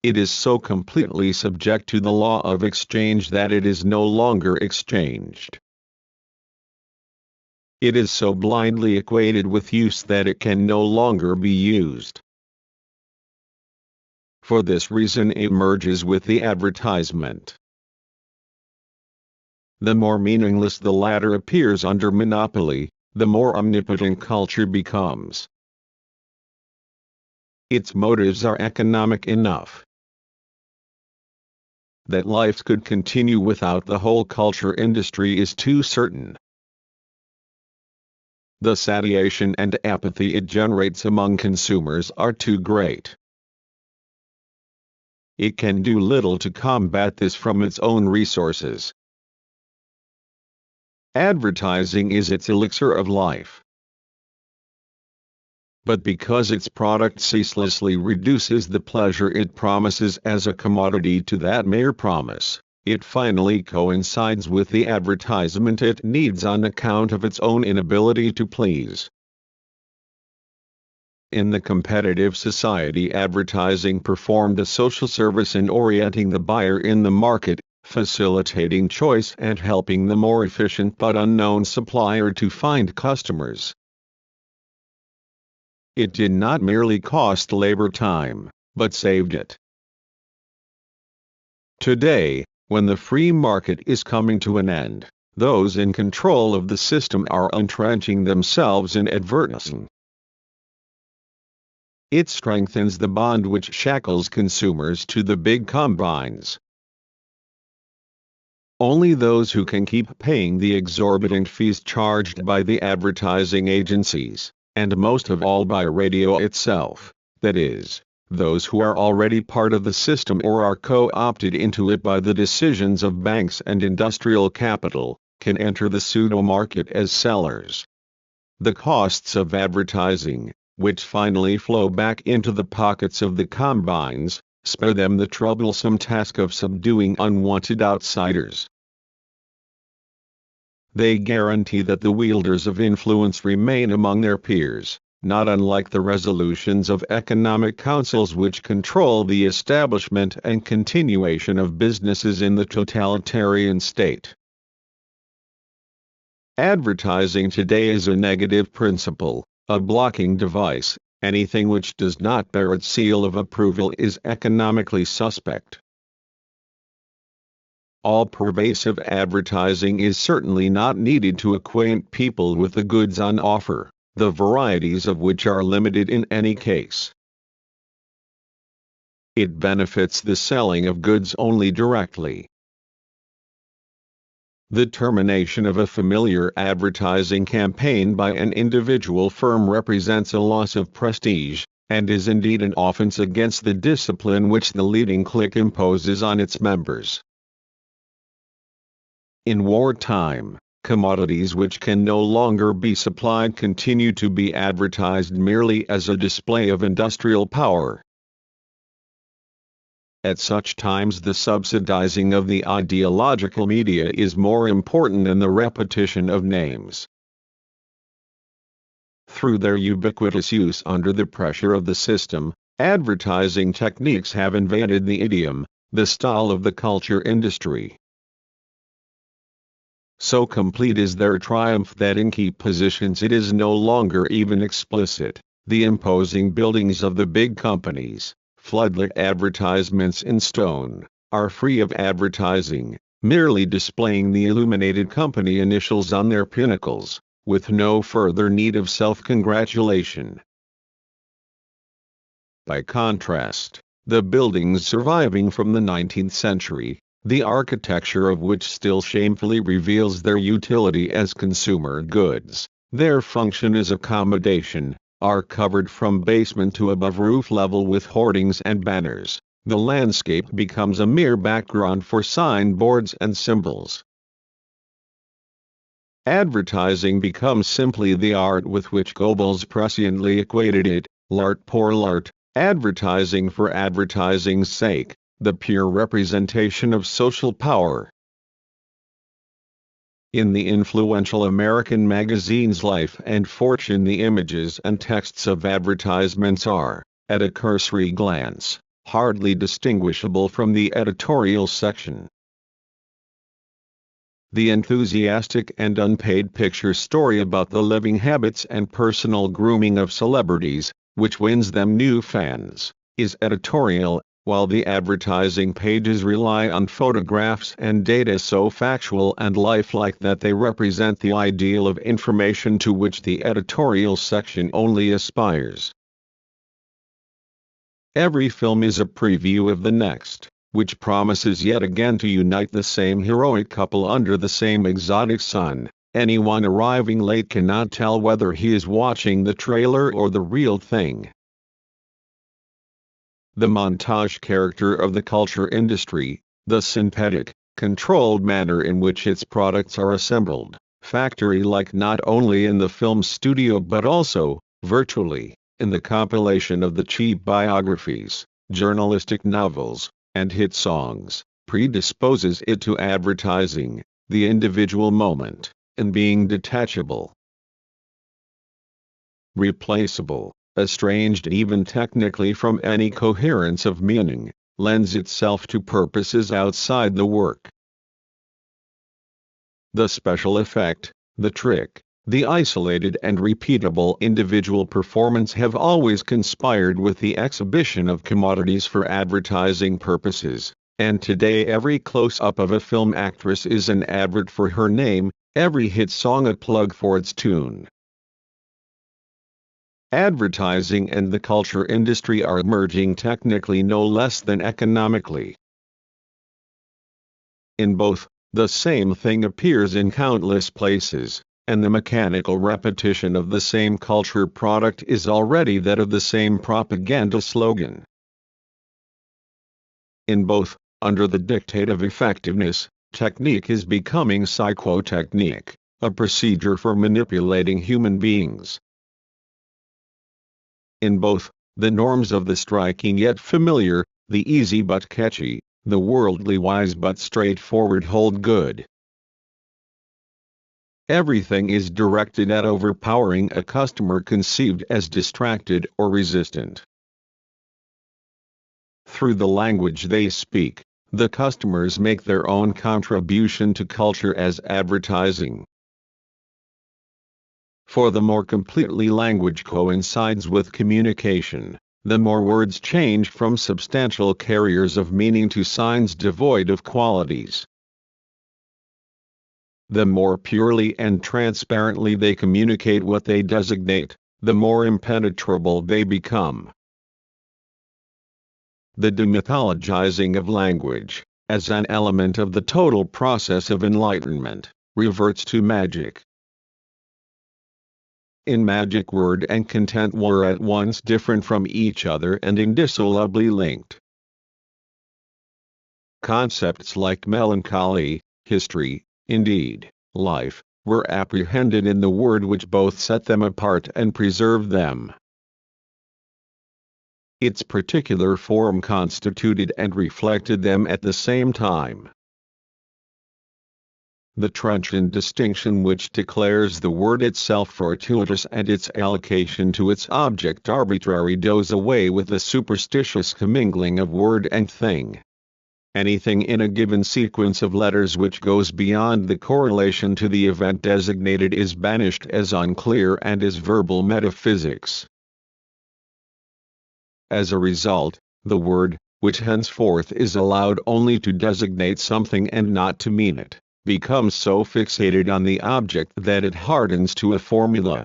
It is so completely subject to the law of exchange that it is no longer exchanged. It is so blindly equated with use that it can no longer be used. For this reason it merges with the advertisement. The more meaningless the latter appears under monopoly, the more omnipotent culture becomes. Its motives are economic enough that life could continue without the whole culture industry is too certain. The satiation and apathy it generates among consumers are too great. It can do little to combat this from its own resources. Advertising is its elixir of life. But because its product ceaselessly reduces the pleasure it promises as a commodity to that mere promise, it finally coincides with the advertisement it needs on account of its own inability to please. In the competitive society, advertising performed a social service in orienting the buyer in the market, facilitating choice and helping the more efficient but unknown supplier to find customers. It did not merely cost labor time, but saved it. Today, when the free market is coming to an end, those in control of the system are entrenching themselves in advertising. It strengthens the bond which shackles consumers to the big combines. Only those who can keep paying the exorbitant fees charged by the advertising agencies, and most of all by radio itself, that is, those who are already part of the system or are co-opted into it by the decisions of banks and industrial capital, can enter the pseudo-market as sellers. The costs of advertising, which finally flow back into the pockets of the combines, spare them the troublesome task of subduing unwanted outsiders. They guarantee that the wielders of influence remain among their peers, not unlike the resolutions of economic councils which control the establishment and continuation of businesses in the totalitarian state. Advertising today is a negative principle, a blocking device. Anything which does not bear its seal of approval is economically suspect. All-pervasive advertising is certainly not needed to acquaint people with the goods on offer, the varieties of which are limited in any case. It benefits the selling of goods only directly. The termination of a familiar advertising campaign by an individual firm represents a loss of prestige, and is indeed an offense against the discipline which the leading clique imposes on its members. In wartime, commodities which can no longer be supplied continue to be advertised merely as a display of industrial power. At such times the subsidizing of the ideological media is more important than the repetition of names. Through their ubiquitous use under the pressure of the system, advertising techniques have invaded the idiom, the style of the culture industry. So complete is their triumph that in key positions it is no longer even explicit. The imposing buildings of the big companies, floodlit advertisements in stone, are free of advertising, merely displaying the illuminated company initials on their pinnacles, with no further need of self-congratulation. By contrast, the buildings surviving from the 19th century, the architecture of which still shamefully reveals their utility as consumer goods, their function as accommodation, are covered from basement to above roof level with hoardings and banners. The landscape becomes a mere background for signboards and symbols. Advertising becomes simply the art with which Goebbels presciently equated it, l'art pour l'art, advertising for advertising's sake, the pure representation of social power. In the influential American magazines Life and Fortune, the images and texts of advertisements are, at a cursory glance, hardly distinguishable from the editorial section. The enthusiastic and unpaid picture story about the living habits and personal grooming of celebrities, which wins them new fans, is editorial, while the advertising pages rely on photographs and data so factual and lifelike that they represent the ideal of information to which the editorial section only aspires. Every film is a preview of the next, which promises yet again to unite the same heroic couple under the same exotic sun. Anyone arriving late cannot tell whether he is watching the trailer or the real thing. The montage character of the culture industry, the synthetic, controlled manner in which its products are assembled, factory-like not only in the film studio but also, virtually, in the compilation of the cheap biographies, journalistic novels, and hit songs, predisposes it to advertising, the individual moment, in being detachable, replaceable, estranged even technically from any coherence of meaning, lends itself to purposes outside the work. The special effect, the trick, the isolated and repeatable individual performance have always conspired with the exhibition of commodities for advertising purposes, and today every close-up of a film actress is an advert for her name, every hit song a plug for its tune. Advertising and the culture industry are merging technically no less than economically. In both, the same thing appears in countless places, and the mechanical repetition of the same culture product is already that of the same propaganda slogan. In both, under the dictate of effectiveness, technique is becoming psychotechnique, a procedure for manipulating human beings. In both, the norms of the striking yet familiar, the easy but catchy, the worldly wise but straightforward hold good. Everything is directed at overpowering a customer conceived as distracted or resistant. Through the language they speak, the customers make their own contribution to culture as advertising. For the more completely language coincides with communication, the more words change from substantial carriers of meaning to signs devoid of qualities. The more purely and transparently they communicate what they designate, the more impenetrable they become. The demythologizing of language, as an element of the total process of enlightenment, reverts to magic. In magic word and content were at once different from each other and indissolubly linked. Concepts like melancholy, history, indeed, life, were apprehended in the word which both set them apart and preserved them. Its particular form constituted and reflected them at the same time. The trenchant distinction which declares the word itself fortuitous and its allocation to its object arbitrary does away with the superstitious commingling of word and thing. Anything in a given sequence of letters which goes beyond the correlation to the event designated is banished as unclear and as verbal metaphysics. As a result, the word, which henceforth is allowed only to designate something and not to mean it, becomes so fixated on the object that it hardens to a formula.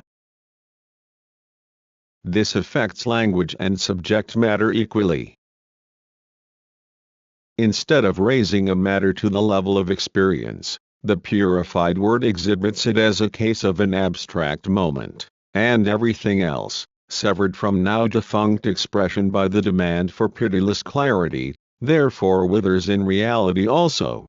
This affects language and subject matter equally. Instead of raising a matter to the level of experience, the purified word exhibits it as a case of an abstract moment, and everything else, severed from now defunct expression by the demand for pitiless clarity, therefore withers in reality also.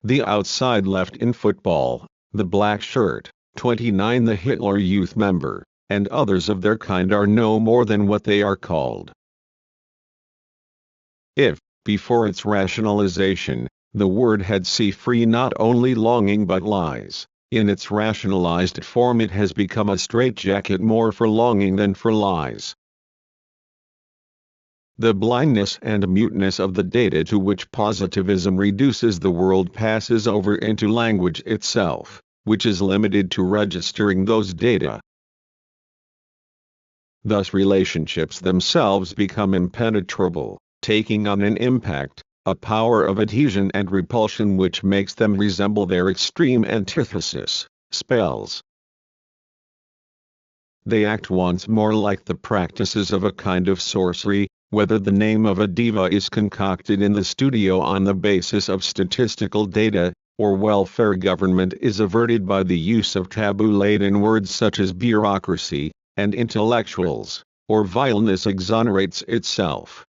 The outside left in football, the black shirt, 29 the Hitler Youth member, and others of their kind are no more than what they are called. If, before its rationalization, the word had free not only longing but lies, in its rationalized form it has become a straitjacket more for longing than for lies. The blindness and muteness of the data to which positivism reduces the world passes over into language itself, which is limited to registering those data. Thus relationships themselves become impenetrable, taking on an impact, a power of adhesion and repulsion which makes them resemble their extreme antithesis, spells. They act once more like the practices of a kind of sorcery, whether the name of a diva is concocted in the studio on the basis of statistical data, or welfare government is averted by the use of taboo-laden words such as bureaucracy, and intellectuals, or vileness exonerates itself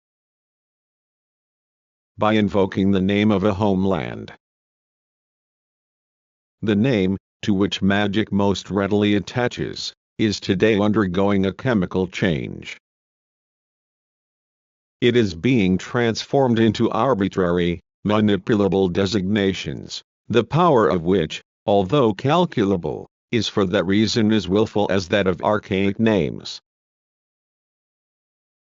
by invoking the name of a homeland. The name, to which magic most readily attaches, is today undergoing a chemical change. It is being transformed into arbitrary, manipulable designations, the power of which, although calculable, is for that reason as willful as that of archaic names.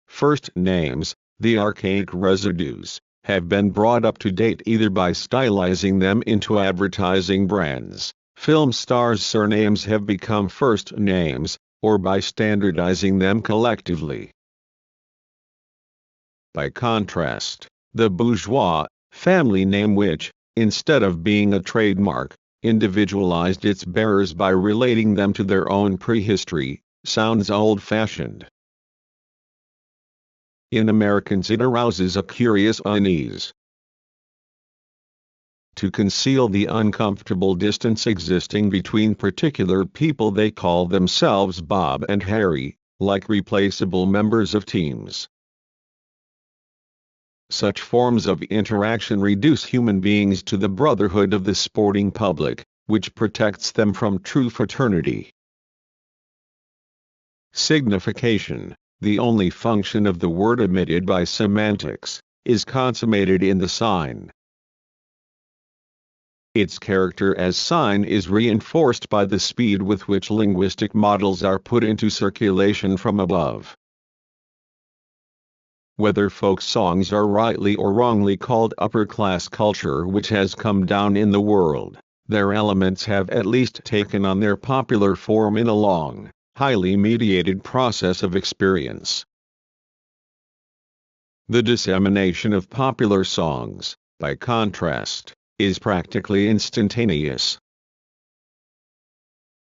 First names, the archaic residues, have been brought up to date either by stylizing them into advertising brands, film stars' surnames have become first names, or by standardizing them collectively. By contrast, the bourgeois family name which, instead of being a trademark, individualized its bearers by relating them to their own prehistory, sounds old-fashioned. In Americans it arouses a curious unease. To conceal the uncomfortable distance existing between particular people they call themselves Bob and Harry, like replaceable members of teams. Such forms of interaction reduce human beings to the brotherhood of the sporting public, which protects them from true fraternity. Signification, the only function of the word omitted by semantics, is consummated in the sign. Its character as sign is reinforced by the speed with which linguistic models are put into circulation from above. Whether folk songs are rightly or wrongly called upper-class culture which has come down in the world, their elements have at least taken on their popular form in a long, highly mediated process of experience. The dissemination of popular songs, by contrast, is practically instantaneous.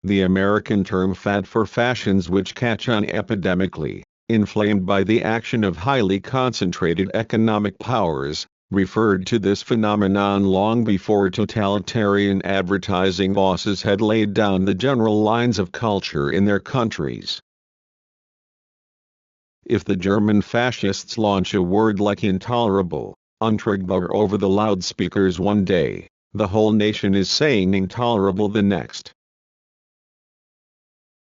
The American term fad for fashions which catch on epidemically, inflamed by the action of highly concentrated economic powers, referred to this phenomenon long before totalitarian advertising bosses had laid down the general lines of culture in their countries. If the German fascists launch a word like intolerable, untragbar over the loudspeakers one day, the whole nation is saying intolerable the next.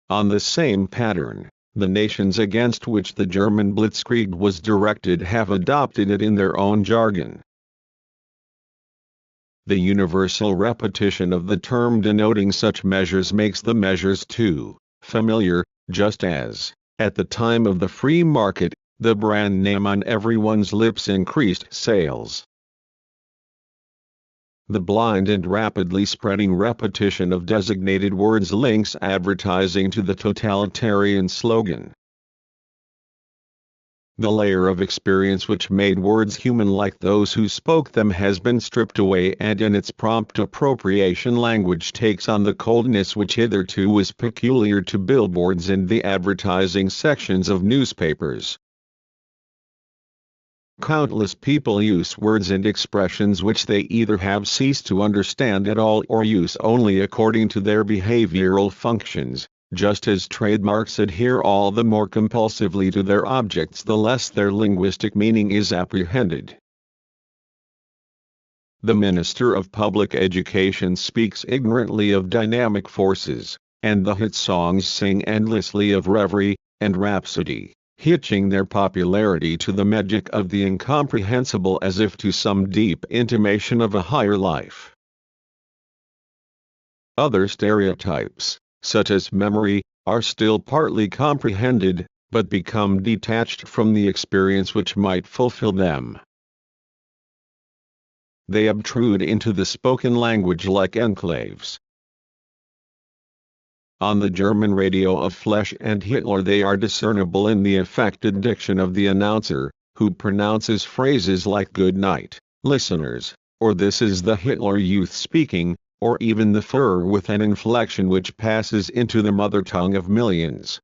On the same pattern, the nations against which the German blitzkrieg was directed have adopted it in their own jargon. The universal repetition of the term denoting such measures makes the measures too familiar, just as, at the time of the free market, the brand name on everyone's lips increased sales. The blind and rapidly spreading repetition of designated words links advertising to the totalitarian slogan. The layer of experience which made words human like those who spoke them has been stripped away, and in its prompt appropriation language takes on the coldness which hitherto was peculiar to billboards and the advertising sections of newspapers. Countless people use words and expressions which they either have ceased to understand at all or use only according to their behavioral functions, just as trademarks adhere all the more compulsively to their objects the less their linguistic meaning is apprehended. The Minister of Public Education speaks ignorantly of dynamic forces, and the hit songs sing endlessly of reverie and rhapsody, hitching their popularity to the magic of the incomprehensible as if to some deep intimation of a higher life. Other stereotypes, such as memory, are still partly comprehended, but become detached from the experience which might fulfill them. They obtrude into the spoken language like enclaves. On the German radio of Flesch and Hitler they are discernible in the affected diction of the announcer, who pronounces phrases like "good night, listeners," or "this is the Hitler Youth speaking," or even the Führer with an inflection which passes into the mother tongue of millions.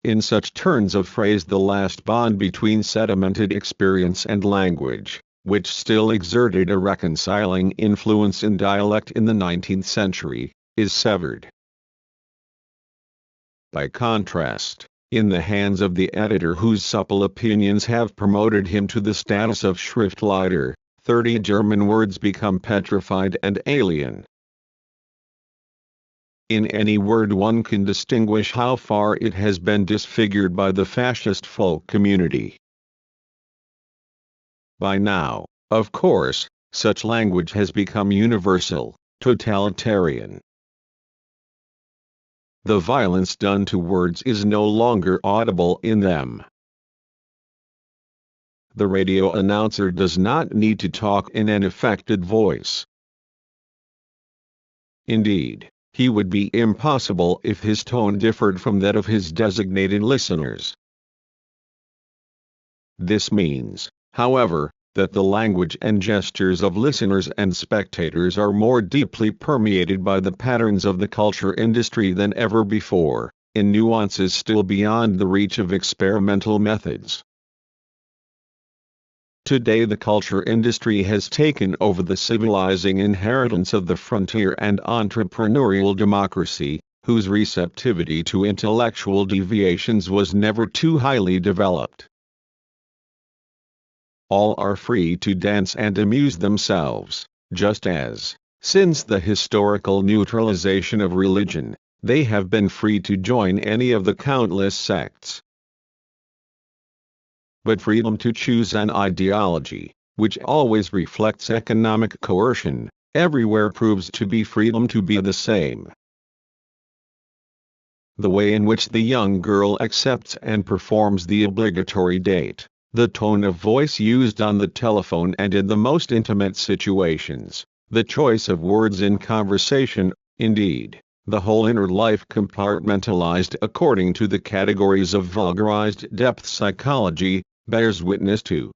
In such turns of phrase the last bond between sedimented experience and language, which still exerted a reconciling influence in dialect in the 19th century, is severed. By contrast, in the hands of the editor whose supple opinions have promoted him to the status of Schriftleiter, 30 German words become petrified and alien. In any word one can distinguish how far it has been disfigured by the fascist folk community. By now, of course, such language has become universal, totalitarian. The violence done to words is no longer audible in them. The radio announcer does not need to talk in an affected voice. Indeed, he would be impossible if his tone differed from that of his designated listeners. This means, however, that the language and gestures of listeners and spectators are more deeply permeated by the patterns of the culture industry than ever before, in nuances still beyond the reach of experimental methods. Today the culture industry has taken over the civilizing inheritance of the frontier and entrepreneurial democracy, whose receptivity to intellectual deviations was never too highly developed. All are free to dance and amuse themselves, just as, since the historical neutralization of religion, they have been free to join any of the countless sects. But freedom to choose an ideology, which always reflects economic coercion, everywhere proves to be freedom to be the same. The way in which the young girl accepts and performs the obligatory date, the tone of voice used on the telephone and in the most intimate situations, the choice of words in conversation, indeed, the whole inner life compartmentalized according to the categories of vulgarized depth psychology, bears witness to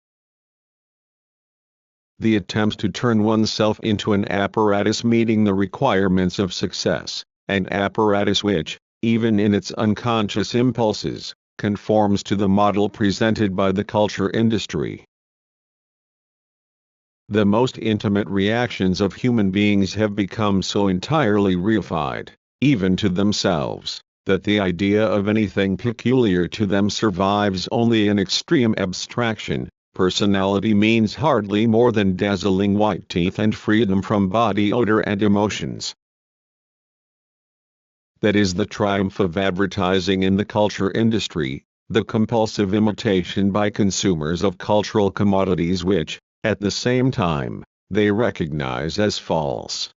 the attempts to turn oneself into an apparatus meeting the requirements of success, an apparatus which, even in its unconscious impulses, conforms to the model presented by the culture industry. The most intimate reactions of human beings have become so entirely reified, even to themselves, that the idea of anything peculiar to them survives only in extreme abstraction. Personality means hardly more than dazzling white teeth and freedom from body odor and emotions. That is the triumph of advertising in the culture industry, the compulsive imitation by consumers of cultural commodities which, at the same time, they recognize as false.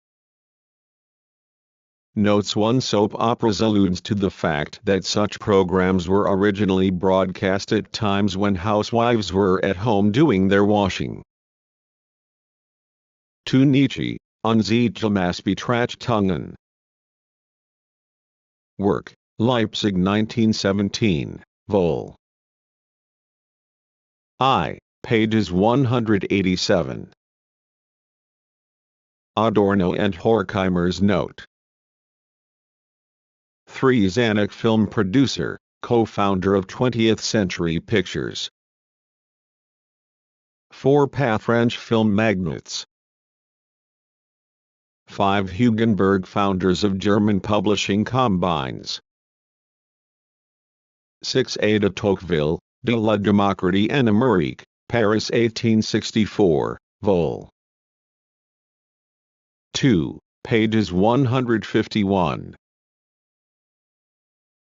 Notes one soap operas alludes to the fact that such programs were originally broadcast at times when housewives were at home doing their washing. To Nietzsche, Unsichtbarkeitsbetrachtungen. Work, Leipzig 1917, Vol. I, pages 187. Adorno and Horkheimer's note. 3. Zanuck film producer, co-founder of 20th Century Pictures. 4. French film magnates. 5. Hugenberg founders of German publishing combines. 6. Ada Tocqueville, De la démocratie en Amérique, Paris 1864, Vol. 2, pages 151.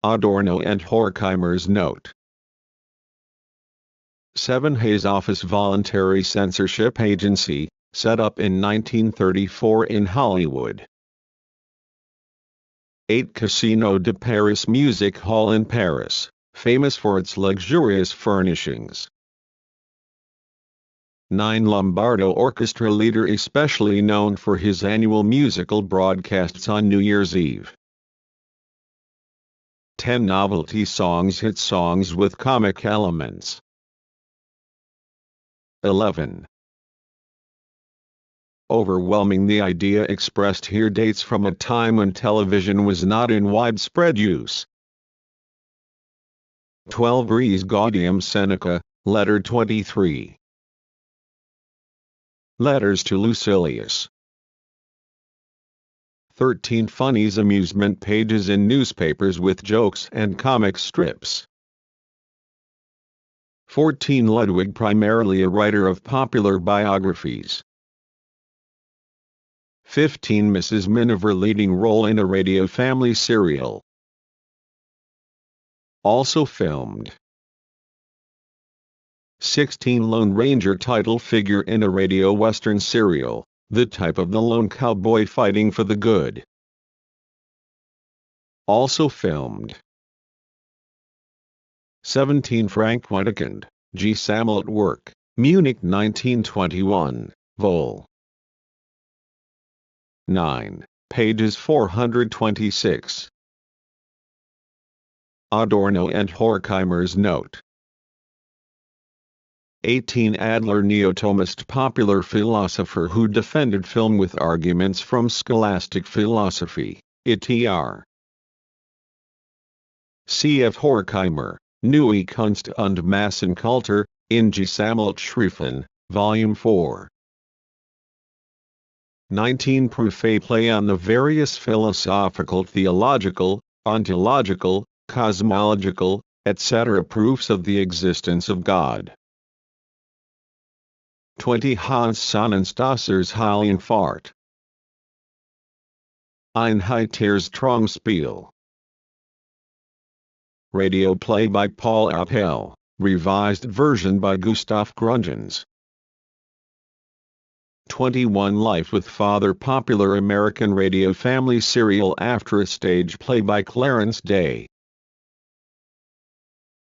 Adorno and Horkheimer's note. 7. Hayes Office Voluntary Censorship Agency, set up in 1934 in Hollywood. 8. Casino de Paris Music Hall in Paris, famous for its luxurious furnishings. 9. Lombardo Orchestra leader, especially known for his annual musical broadcasts on New Year's Eve. 10. Novelty songs, hit songs with comic elements. 11. Overwhelming. The idea expressed here dates from a time when television was not in widespread use. 12. Res Gaudium Seneca, Letter 23. Letters to Lucilius. 13. Funnies, amusement pages in newspapers with jokes and comic strips. 14. Ludwig, primarily a writer of popular biographies. 15. Mrs. Miniver, leading role in a Radio Family serial. Also filmed. 16. Lone Ranger, title figure in a radio western serial, the type of the lone cowboy fighting for the good. Also filmed. 17. Frank Wedekind, G. Samuel at Work, Munich 1921, Vol. 9, pages 426. Adorno and Horkheimer's note. 18. Adler, neo-Thomist, popular philosopher who defended film with arguments from scholastic philosophy, etc. C.F. Horkheimer, Neue Kunst und Massenkultur, in Gesammelschriften, Volume 4. 19. Proof, a play on the various philosophical, theological, ontological, cosmological, etc. proofs of the existence of God. 20. Hans Sonnenstosser's Heiligenfahrt. Einheitserstromspiel. Radio play by Paul Appel, revised version by Gustav Gründgens. 21. Life with Father, popular American radio family serial after a stage play by Clarence Day.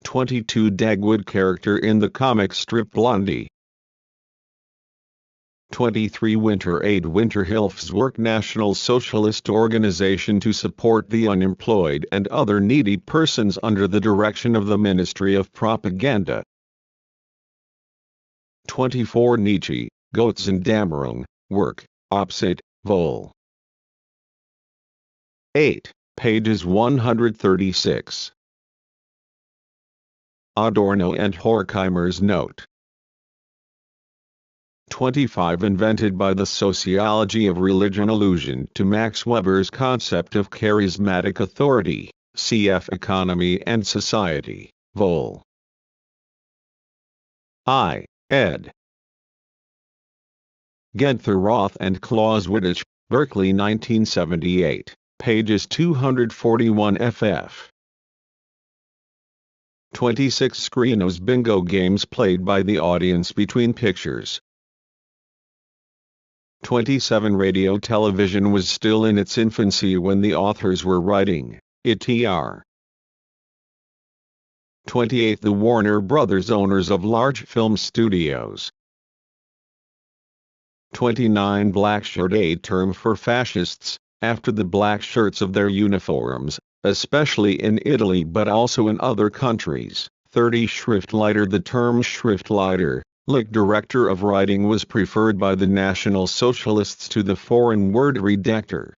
22. Dagwood, character in the comic strip Blondie. 23. Winter Aid, Winterhilfswerk, National Socialist organization to support the unemployed and other needy persons under the direction of the Ministry of Propaganda. 24. Nietzsche, Götzendämmerung, Work, Opposite, Vol. 8, pages 136. Adorno and Horkheimer's note. 25. Invented by the sociology of religion, allusion to Max Weber's concept of charismatic authority, cf. Economy and Society, Vol. I, ed. Genther Roth and Klaus Wittich, Berkeley 1978, pages 241 ff. 26. Screenos, bingo games played by the audience between pictures. 27. Radio television was still in its infancy when the authors were writing, etc. 28. The Warner Brothers, owners of large film studios. 29. Black shirt, a term for fascists, after the black shirts of their uniforms, especially in Italy but also in other countries. 30. Schriftleiter, the term Schriftleiter, like director of writing, was preferred by the National Socialists to the foreign word redactor.